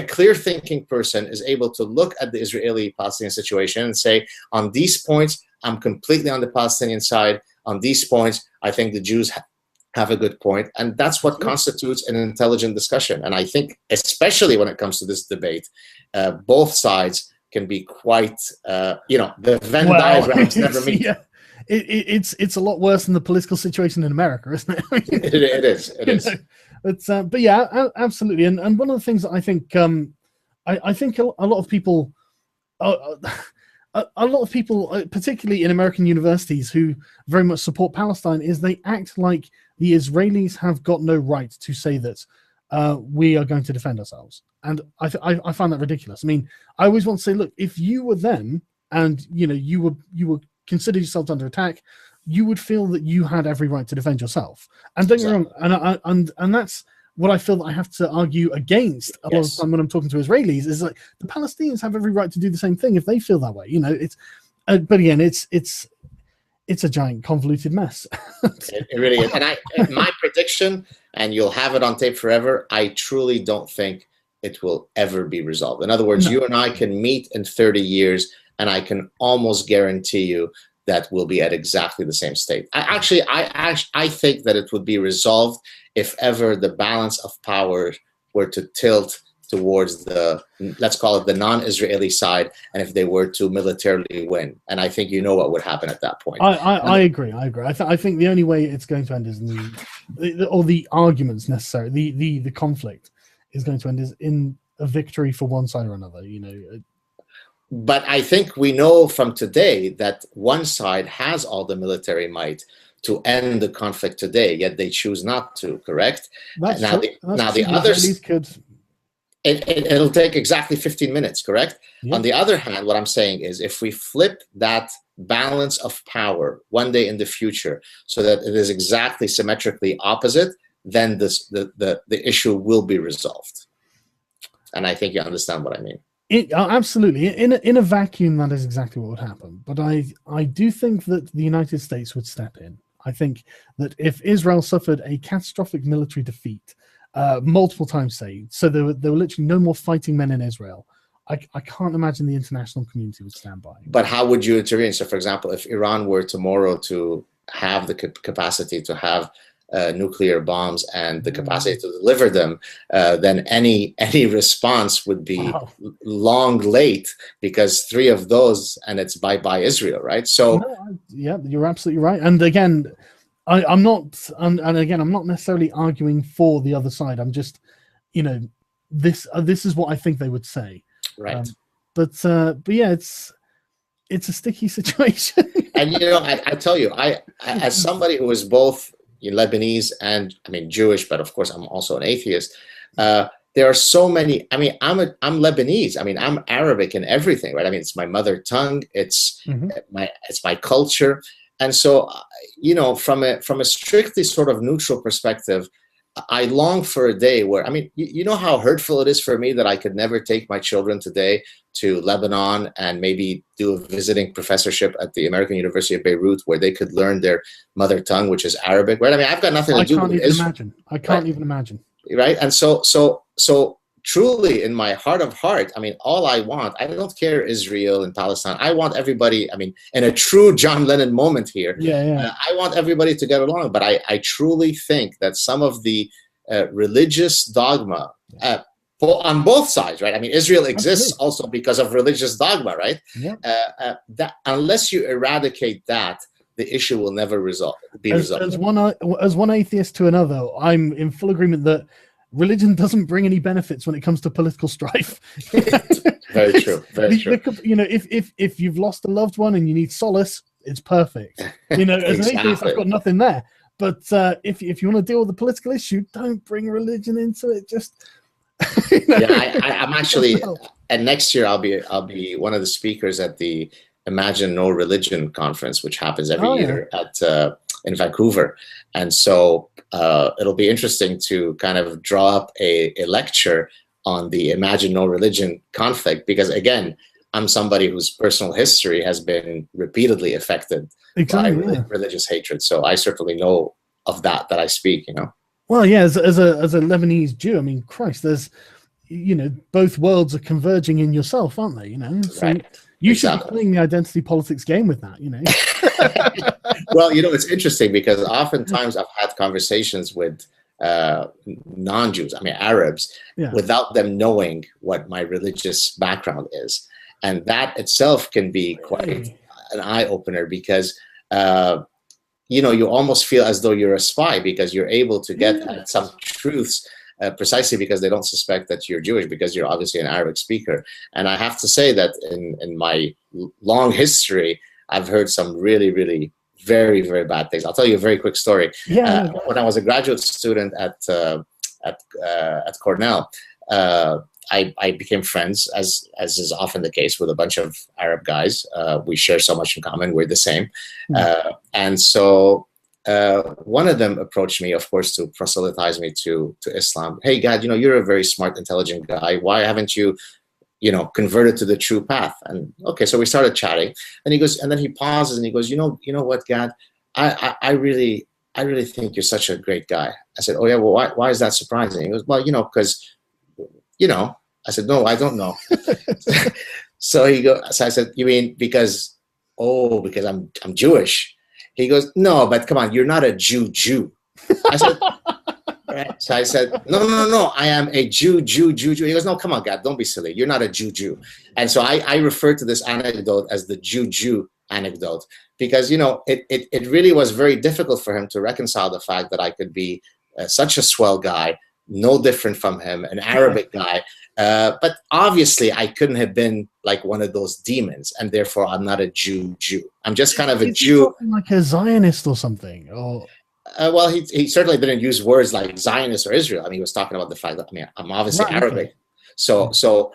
clear thinking person is able to look at the Israeli-Palestinian situation and say, on these points, I'm completely on the Palestinian side. On these points, I think the Jews have a good point. And that's what constitutes an intelligent discussion. And I think, especially when it comes to this debate, both sides can be quite, the Venn diagrams never meet. Yeah. It's a lot worse than the political situation in America, isn't it? It is. But yeah, absolutely. And one of the things that I think, I think a lot of people, particularly in American universities who very much support Palestine, is they act like the Israelis have got no right to say that we are going to defend ourselves. And I find that ridiculous. I mean, I always want to say, look, if you were them and you were considered yourself under attack, you would feel that you had every right to defend yourself. And don't get me wrong, and that's what I feel that I have to argue against a lot of the time when I'm talking to Israelis, is like the Palestinians have every right to do the same thing if they feel that way. It's but again, it's a giant convoluted mess. It really is. And my prediction, and you'll have it on tape forever, I truly don't think it will ever be resolved. In other words, you and I can meet in 30 years, and I can almost guarantee you that we'll be at exactly the same state. I think that it would be resolved if ever the balance of power were to tilt towards the, let's call it the non-Israeli side, and if they were to militarily win. And I think you know what would happen at that point. I agree. I think the only way it's going to end is in the arguments necessary, the conflict is going to end is in a victory for one side or another. But I think we know from today that one side has all the military might to end the conflict today, yet they choose not to, correct? That's now, true. the others could. It'll take exactly 15 minutes, correct? Yep. On the other hand, what I'm saying is if we flip that balance of power one day in the future so that it is exactly symmetrically opposite, then the issue will be resolved. And I think you understand what I mean. Absolutely. In a vacuum, that is exactly what would happen. But I do think that the United States would step in. I think that if Israel suffered a catastrophic military defeat, multiple times, say, so there were literally no more fighting men in Israel, I can't imagine the international community would stand by. But how would you intervene? So, for example, if Iran were tomorrow to have the capacity to have nuclear bombs and the capacity to deliver them, then any response would be long late, because 3 of those, and it's bye Israel, right? So yeah, you're absolutely right. And again, I'm not necessarily arguing for the other side. I'm just, this is what I think they would say, right? But yeah, it's a sticky situation. And I tell you, I as somebody who is both Lebanese and Jewish, but of course I'm also an atheist. There are so many. I'm Lebanese. I'm Arabic and everything, right? It's my mother tongue. It's my culture, and so from a strictly sort of neutral perspective, I long for a day where you know how hurtful it is for me that I could never take my children today to Lebanon and maybe do a visiting professorship at the American University of Beirut where they could learn their mother tongue, which is Arabic, right? I've got nothing to do with it. I can't even imagine. Right? And so truly, in my heart of heart, all I want, I don't care Israel and Palestine. I want everybody, in a true John Lennon moment here, I want everybody to get along. But I truly think that some of the religious dogma, on both sides, right? I mean, Israel exists also because of religious dogma, right? Yeah. That unless you eradicate that, the issue will never be resolved. As one atheist to another, I'm in full agreement that religion doesn't bring any benefits when it comes to political strife. Very true. Very true. You know, if you've lost a loved one and you need solace, it's perfect. You know, as an atheist, I've got nothing there. But if you want to deal with the political issue, don't bring religion into it. Just yeah, I'm actually, and next year I'll be one of the speakers at the Imagine No Religion conference, which happens every year in Vancouver, and so it'll be interesting to kind of draw up a lecture on the Imagine No Religion conflict, because again, I'm somebody whose personal history has been repeatedly affected by religious hatred, so I certainly know of that I speak, you know. Well, yeah, as a Lebanese Jew, I mean, Christ, there's, you know, both worlds are converging in yourself, aren't they? You know, so right. You should be playing the identity politics game with that, you know. Well, you know, it's interesting because oftentimes I've had conversations with non-Jews, I mean Arabs, without them knowing what my religious background is, and that itself can be quite an eye-opener because. You know, you almost feel as though you're a spy because you're able to get at some truths precisely because they don't suspect that you're Jewish, because you're obviously an Arabic speaker. And I have to say that in my long history, I've heard some really, really very, very bad things. I'll tell you a very quick story. When I was a graduate student at Cornell, I became friends, as is often the case with a bunch of Arab guys. We share so much in common. We're the same. And so one of them approached me, of course, to proselytize me to Islam. Hey, Gad, you know, you're a very smart, intelligent guy. Why haven't you, you know, converted to the true path? And okay, so we started chatting. And he goes, and then he pauses and he goes, you know what, Gad? I really think you're such a great guy. I said, oh yeah, well, why is that surprising? He goes, well, you know, because, you know. I said, no, I don't know. So I said, you mean because I'm Jewish? He goes, no, but come on, you're not a Jew. I said, right. So I said, no, I am a Jew. He goes, no, come on, God, don't be silly. You're not a Jew. And so I refer to this anecdote as the Jew anecdote, because, you know, it really was very difficult for him to reconcile the fact that I could be such a swell guy, no different from him, an Arabic guy. But obviously, I couldn't have been like one of those demons, and therefore I'm not a Jew. I'm just kind of a Jew, like a Zionist or something. Or well, he certainly didn't use words like Zionist or Israel. I mean, he was talking about the fact that, I mean, I'm obviously Arabic. Okay. So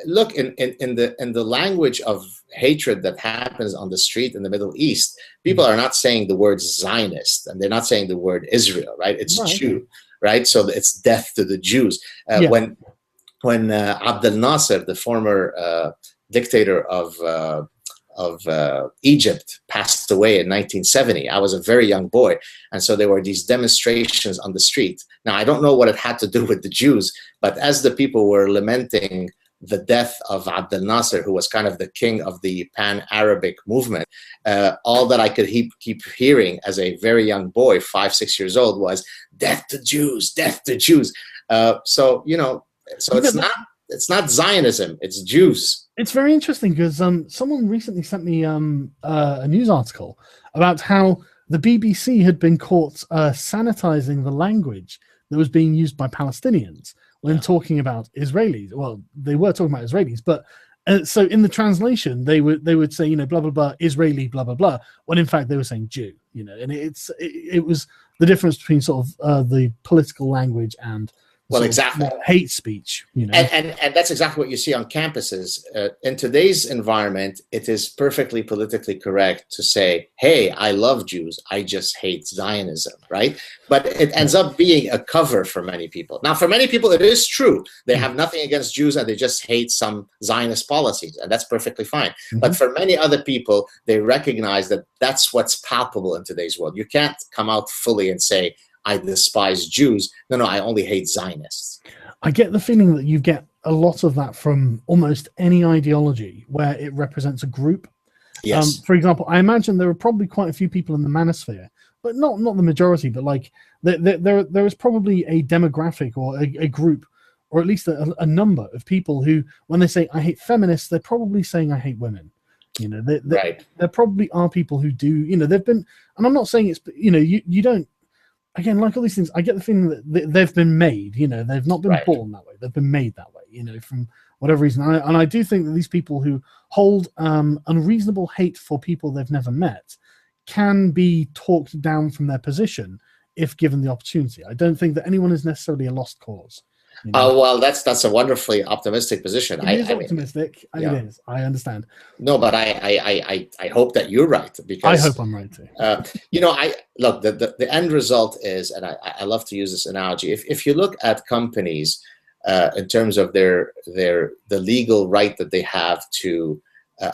look, in the language of hatred that happens on the street in the Middle East, people are not saying the word Zionist, and they're not saying the word Israel, right? It's Jew, right? So it's death to the Jews. When Abdel Nasser, the former dictator of Egypt, passed away in 1970, I was a very young boy, and so there were these demonstrations on the street. Now, I don't know what it had to do with the Jews, but as the people were lamenting the death of Abdel Nasser, who was kind of the king of the pan-Arabic movement, all that I could keep hearing as a very young boy, 5, 6 years old, was "Death to Jews! Death to Jews!" So you know. So it's not Zionism, it's Jews. It's very interesting because someone recently sent me a news article about how the BBC had been caught sanitizing the language that was being used by Palestinians when talking about Israelis. Well, they were talking about Israelis, but so in the translation they would say, you know, blah blah blah, Israeli, blah blah blah, when in fact they were saying Jew. You know, and it was the difference between sort of the political language and exactly hate speech, you know, and that's exactly what you see on campuses. In today's environment, it is perfectly politically correct to say, "Hey, I love Jews. I just hate Zionism," right? But it ends up being a cover for many people. Now, for many people, it is true. They have nothing against Jews, and they just hate some Zionist policies, and that's perfectly fine. But for many other people, they recognize that that's what's palpable in today's world. You can't come out fully and say, I despise Jews. No, I only hate Zionists. I get the feeling that you get a lot of that from almost any ideology where it represents a group. Yes. For example, I imagine there are probably quite a few people in the manosphere, but not the majority, but like there is probably a demographic or a group or at least a number of people who, when they say I hate feminists, they're probably saying I hate women. You know, there probably are people who do. You know, they've been, and I'm not saying it's, you know, you don't. Again, like all these things, I get the feeling that they've been made. You know, they've not been born that way; they've been made that way. You know, from whatever reason. And I do think that these people who hold unreasonable hate for people they've never met can be talked down from their position if given the opportunity. I don't think that anyone is necessarily a lost cause. You know? Oh, well, that's a wonderfully optimistic position. It is optimistic. It is. I understand. No, but I hope that you're right, because I hope I'm right too. You know, look, the end result is, and I love to use this analogy. If you look at companies in terms of the legal right that they have to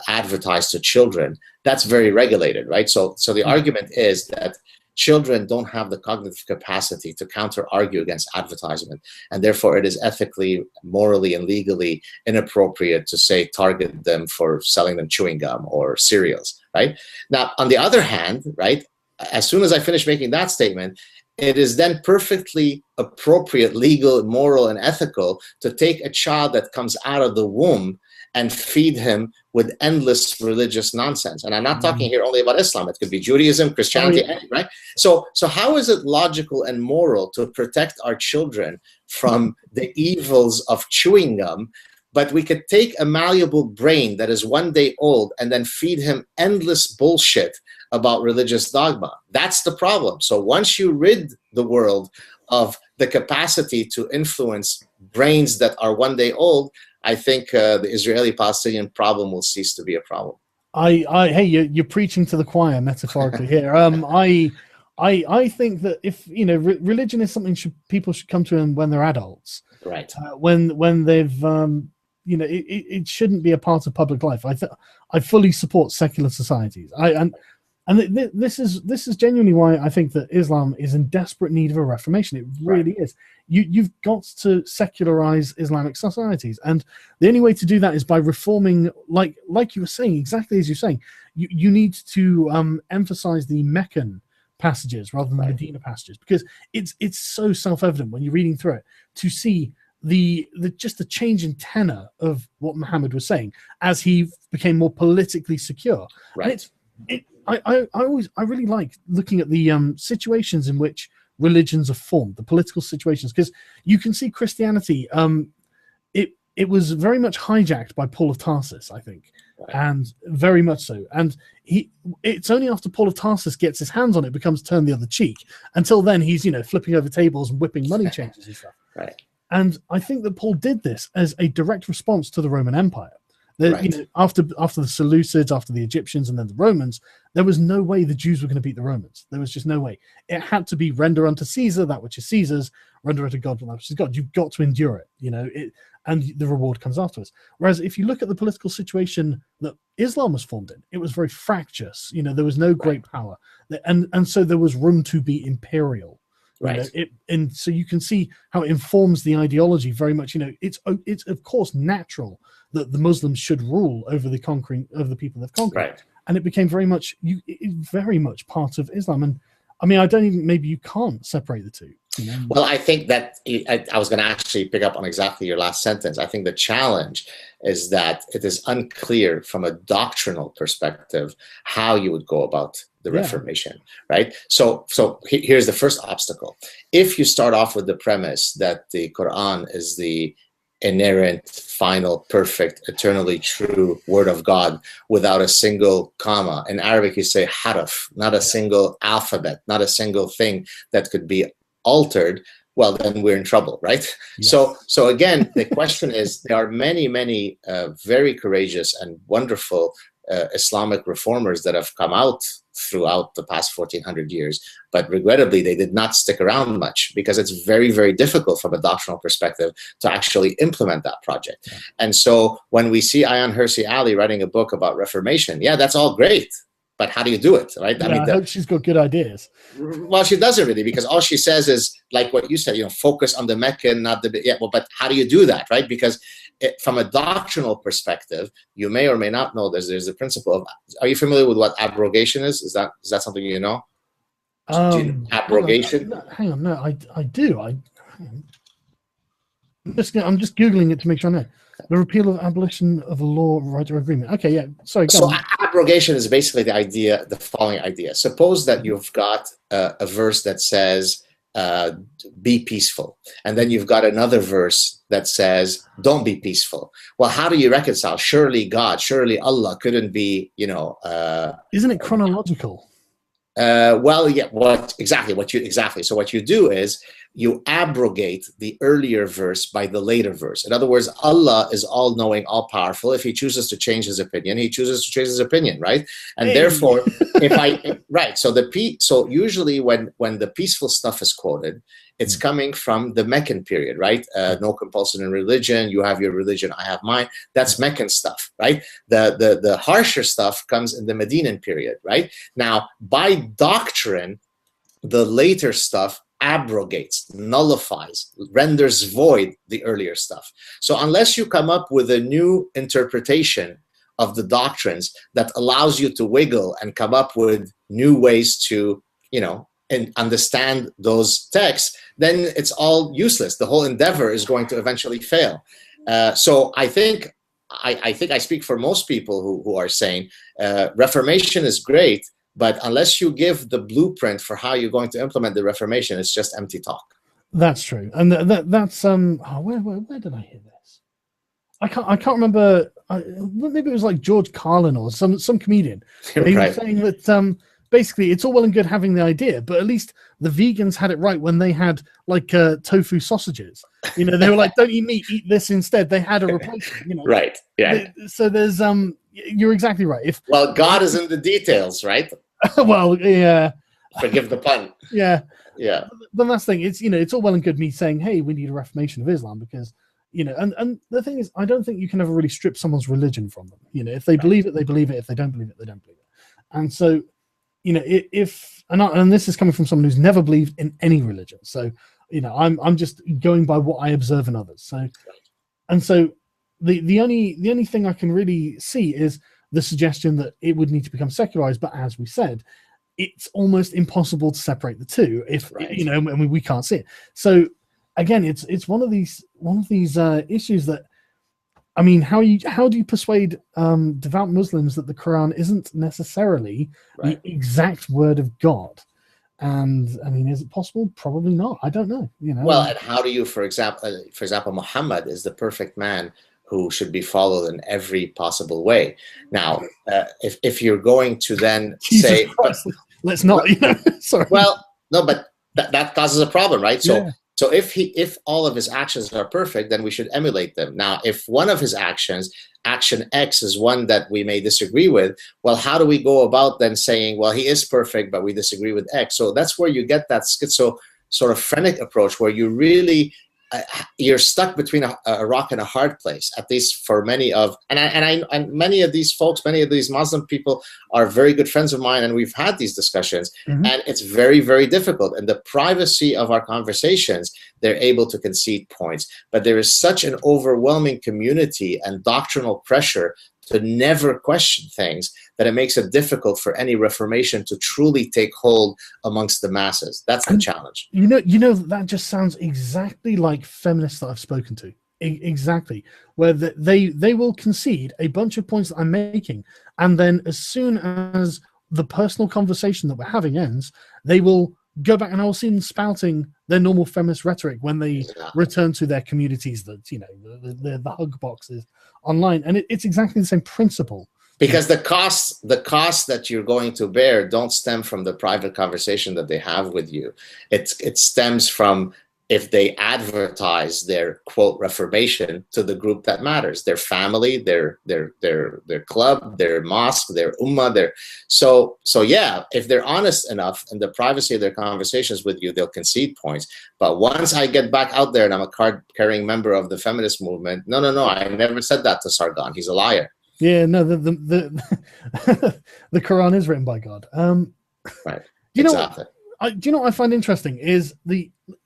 advertise to children, that's very regulated, right? So the argument is that children don't have the cognitive capacity to counter-argue against advertisement, and therefore it is ethically, morally, and legally inappropriate to say target them for selling them chewing gum or cereals, right? Now, on the other hand, right, as soon as I finish making that statement, it is then perfectly appropriate, legal, moral, and ethical to take a child that comes out of the womb and feed him with endless religious nonsense. And I'm not talking here only about Islam. It could be Judaism, Christianity, right? So how is it logical and moral to protect our children from the evils of chewing gum, but we could take a malleable brain that is 1 day old and then feed him endless bullshit about religious dogma? That's the problem. So once you rid the world of the capacity to influence brains that are 1 day old, I think the Israeli-Palestinian problem will cease to be a problem. Hey, you're preaching to the choir metaphorically here. I think that if religion is something people should come to when they're adults, right? When they've it shouldn't be a part of public life. I fully support secular societies. This is genuinely why I think that Islam is in desperate need of a reformation. It really is. You've got to secularize Islamic societies, and the only way to do that is by reforming, like you were saying, exactly as you're saying. You need to emphasize the Meccan passages rather than the Medina passages, because it's so self-evident when you're reading through it to see the change in tenor of what Muhammad was saying as he became more politically secure. Right. And I really like looking at the situations in which religions are formed, the political situations, because you can see Christianity. It was very much hijacked by Paul of Tarsus, I think, and very much so. And it's only after Paul of Tarsus gets his hands on it becomes turn the other cheek. Until then, he's flipping over tables and whipping money changers and stuff. Right. And I think that Paul did this as a direct response to the Roman Empire. After the Seleucids, after the Egyptians, and then the Romans, there was no way the Jews were going to beat the Romans. There was just no way. It had to be render unto Caesar that which is Caesar's, render unto God that which is God. You've got to endure it, and the reward comes afterwards. Whereas if you look at the political situation that Islam was formed in, it was very fractious. There was no great power, and so there was room to be imperial. Right. And so you can see how it informs the ideology very much. It's of course natural that the Muslims should rule over the people they've conquered. Right. And it became very much part of Islam. And I mean, maybe you can't separate the two. Well, I think that I was going to actually pick up on exactly your last sentence. I think the challenge is that it is unclear from a doctrinal perspective how you would go about the Reformation, right? So here's the first obstacle. If you start off with the premise that the Quran is the inerrant, final, perfect, eternally true word of God without a single comma. In Arabic, you say harf, not a single alphabet, not a single thing that could be altered. Well, then we're in trouble, right? Yes. So again, the question is, there are many very courageous and wonderful Islamic reformers that have come out throughout the past 1400 years, but regrettably they did not stick around much because it's very, very difficult from a doctrinal perspective to actually implement that project. Yeah. And so when we see Ayaan Hirsi Ali writing a book about Reformation, that's all great, but how do you do it, right? Yeah, I hope she's got good ideas. Well, she doesn't really, because all she says is, like what you said, focus on the Meccan, not the, but how do you do that, right? Because from a doctrinal perspective, you may or may not know there's a principle of, are you familiar with what abrogation is? Is that something you know? Abrogation? Hang on, no, I do. I'm just googling it to make sure I know. The repeal of abolition of a law, right, or agreement. Okay, yeah. Sorry. So abrogation is basically the following idea. Suppose that you've got a verse that says, be peaceful. And then you've got another verse that says, don't be peaceful. Well, how do you reconcile? Surely Allah couldn't be, Isn't it chronological? Well, yeah, exactly. So what you do is you abrogate the earlier verse by the later verse. In other words, Allah is all knowing, all powerful. If he chooses to change his opinion, he chooses to change his opinion, right? And therefore, so usually when the peaceful stuff is quoted, it's coming from the Meccan period, right? No compulsion in religion. You have your religion, I have mine. That's Meccan stuff, right? The harsher stuff comes in the Medinan period, right? Now, by doctrine, the later stuff abrogates, nullifies, renders void the earlier stuff. So unless you come up with a new interpretation of the doctrines that allows you to wiggle and come up with new ways to, and understand those texts, then it's all useless. The whole endeavor is going to eventually fail. So I think I speak for most people who are saying Reformation is great, but unless you give the blueprint for how you're going to implement the Reformation, it's just empty talk. That's true, and that's where did I hear this? I can't remember. Maybe it was like George Carlin or some comedian. He was saying that basically it's all well and good having the idea, but at least the vegans had it right when they had like tofu sausages. They were like, don't eat meat, eat this instead. They had a replacement. Right. Yeah. So there's you're exactly right. Well, God is in the details, right? Well, yeah. Forgive the pun. Yeah. Yeah. The last thing, it's all well and good me saying, hey, we need a reformation of Islam because, and the thing is, I don't think you can ever really strip someone's religion from them. If they believe it, they believe it. If they don't believe it, they don't believe it. And so, and this is coming from someone who's never believed in any religion. So, I'm just going by what I observe in others. So, and so the only thing I can really see is the suggestion that it would need to become secularized. But as we said, it's almost impossible to separate the two if we can't see it. So again, it's one of these issues that, I mean, how do you persuade devout Muslims that the Quran isn't necessarily the exact word of God? And I mean, is it possible? Probably not. I don't know. Well, and how do you, for example, Muhammad is the perfect man who should be followed in every possible way. Now, if you're going to then say, let's not, sorry. Well, no, but that causes a problem, right? So if all of his actions are perfect, then we should emulate them. Now, if one of his actions, action X, is one that we may disagree with, well, how do we go about then saying, well, he is perfect, but we disagree with X? So that's where you get that schizophrenic approach where you really you're stuck between a rock and a hard place, at least for many of, and many of these folks, many of these Muslim people are very good friends of mine, and we've had these discussions, and it's very, very difficult. In the privacy of our conversations, they're able to concede points, but there is such an overwhelming community and doctrinal pressure to never question things that it makes it difficult for any reformation to truly take hold amongst the masses. That's the challenge. That just sounds exactly like feminists that I've spoken to. Exactly, where they will concede a bunch of points that I'm making, and then as soon as the personal conversation that we're having ends, they will go back, and I will see them spouting their normal feminist rhetoric when they return to their communities, that the hug boxes online, and it's exactly the same principle. Because the costs that you're going to bear don't stem from the private conversation that they have with you. It stems from if they advertise their quote reformation to the group that matters, their family, their club, their mosque, their ummah, so yeah, if they're honest enough in the privacy of their conversations with you, they'll concede points. But once I get back out there and I'm a card-carrying member of the feminist movement, no, I never said that to Sargon. He's a liar. Yeah, no, the Quran is written by God. Right. Do you know what I find interesting is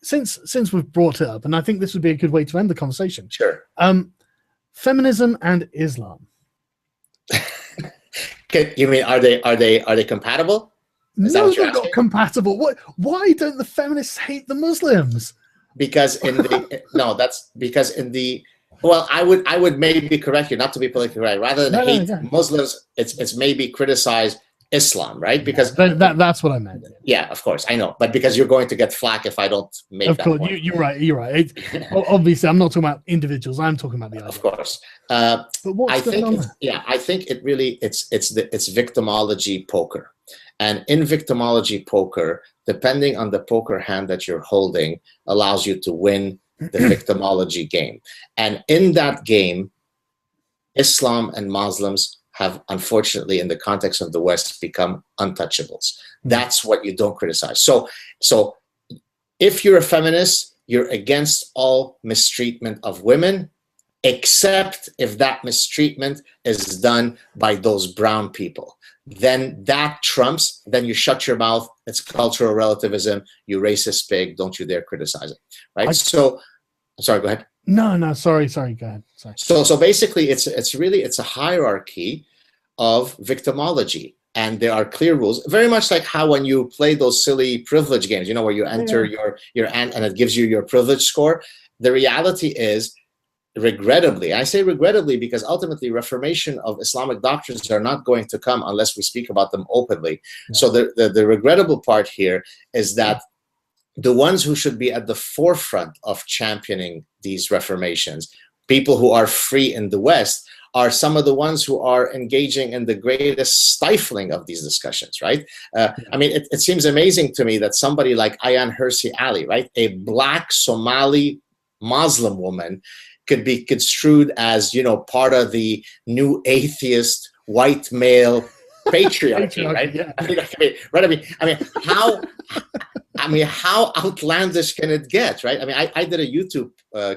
since we've brought it up, and I think this would be a good way to end the conversation. Sure. Feminism and Islam. You mean are they compatible? No, they're not compatible. Why don't the feminists hate the Muslims? because in the no, that's because in the well, I would maybe correct you, not to be politically correct. Rather than hate Muslims, it's maybe criticize Islam, right? Because that's what I meant. Yeah, of course, I know, but because you're going to get flack if I don't make of that course, point. You're right. You're right. Obviously, I'm not talking about individuals. I'm talking about the idea. Of course. But what's going on? I think it really it's victimology poker, and in victimology poker, depending on the poker hand that you're holding, allows you to win the victimology game. And in that game, Islam and Muslims have, unfortunately, in the context of the West, become untouchables. That's what you don't criticize. So if you're a feminist, you're against all mistreatment of women, except if that mistreatment is done by those brown people. Then that trumps, then you shut your mouth. It's cultural relativism. You racist pig. Don't you dare criticize it. Right? Sorry, go ahead. No, sorry, go ahead. Sorry. So basically, it's a hierarchy of victimology, and there are clear rules. Very much like how when you play those silly privilege games, where you enter your and it gives you your privilege score. The reality is, regrettably, I say regrettably because ultimately reformation of Islamic doctrines are not going to come unless we speak about them openly. Yeah. So the regrettable part here is that the ones who should be at the forefront of championing these reformations, people who are free in the West, are some of the ones who are engaging in the greatest stifling of these discussions, right? I mean, it seems amazing to me that somebody like Ayaan Hirsi Ali, right, a black Somali Muslim woman, could be construed as, part of the new atheist white male patriarchy, right? Yeah. I mean, how outlandish can it get, right? I mean, I did a YouTube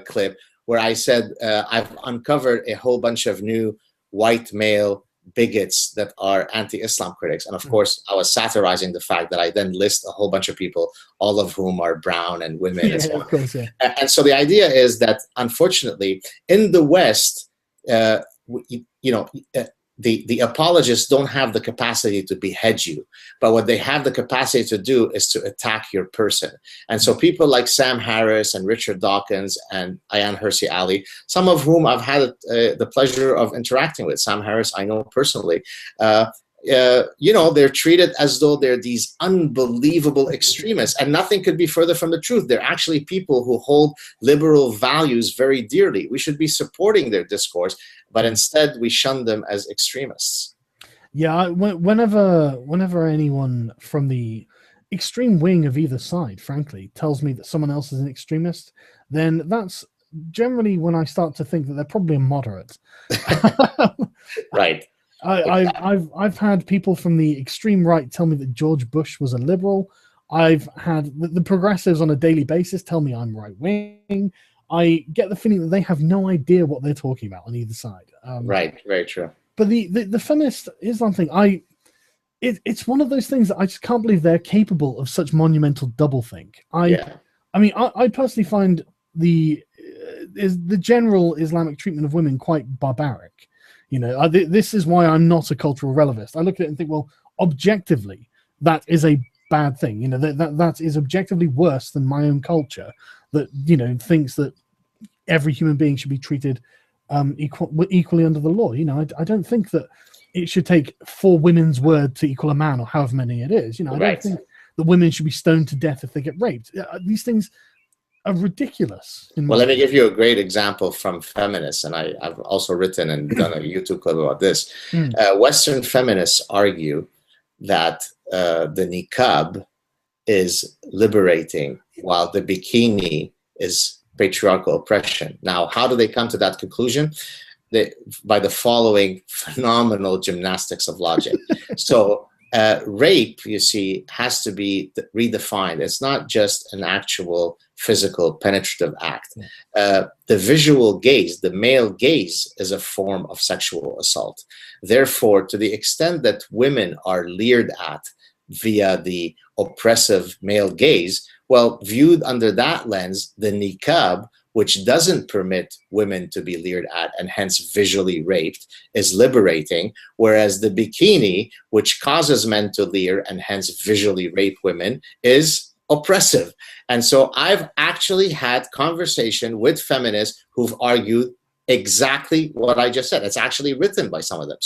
clip where I said I've uncovered a whole bunch of new white male bigots that are anti-Islam critics. And of course, I was satirizing the fact that I then list a whole bunch of people, all of whom are brown and women. And so on. Of course, yeah. And so the idea is that, unfortunately, in the West, the apologists don't have the capacity to behead you, but what they have the capacity to do is to attack your person. And so people like Sam Harris and Richard Dawkins and Ayaan Hirsi Ali, some of whom I've had the pleasure of interacting with. Sam Harris, I know personally. They're treated as though they're these unbelievable extremists, and nothing could be further from the truth. They're actually people who hold liberal values very dearly. We should be supporting their discourse, but instead we shun them as extremists. Yeah, whenever anyone from the extreme wing of either side, frankly, tells me that someone else is an extremist, then that's generally when I start to think that they're probably a moderate. Right. I've had people from the extreme right tell me that George Bush was a liberal. I've had the progressives on a daily basis tell me I'm right wing. I get the feeling that they have no idea what they're talking about on either side. Right, very true. But the feminist Islam thing, it's one of those things that I just can't believe they're capable of such monumental doublethink. I personally find the general Islamic treatment of women quite barbaric. This is why I'm not a cultural relativist. I look at it and think, well, objectively, that is a bad thing. That is objectively worse than my own culture that, thinks that every human being should be treated equally under the law. I don't think that it should take 4 women's word to equal a man or however many it is. I don't think that women should be stoned to death if they get raped. These things are ridiculous. Well, let me give you a great example from feminists, and I've also written and done a YouTube clip about this. Western feminists argue that the niqab is liberating, while the bikini is patriarchal oppression. Now, how do they come to that conclusion? By the following phenomenal gymnastics of logic. So rape, you see, has to be redefined. It's not just an actual physical penetrative act. The visual gaze, the male gaze, is a form of sexual assault. Therefore, to the extent that women are leered at via the oppressive male gaze, well, viewed under that lens, the niqab, which doesn't permit women to be leered at and hence visually raped, is liberating, whereas the bikini, which causes men to leer and hence visually rape women, is oppressive. And so I've actually had conversation with feminists who've argued exactly what I just said. It's actually written by some of them.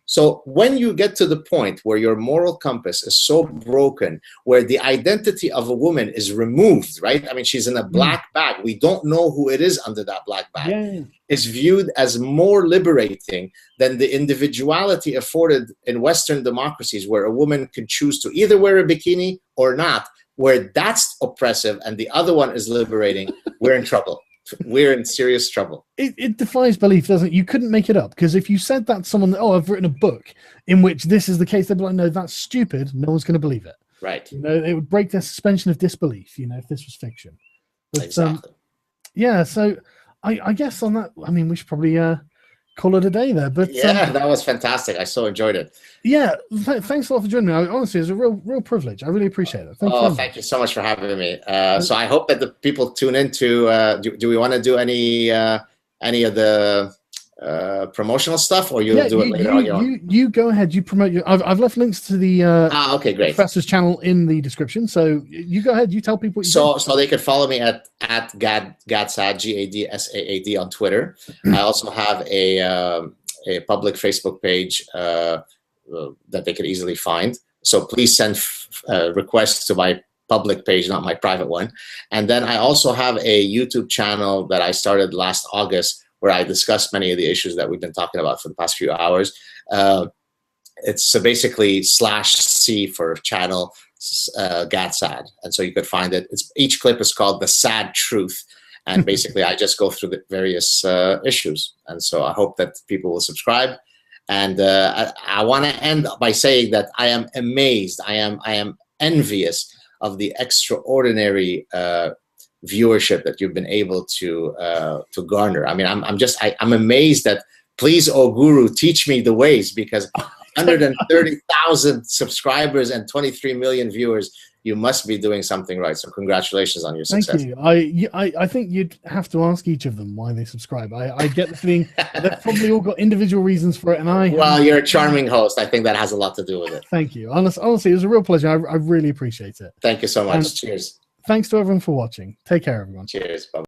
So when you get to the point where your moral compass is so broken, where the identity of a woman is removed, right? I mean, she's in a black bag. We don't know who it is under that black bag. Yeah. Is viewed as more liberating than the individuality afforded in Western democracies, where a woman can choose to either wear a bikini or not, where that's oppressive and the other one is liberating. We're in trouble. We're in serious trouble. It defies belief, doesn't it? You couldn't make it up, because if you said that to someone, oh, I've written a book in which this is the case, they'd be like, no, that's stupid. No one's going to believe it. Right. You know, it would break their suspension of disbelief, you know, if this was fiction. But, exactly. Yeah, so I guess on that, I mean, we should probably call it a day there. But yeah, that was fantastic. I so enjoyed it. Yeah, thanks a lot for joining me. Honestly, it's a real privilege. I really appreciate it. Thank you so much for having me. So I hope that the people tune into. Do we want to do any of the promotional stuff, or you'll do it later on? You go ahead. You promote your. I've left links to the okay, great, professor's channel in the description. So you go ahead. You tell people what you do. So they could follow me at Gad Saad, GAD on Twitter. I also have a public Facebook page that they could easily find. So please send requests to my public page, not my private one. And then I also have a YouTube channel that I started last August, where I discuss many of the issues that we've been talking about for the past few hours. It's basically /C for channel Gad Saad. And so you could find it. Each clip is called The Sad Truth. And basically, I just go through the various issues. And so I hope that people will subscribe. And I want to end by saying that I am amazed. I am envious of the extraordinary viewership that you've been able to garner. I mean, I'm amazed that, please, oh guru, teach me the ways, because 130,000 subscribers and 23 million viewers, you must be doing something right. So congratulations on your success. Thank you. I think you'd have to ask each of them why they subscribe. I get the feeling they've probably all got individual reasons for it. And well, you're a charming host. I think that has a lot to do with it. Thank you. Honestly, it was a real pleasure. I really appreciate it. Thank you so much. Cheers. Thanks to everyone for watching. Take care, everyone. Cheers. Bye.